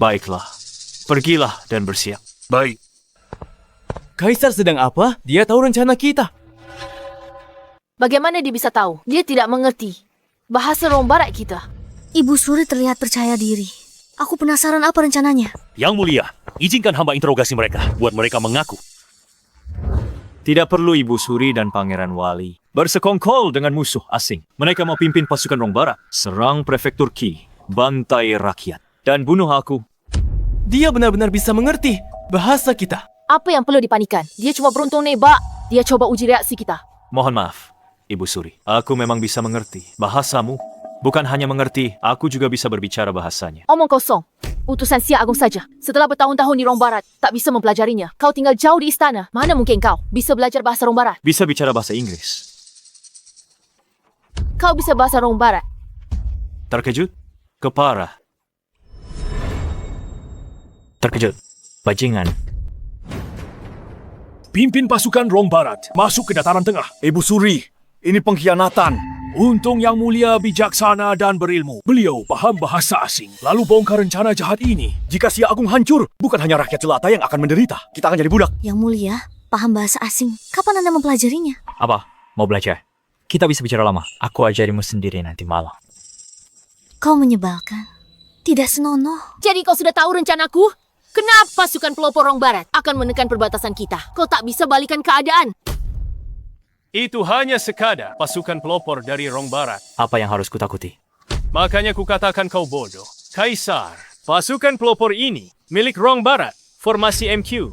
Speaker 2: Baiklah, pergilah dan bersiap.
Speaker 4: Baik.
Speaker 2: Kaisar sedang apa? Dia tahu rencana kita.
Speaker 6: Bagaimana dia bisa tahu? Dia tidak mengerti bahasa Rong Barat kita.
Speaker 1: Ibu Suri terlihat percaya diri. Aku penasaran apa rencananya.
Speaker 8: Yang Mulia, izinkan hamba interogasi mereka, buat mereka mengaku.
Speaker 2: Tidak perlu Ibu Suri dan Pangeran Wali bersekongkol dengan musuh asing. Mereka mau pimpin pasukan Rong Barat, serang prefektur Qi, bantai rakyat, dan bunuh aku.
Speaker 9: Dia benar-benar bisa mengerti bahasa kita.
Speaker 6: Apa yang perlu dipanikan? Dia cuma beruntung nebak. Dia coba uji reaksi kita.
Speaker 2: Mohon maaf, Ibu Suri. Aku memang bisa mengerti bahasamu. Bukan hanya mengerti, aku juga bisa berbicara bahasanya.
Speaker 6: Omong kosong. Utusan Xia Agung saja. Setelah bertahun-tahun di Rong Barat, tak bisa mempelajarinya. Kau tinggal jauh di istana. Mana mungkin kau bisa belajar bahasa Rong Barat?
Speaker 2: Bisa bicara bahasa Inggris.
Speaker 6: Kau bisa bahasa Rong Barat?
Speaker 2: Terkejut? Keparah. Terkejut. Bajingan.
Speaker 7: Pimpin pasukan Rong Barat masuk ke dataran tengah.
Speaker 5: Ibu Suri, ini pengkhianatan.
Speaker 7: Untung Yang Mulia bijaksana dan berilmu. Beliau paham bahasa asing, lalu bongkar rencana jahat ini.
Speaker 5: Jika Xia Agung hancur, bukan hanya rakyat jelata yang akan menderita. Kita akan jadi budak.
Speaker 1: Yang Mulia, paham bahasa asing. Kapan Anda mempelajarinya?
Speaker 2: Apa? Mau belajar? Kita bisa bicara lama. Aku ajarimu sendiri nanti malam.
Speaker 1: Kau menyebalkan. Tidak senonoh.
Speaker 6: Jadi kau sudah tahu rencanaku? Kenapa pasukan pelopor Rong Barat akan menekan perbatasan kita? Kau tak bisa balikan keadaan.
Speaker 9: Itu hanya sekadar pasukan pelopor dari Rong Barat.
Speaker 2: Apa yang harus kutakuti?
Speaker 9: Makanya kukatakan kau bodoh. Kaisar, pasukan pelopor ini milik Rong Barat, formasi MQ.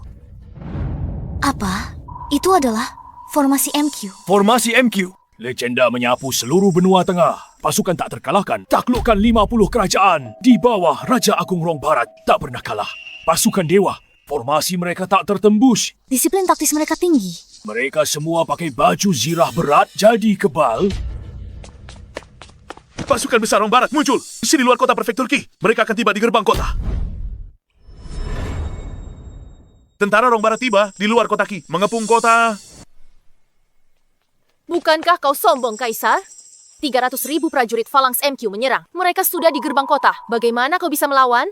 Speaker 1: Apa? Itu adalah formasi MQ.
Speaker 5: Formasi MQ.
Speaker 7: Legenda menyapu seluruh benua tengah. Pasukan tak terkalahkan. Taklukkan 50 kerajaan. Di bawah Raja Agung Rong Barat tak pernah kalah. Pasukan dewa. Formasi mereka tak tertembus.
Speaker 1: Disiplin taktis mereka tinggi.
Speaker 7: Mereka semua pakai baju zirah berat jadi kebal.
Speaker 4: Pasukan besar Rong Barat muncul. Di sini luar kota prefektur Qi. Mereka akan tiba di gerbang kota. Tentara Rong Barat tiba di luar kota Qi, mengepung kota.
Speaker 6: Bukankah kau sombong, Kaisar? 300.000 prajurit Phalanx MQ menyerang. Mereka sudah di gerbang kota. Bagaimana kau bisa melawan?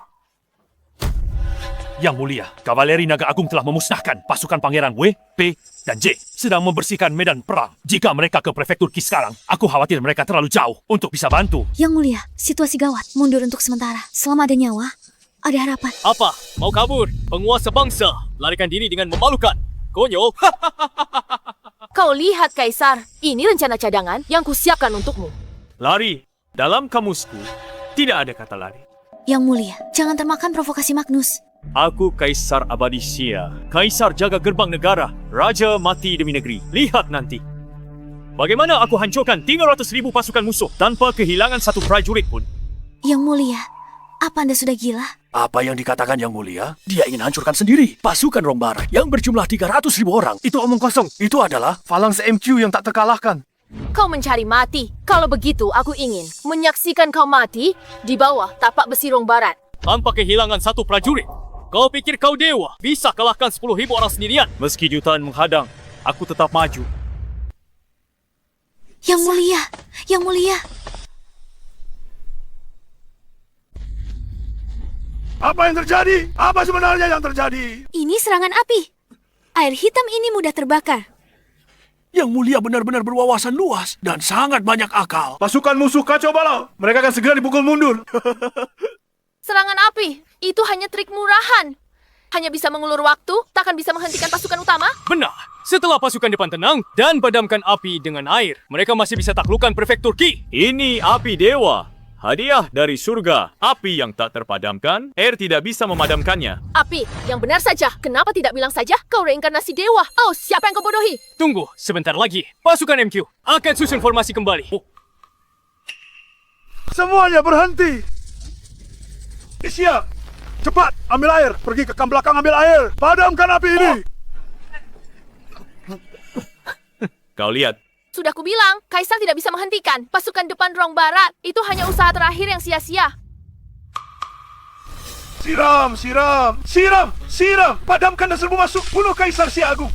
Speaker 8: Yang Mulia, kavaleri Naga Agung telah memusnahkan pasukan Pangeran W, P, dan J. Sedang membersihkan medan perang. Jika mereka ke prefektur Qi sekarang, aku khawatir mereka terlalu jauh untuk bisa bantu.
Speaker 1: Yang Mulia, situasi gawat. Mundur untuk sementara. Selama ada nyawa, ada harapan.
Speaker 2: Apa? Mau kabur? Penguasa bangsa. Larikan diri dengan memalukan. Konyol.
Speaker 6: Kau lihat, Kaisar. Ini rencana cadangan yang kusiapkan untukmu.
Speaker 2: Lari. Dalam kamusku, tidak ada kata lari.
Speaker 1: Yang Mulia, jangan termakan provokasi Magnus.
Speaker 2: Aku Kaisar Abadi Xia. Kaisar jaga gerbang negara. Raja mati demi negeri. Lihat nanti. Bagaimana aku hancurkan 300.000 pasukan musuh tanpa kehilangan satu prajurit pun.
Speaker 1: Yang Mulia, apa Anda sudah gila?
Speaker 5: Apa yang dikatakan Yang Mulia? Dia ingin hancurkan sendiri pasukan Rong Barat yang berjumlah 300.000 orang. Itu omong kosong. Itu adalah Phalanx MQ yang tak terkalahkan.
Speaker 6: Kau mencari mati. Kalau begitu, aku ingin menyaksikan kau mati di bawah tapak besi Rong Barat.
Speaker 2: Tanpa kehilangan satu prajurit. Kau pikir kau dewa? Bisa kalahkan 10.000 orang sendirian? Meski jutaan menghadang, aku tetap maju.
Speaker 1: Yang Mulia, Yang Mulia.
Speaker 4: Apa yang terjadi? Apa sebenarnya yang terjadi?
Speaker 1: Ini serangan api. Air hitam ini mudah terbakar.
Speaker 5: Yang Mulia benar-benar berwawasan luas dan sangat banyak akal.
Speaker 4: Pasukan musuh kacau balau. Mereka akan segera dipukul mundur.
Speaker 6: Serangan api, itu hanya trik murahan. Hanya bisa mengulur waktu, takkan bisa menghentikan pasukan utama?
Speaker 2: Benar. Setelah pasukan depan tenang dan padamkan api dengan air, mereka masih bisa taklukkan prefektur Qi. Ini api dewa. Hadiah dari surga. Api yang tak terpadamkan, air tidak bisa memadamkannya.
Speaker 6: Api, yang benar saja. Kenapa tidak bilang saja kau reinkarnasi dewa? Oh, siapa yang kau bodohi?
Speaker 2: Tunggu, sebentar lagi. Pasukan MQ akan susun formasi kembali.
Speaker 4: Semuanya berhenti. Siap. Cepat, ambil air. Pergi ke kamp belakang ambil air. Padamkan api ini.
Speaker 2: Kau lihat.
Speaker 6: Sudah kubilang, Kaisar tidak bisa menghentikan. Pasukan depan Rong Barat, itu hanya usaha terakhir yang sia-sia.
Speaker 4: Siram, siram, siram, siram. Padamkan dan serbu masuk. Bunuh Kaisar Xia Agung.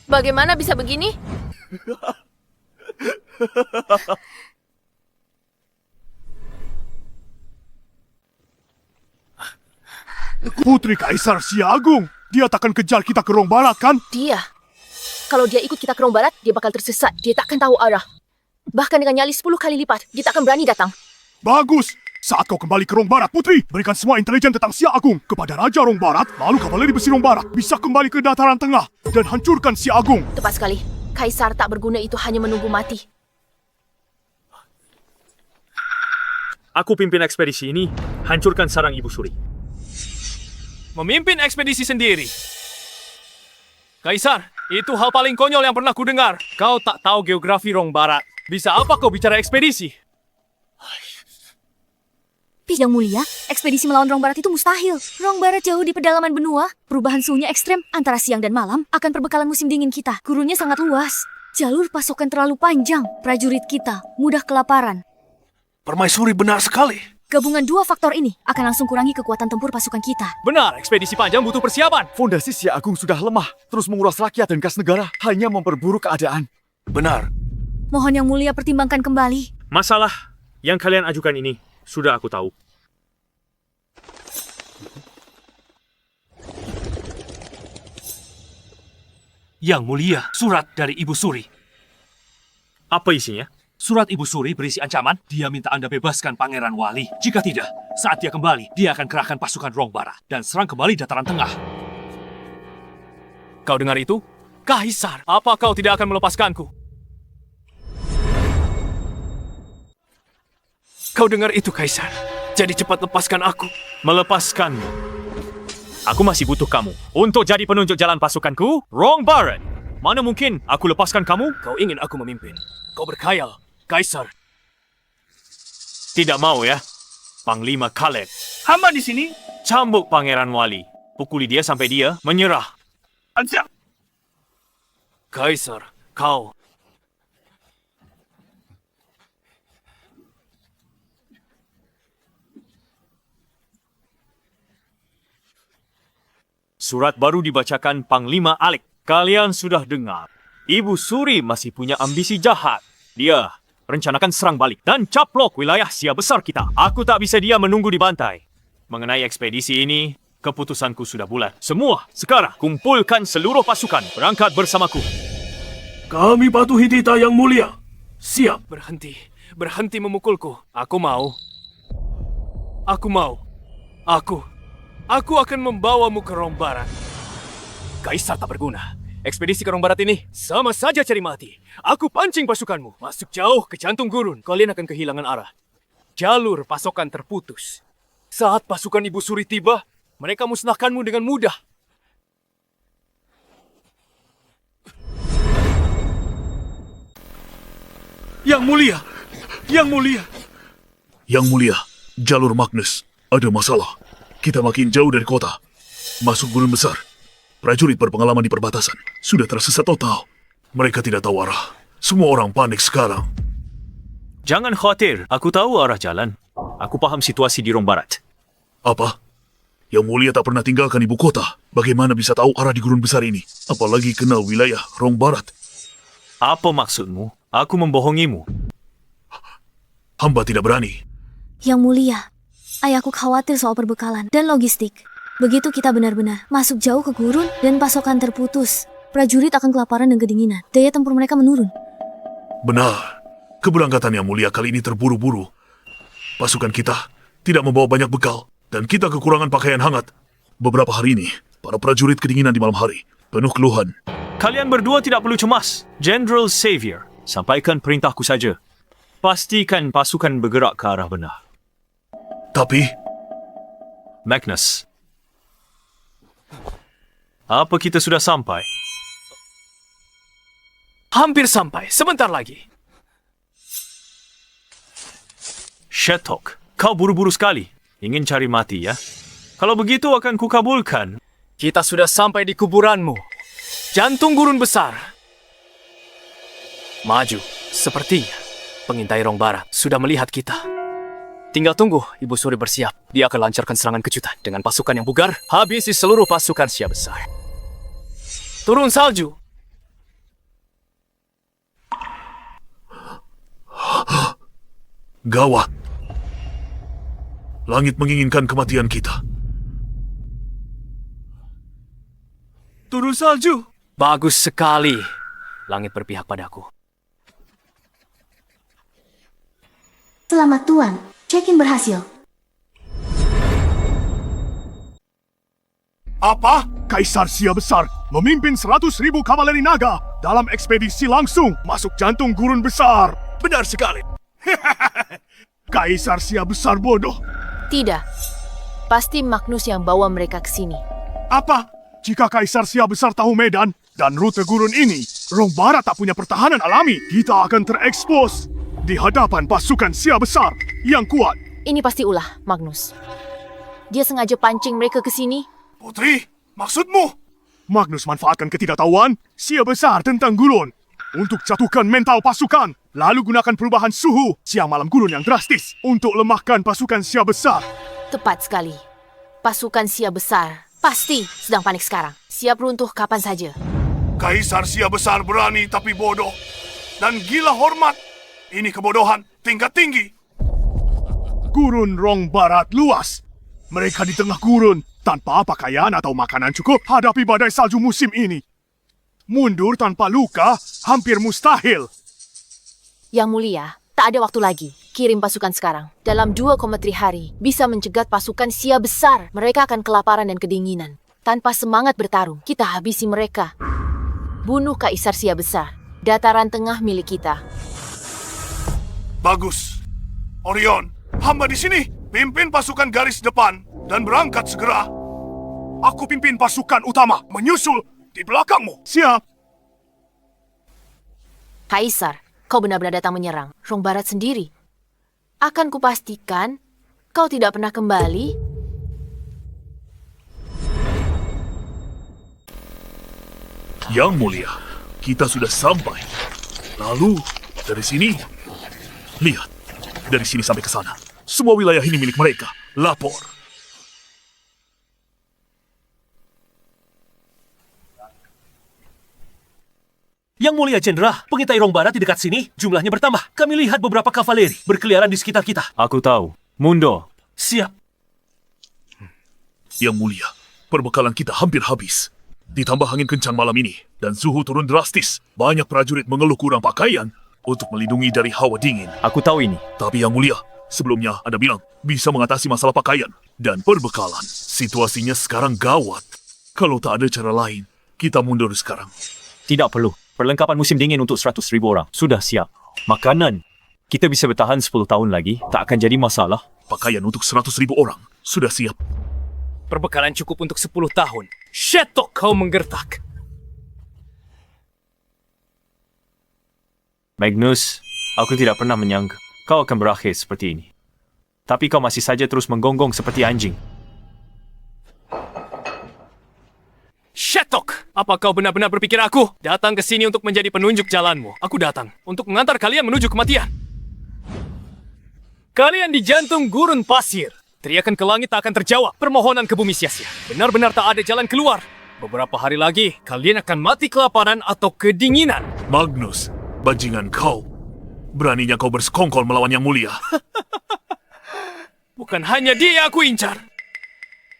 Speaker 6: Bagaimana bisa begini?
Speaker 4: Putri Kaisar Siagung, dia takkan kejar kita ke Rong Barat kan?
Speaker 6: Dia. Kalau dia ikut kita ke Rong Barat, dia bakal tersesat. Dia takkan tahu arah. Bahkan dengan nyali 10 kali lipat, dia takkan berani datang.
Speaker 4: Bagus. Saat kau kembali ke Rong Barat, Putri, berikan semua intelijen tentang Siagung kepada Raja Rong Barat, lalu kavaleri besi Rong Barat bisa kembali ke dataran tengah dan hancurkan Siagung.
Speaker 6: Tepat sekali. Kaisar tak berguna itu hanya menunggu mati.
Speaker 2: Aku pimpin ekspedisi ini, hancurkan sarang Ibu Suri. Memimpin ekspedisi sendiri. Kaisar, itu hal paling konyol yang pernah kudengar. Kau tak tahu geografi Rong Barat. Bisa apa kau bicara ekspedisi?
Speaker 1: Yang mulia, ekspedisi melawan Rong Barat itu mustahil. Rong Barat jauh di pedalaman benua. Perubahan suhunya ekstrem antara siang dan malam akan perbekalan musim dingin kita. Gurunnya sangat luas. Jalur pasokan terlalu panjang. Prajurit kita mudah kelaparan.
Speaker 5: Permaisuri benar sekali.
Speaker 1: Gabungan dua faktor ini akan langsung kurangi kekuatan tempur pasukan kita.
Speaker 2: Benar, ekspedisi panjang butuh persiapan.
Speaker 13: Fondasi Siagung sudah lemah, terus menguras rakyat dan kas negara, hanya memperburuk keadaan.
Speaker 5: Benar.
Speaker 1: Mohon Yang Mulia pertimbangkan kembali.
Speaker 2: Masalah yang kalian ajukan ini sudah aku tahu.
Speaker 8: Yang Mulia, surat dari Ibu Suri.
Speaker 2: Apa isinya?
Speaker 8: Surat Ibu Suri berisi ancaman. Dia minta Anda bebaskan Pangeran Wali. Jika tidak, saat dia kembali, dia akan kerahkan pasukan Rong Barat dan serang kembali dataran tengah.
Speaker 2: Kau dengar itu? Kaisar, apa kau tidak akan melepaskanku? Kau dengar itu, Kaisar? Jadi cepat lepaskan aku. Melepaskanmu? Aku masih butuh kamu untuk jadi penunjuk jalan pasukanku, Rong Barat. Mana mungkin aku lepaskan kamu? Kau ingin aku memimpin. Kau berkhayal, Kaisar. Tidak mau ya, Panglima Khaled.
Speaker 8: Hamba di sini.
Speaker 2: Cambuk Pangeran Wali. Pukuli dia sampai dia menyerah.
Speaker 8: Siap.
Speaker 2: Kaisar, kau... Surat baru dibacakan Panglima Alek. Kalian sudah dengar. Ibu Suri masih punya ambisi jahat. Dia rencanakan serang balik dan caplok wilayah Sia besar kita. Aku tak bisa diam menunggu dibantai. Mengenai ekspedisi ini, keputusanku sudah bulat. Semua sekarang kumpulkan seluruh pasukan berangkat bersamaku.
Speaker 5: Kami patuhi titah Yang Mulia. Siap.
Speaker 2: Berhenti memukulku. Aku mau. Aku akan membawamu ke Rong Barat. Kaisar tak berguna. Ekspedisi ke Rong Barat ini sama saja cari mati. Aku pancing pasukanmu masuk jauh ke jantung gurun. Kalian akan kehilangan arah. Jalur pasokan terputus. Saat pasukan Ibu Suri tiba, mereka musnahkanmu dengan mudah.
Speaker 11: Yang Mulia! Yang Mulia! Yang Mulia, jalur Magnus. Ada masalah. Kita makin jauh dari kota. Masuk gurun besar. Prajurit berpengalaman di perbatasan sudah tersesat total. Mereka tidak tahu arah. Semua orang panik sekarang.
Speaker 2: Jangan khawatir, aku tahu arah jalan. Aku paham situasi di Rong Barat.
Speaker 11: Apa? Yang Mulia tak pernah tinggalkan ibu kota. Bagaimana bisa tahu arah di gurun besar ini? Apalagi kenal wilayah Rong Barat.
Speaker 2: Apa maksudmu? Aku membohongimu.
Speaker 11: Hamba tidak berani.
Speaker 1: Yang Mulia, ayahku khawatir soal perbekalan dan logistik. Begitu kita benar-benar masuk jauh ke gurun dan pasokan terputus, prajurit akan kelaparan dan kedinginan. Daya tempur mereka menurun.
Speaker 11: Benar. Keberangkatan Yang Mulia kali ini terburu-buru. Pasukan kita tidak membawa banyak bekal dan kita kekurangan pakaian hangat. Beberapa hari ini, para prajurit kedinginan di malam hari. Penuh keluhan.
Speaker 2: Kalian berdua tidak perlu cemas. General Xavier, sampaikan perintahku saja. Pastikan pasukan bergerak ke arah benar.
Speaker 11: Tapi...
Speaker 2: Magnus, apa kita sudah sampai? Hampir sampai, sebentar lagi. Shetok, kau buru-buru sekali. Ingin cari mati ya? Kalau begitu akan kukabulkan. Kita sudah sampai di kuburanmu. Jantung gurun besar. Maju, sepertinya pengintai Rong Barat sudah melihat kita. Tinggal tunggu Ibu Suri bersiap. Dia akan lancarkan serangan kejutan dengan pasukan yang bugar. Habisi seluruh pasukan Sia besar. Turun salju.
Speaker 11: Gawat. Langit menginginkan kematian kita.
Speaker 4: Turun salju.
Speaker 2: Bagus sekali. Langit berpihak padaku.
Speaker 3: Selamat Tuan, check-in berhasil.
Speaker 11: Apa? Kaisar Sia Besar memimpin 100.000 kavaleri naga dalam ekspedisi langsung masuk jantung gurun besar.
Speaker 4: Benar sekali.
Speaker 11: Kaisar Sia Besar bodoh.
Speaker 6: Tidak. Pasti Magnus yang bawa mereka ke sini.
Speaker 11: Apa? Jika Kaisar Sia Besar tahu medan dan rute gurun ini, Rong Barat tak punya pertahanan alami, kita akan terekspos di hadapan pasukan Sia Besar yang kuat.
Speaker 6: Ini pasti ulah, Magnus. Dia sengaja pancing mereka ke sini.
Speaker 11: Putri, maksudmu? Magnus manfaatkan ketidaktahuan Sia Besar tentang gurun untuk jatuhkan mental pasukan, lalu gunakan perubahan suhu siang malam gurun yang drastis untuk lemahkan pasukan Sia Besar.
Speaker 6: Tepat sekali. Pasukan Sia Besar pasti sedang panik sekarang. Siap runtuh kapan saja.
Speaker 11: Kaisar Sia Besar berani tapi bodoh dan gila hormat. Ini kebodohan tingkat tinggi. Gurun Rong Barat luas. Mereka di tengah gurun tanpa pakaian atau makanan cukup hadapi badai salju musim ini. Mundur tanpa luka hampir mustahil.
Speaker 6: Yang Mulia, tak ada waktu lagi. Kirim pasukan sekarang. Dalam 2,3 hari, bisa mencegat pasukan Sia Besar. Mereka akan kelaparan dan kedinginan. Tanpa semangat bertarung, kita habisi mereka. Bunuh Kaisar Sia Besar. Dataran tengah milik kita.
Speaker 11: Bagus. Orion, hamba di sini. Pimpin pasukan garis depan dan berangkat segera. Aku pimpin pasukan utama menyusul di belakangmu. Siap.
Speaker 6: Kaisar, kau benar-benar datang menyerang Rong Barat sendiri. Akan kupastikan kau tidak pernah kembali.
Speaker 11: Yang Mulia, kita sudah sampai. Lalu, dari sini, lihat. Dari sini sampai ke sana. Semua wilayah ini milik mereka. Lapor.
Speaker 8: Yang Mulia Jenderal, pengintai Rong Barat di dekat sini jumlahnya bertambah. Kami lihat beberapa kavaleri berkeliaran di sekitar kita.
Speaker 2: Aku tahu. Mundo.
Speaker 8: Siap.
Speaker 11: Yang Mulia, perbekalan kita hampir habis. Ditambah angin kencang malam ini dan suhu turun drastis. Banyak prajurit mengeluh kurang pakaian untuk melindungi dari hawa dingin.
Speaker 2: Aku tahu ini.
Speaker 11: Tapi Yang Mulia, sebelumnya Anda bilang bisa mengatasi masalah pakaian dan perbekalan. Situasinya sekarang gawat. Kalau tak ada cara lain, kita mundur sekarang.
Speaker 2: Tidak perlu. Perlengkapan musim dingin untuk 100.000 orang. Sudah siap. Makanan. Kita bisa bertahan 10 tahun lagi. Tak akan jadi masalah.
Speaker 11: Pakaian untuk 100.000 orang. Sudah siap.
Speaker 2: Perbekalan cukup untuk 10 tahun. Shetok kau menggertak. Magnus, aku tidak pernah menyangka kau akan berakhir seperti ini. Tapi kau masih saja terus menggonggong seperti anjing. Shetok! Apa kau benar-benar berpikir aku datang ke sini untuk menjadi penunjuk jalanmu? Aku datang untuk mengantar kalian menuju kematian. Kalian di jantung gurun pasir. Teriakan ke langit tak akan terjawab. Permohonan ke bumi sia-sia. Benar-benar tak ada jalan keluar. Beberapa hari lagi, kalian akan mati kelaparan atau kedinginan.
Speaker 11: Magnus, bajingan kau. Beraninya kau bersekongkol melawan Yang Mulia.
Speaker 2: Bukan hanya dia aku incar.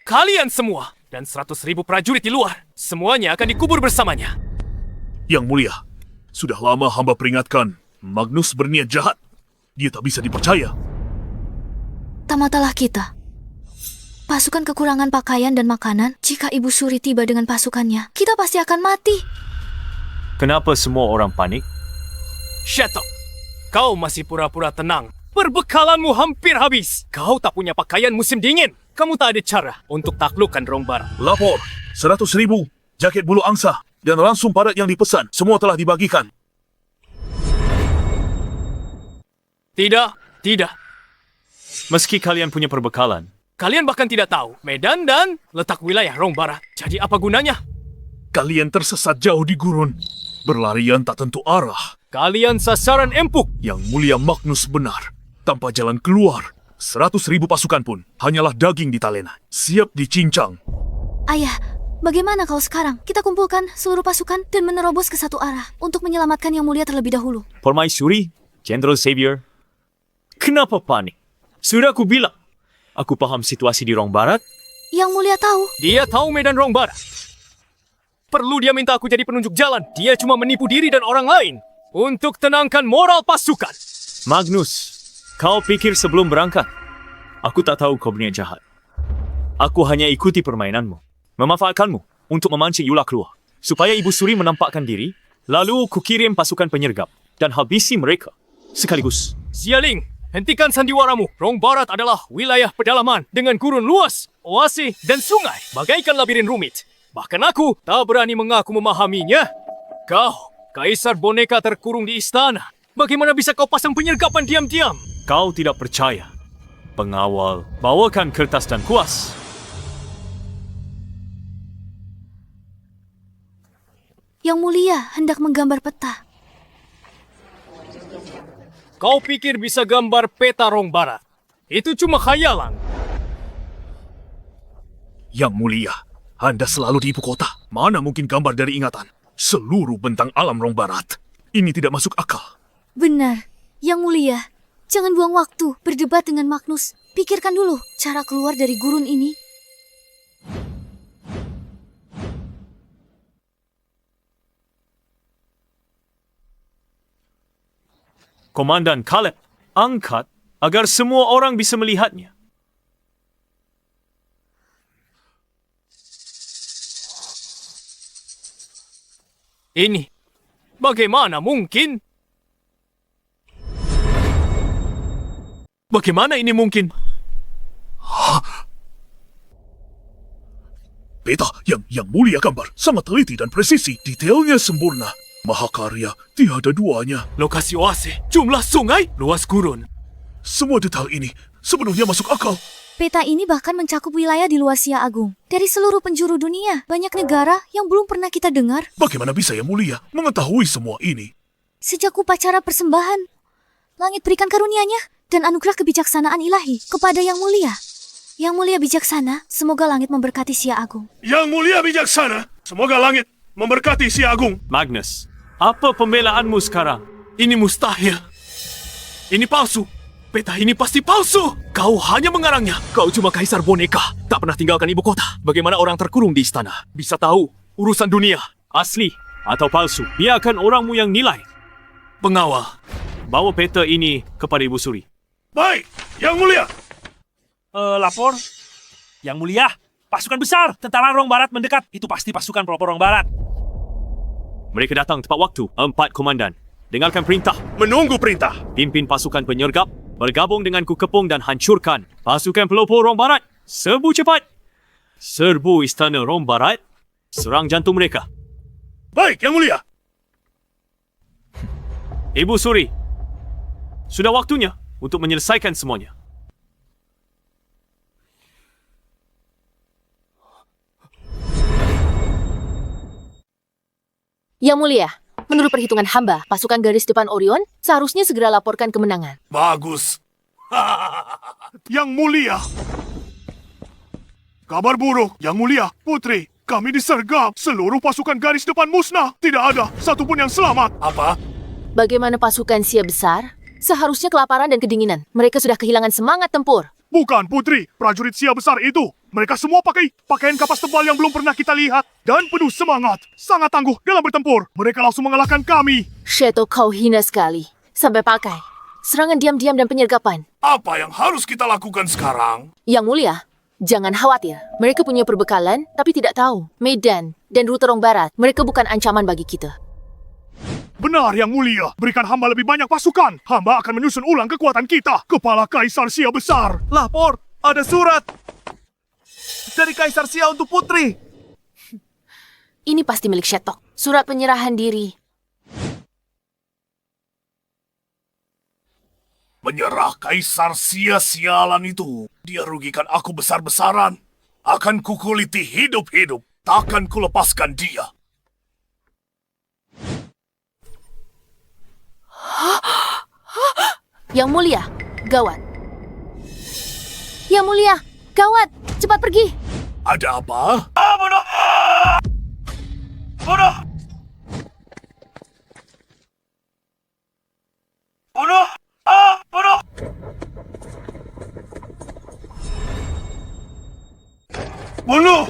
Speaker 2: Kalian semua dan 100.000 prajurit di luar. Semuanya akan dikubur bersamanya.
Speaker 11: Yang Mulia, sudah lama hamba peringatkan. Magnus berniat jahat. Dia tak bisa dipercaya.
Speaker 1: Tamatalah kita. Pasukan kekurangan pakaian dan makanan. Jika Ibu Suri tiba dengan pasukannya, kita pasti akan mati.
Speaker 2: Kenapa semua orang panik? Shut up. Kau masih pura-pura tenang. Perbekalanmu hampir habis. Kau tak punya pakaian musim dingin. Kamu tak ada cara untuk taklukkan Rong Barat.
Speaker 11: Lapor, 100.000 jaket bulu angsa dan ransum padat yang dipesan. Semua telah dibagikan.
Speaker 2: Tidak. Meski kalian punya perbekalan, kalian bahkan tidak tahu medan dan letak wilayah Rong Barat. Jadi apa gunanya?
Speaker 11: Kalian tersesat jauh di gurun. Berlarian tak tentu arah.
Speaker 2: Kalian sasaran empuk.
Speaker 11: Yang Mulia Magnus benar. Tanpa jalan keluar, 100.000 pasukan pun hanyalah daging di talena. Siap dicincang.
Speaker 1: Ayah, bagaimana kau sekarang? Kita kumpulkan seluruh pasukan dan menerobos ke satu arah untuk menyelamatkan Yang Mulia terlebih dahulu.
Speaker 2: Permaisuri, Jenderal Xavier. Kenapa panik? Sudah aku bilang. Aku paham situasi di Rong Barat.
Speaker 1: Yang Mulia tahu.
Speaker 2: Dia tahu medan Rong Barat. Perlu dia minta aku jadi penunjuk jalan. Dia cuma menipu diri dan orang lain. Untuk tenangkan moral pasukan. Magnus, kau pikir sebelum berangkat? Aku tak tahu kau berniat jahat. Aku hanya ikuti permainanmu. Memanfaatkanmu untuk memancing Yula keluar. Supaya Ibu Suri menampakkan diri. Lalu ku kirim pasukan penyergap. Dan habisi mereka. Sekaligus. Xialing, hentikan sandiwaramu. Rong Barat adalah wilayah pedalaman dengan gurun luas, oase dan sungai. Bagaikan labirin rumit. Bahkan aku tak berani mengaku memahaminya. Kau, kaisar boneka terkurung di istana. Bagaimana bisa kau pasang penyergapan diam-diam? Kau tidak percaya. Pengawal, bawakan kertas dan kuas.
Speaker 1: Yang Mulia hendak menggambar peta.
Speaker 2: Kau pikir bisa gambar peta Rong Barat? Itu cuma khayalan.
Speaker 11: Yang Mulia, Anda selalu di ibu kota. Mana mungkin gambar dari ingatan? Seluruh bentang alam Rong Barat. Ini tidak masuk akal.
Speaker 1: Benar. Yang Mulia, jangan buang waktu berdebat dengan Magnus. Pikirkan dulu cara keluar dari gurun ini.
Speaker 2: Komandan Caleb, angkat agar semua orang bisa melihatnya. Ini, bagaimana mungkin? Bagaimana ini mungkin?
Speaker 11: Peta yang Mulia gambar sangat teliti dan presisi. Detailnya sempurna. Mahakarya, tiada duanya.
Speaker 2: Lokasi oase, jumlah sungai, luas gurun.
Speaker 11: Semua detail ini sepenuhnya masuk akal.
Speaker 1: Peta ini bahkan mencakup wilayah di luar Sia Agung. Dari seluruh penjuru dunia, banyak negara yang belum pernah kita dengar.
Speaker 11: Bagaimana bisa Yang Mulia mengetahui semua ini?
Speaker 1: Sejak upacara persembahan, langit berikan karunia-Nya dan anugerah kebijaksanaan ilahi kepada Yang Mulia. Yang Mulia bijaksana, semoga langit memberkati Sia Agung.
Speaker 11: Yang Mulia bijaksana, semoga langit memberkati Sia Agung.
Speaker 2: Magnus, apa pembelaanmu sekarang? Ini mustahil. Ini palsu. Peta ini pasti palsu. Kau hanya mengarangnya. Kau cuma kaisar boneka. Tak pernah tinggalkan ibu kota. Bagaimana orang terkurung di istana bisa tahu urusan dunia? Asli atau palsu? Biarkan orangmu yang nilai. Pengawal, bawa peta ini kepada Ibu Suri.
Speaker 11: Baik, Yang Mulia.
Speaker 8: Lapor. Yang Mulia, pasukan besar tentara Rong Barat mendekat. Itu pasti pasukan pelopor Rong Barat.
Speaker 2: Mereka datang tepat waktu. 4 komandan. Dengarkan perintah.
Speaker 11: Menunggu perintah.
Speaker 2: Pimpin pasukan penyergap. Bergabung dengan Ku Kepung dan hancurkan pasukan pelopor Rong Barat. Serbu cepat. Serbu istana Rong Barat. Serang jantung mereka.
Speaker 11: Baik, Yang Mulia.
Speaker 2: Ibu Suri. Sudah waktunya untuk menyelesaikan semuanya.
Speaker 6: Yang Mulia, menurut perhitungan hamba, pasukan garis depan Orion seharusnya segera laporkan kemenangan.
Speaker 11: Bagus. Yang Mulia. Kabar buruk, Yang Mulia. Putri, kami disergap. Seluruh pasukan garis depan musnah. Tidak ada satupun yang selamat. Apa?
Speaker 6: Bagaimana pasukan Sia besar? Seharusnya kelaparan dan kedinginan. Mereka sudah kehilangan semangat tempur.
Speaker 11: Bukan, Putri. Prajurit Sia besar itu. Mereka semua pakai pakaian kapas tebal yang belum pernah kita lihat. Dan penuh semangat. Sangat tangguh dalam bertempur. Mereka langsung mengalahkan kami.
Speaker 6: Sheto, kau hina sekali. Sampai pakai serangan diam-diam dan penyergapan.
Speaker 11: Apa yang harus kita lakukan sekarang?
Speaker 6: Yang Mulia, jangan khawatir. Mereka punya perbekalan, tapi tidak tahu medan dan rute Rong Barat. Mereka bukan ancaman bagi kita.
Speaker 11: Benar, Yang Mulia. Berikan hamba lebih banyak pasukan. Hamba akan menyusun ulang kekuatan kita. Kepala Kaisar Sia besar.
Speaker 4: Lapor, ada surat dari Kaisar Sia untuk Putri.
Speaker 6: Ini pasti milik Shetok. Surat penyerahan diri.
Speaker 11: Menyerah Kaisar Sia sialan itu. Dia rugikan aku besar-besaran. Akan kukuliti hidup-hidup. Takkan kulepaskan dia.
Speaker 6: Yang Mulia, gawat. Yang Mulia, gawat. Cepat pergi.
Speaker 11: Ada apa? Bunuh! Bunuh! Bunuh! Bunuh!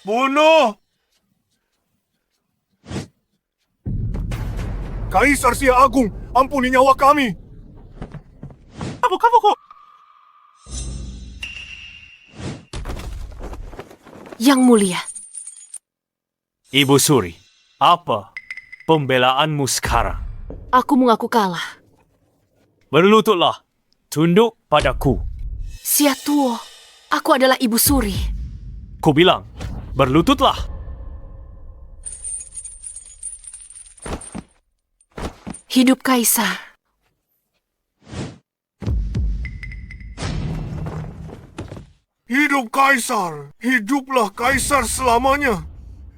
Speaker 11: Bunuh! Kaisar Sia Agung, ampuni nyawa kami!
Speaker 6: Yang Mulia,
Speaker 2: Ibu Suri, apa pembelaanmu sekarang?
Speaker 6: aku mengaku kalah.
Speaker 2: Berlututlah, tunduk padaku.
Speaker 6: Sia Tuo, aku adalah Ibu Suri.
Speaker 2: Ku bilang, berlututlah.
Speaker 6: Hidup Kaisar.
Speaker 11: Hidup Kaisar! Hiduplah Kaisar selamanya!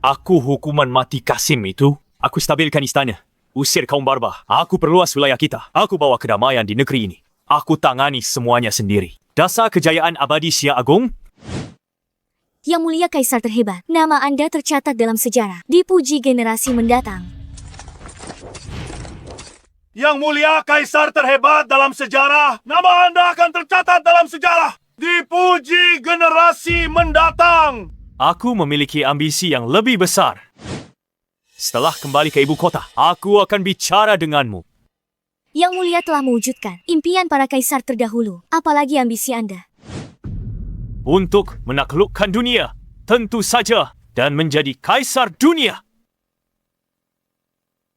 Speaker 2: Aku hukuman mati Kasim itu. Aku stabilkan istana. Usir kaum barbar. Aku perluas wilayah kita. Aku bawa kedamaian di negeri ini. Aku tangani semuanya sendiri. Dasar kejayaan abadi Sia Agung.
Speaker 1: Yang Mulia Kaisar terhebat, nama Anda tercatat dalam sejarah. Dipuji generasi mendatang.
Speaker 11: Yang Mulia Kaisar terhebat dalam sejarah, nama Anda akan tercatat dalam sejarah. Dipuji generasi mendatang.
Speaker 2: Aku memiliki ambisi yang lebih besar. Setelah kembali ke ibu kota, aku akan bicara denganmu.
Speaker 1: Yang Mulia telah mewujudkan impian para kaisar terdahulu. Apalagi ambisi Anda?
Speaker 2: Untuk menaklukkan dunia, tentu saja, dan menjadi kaisar dunia.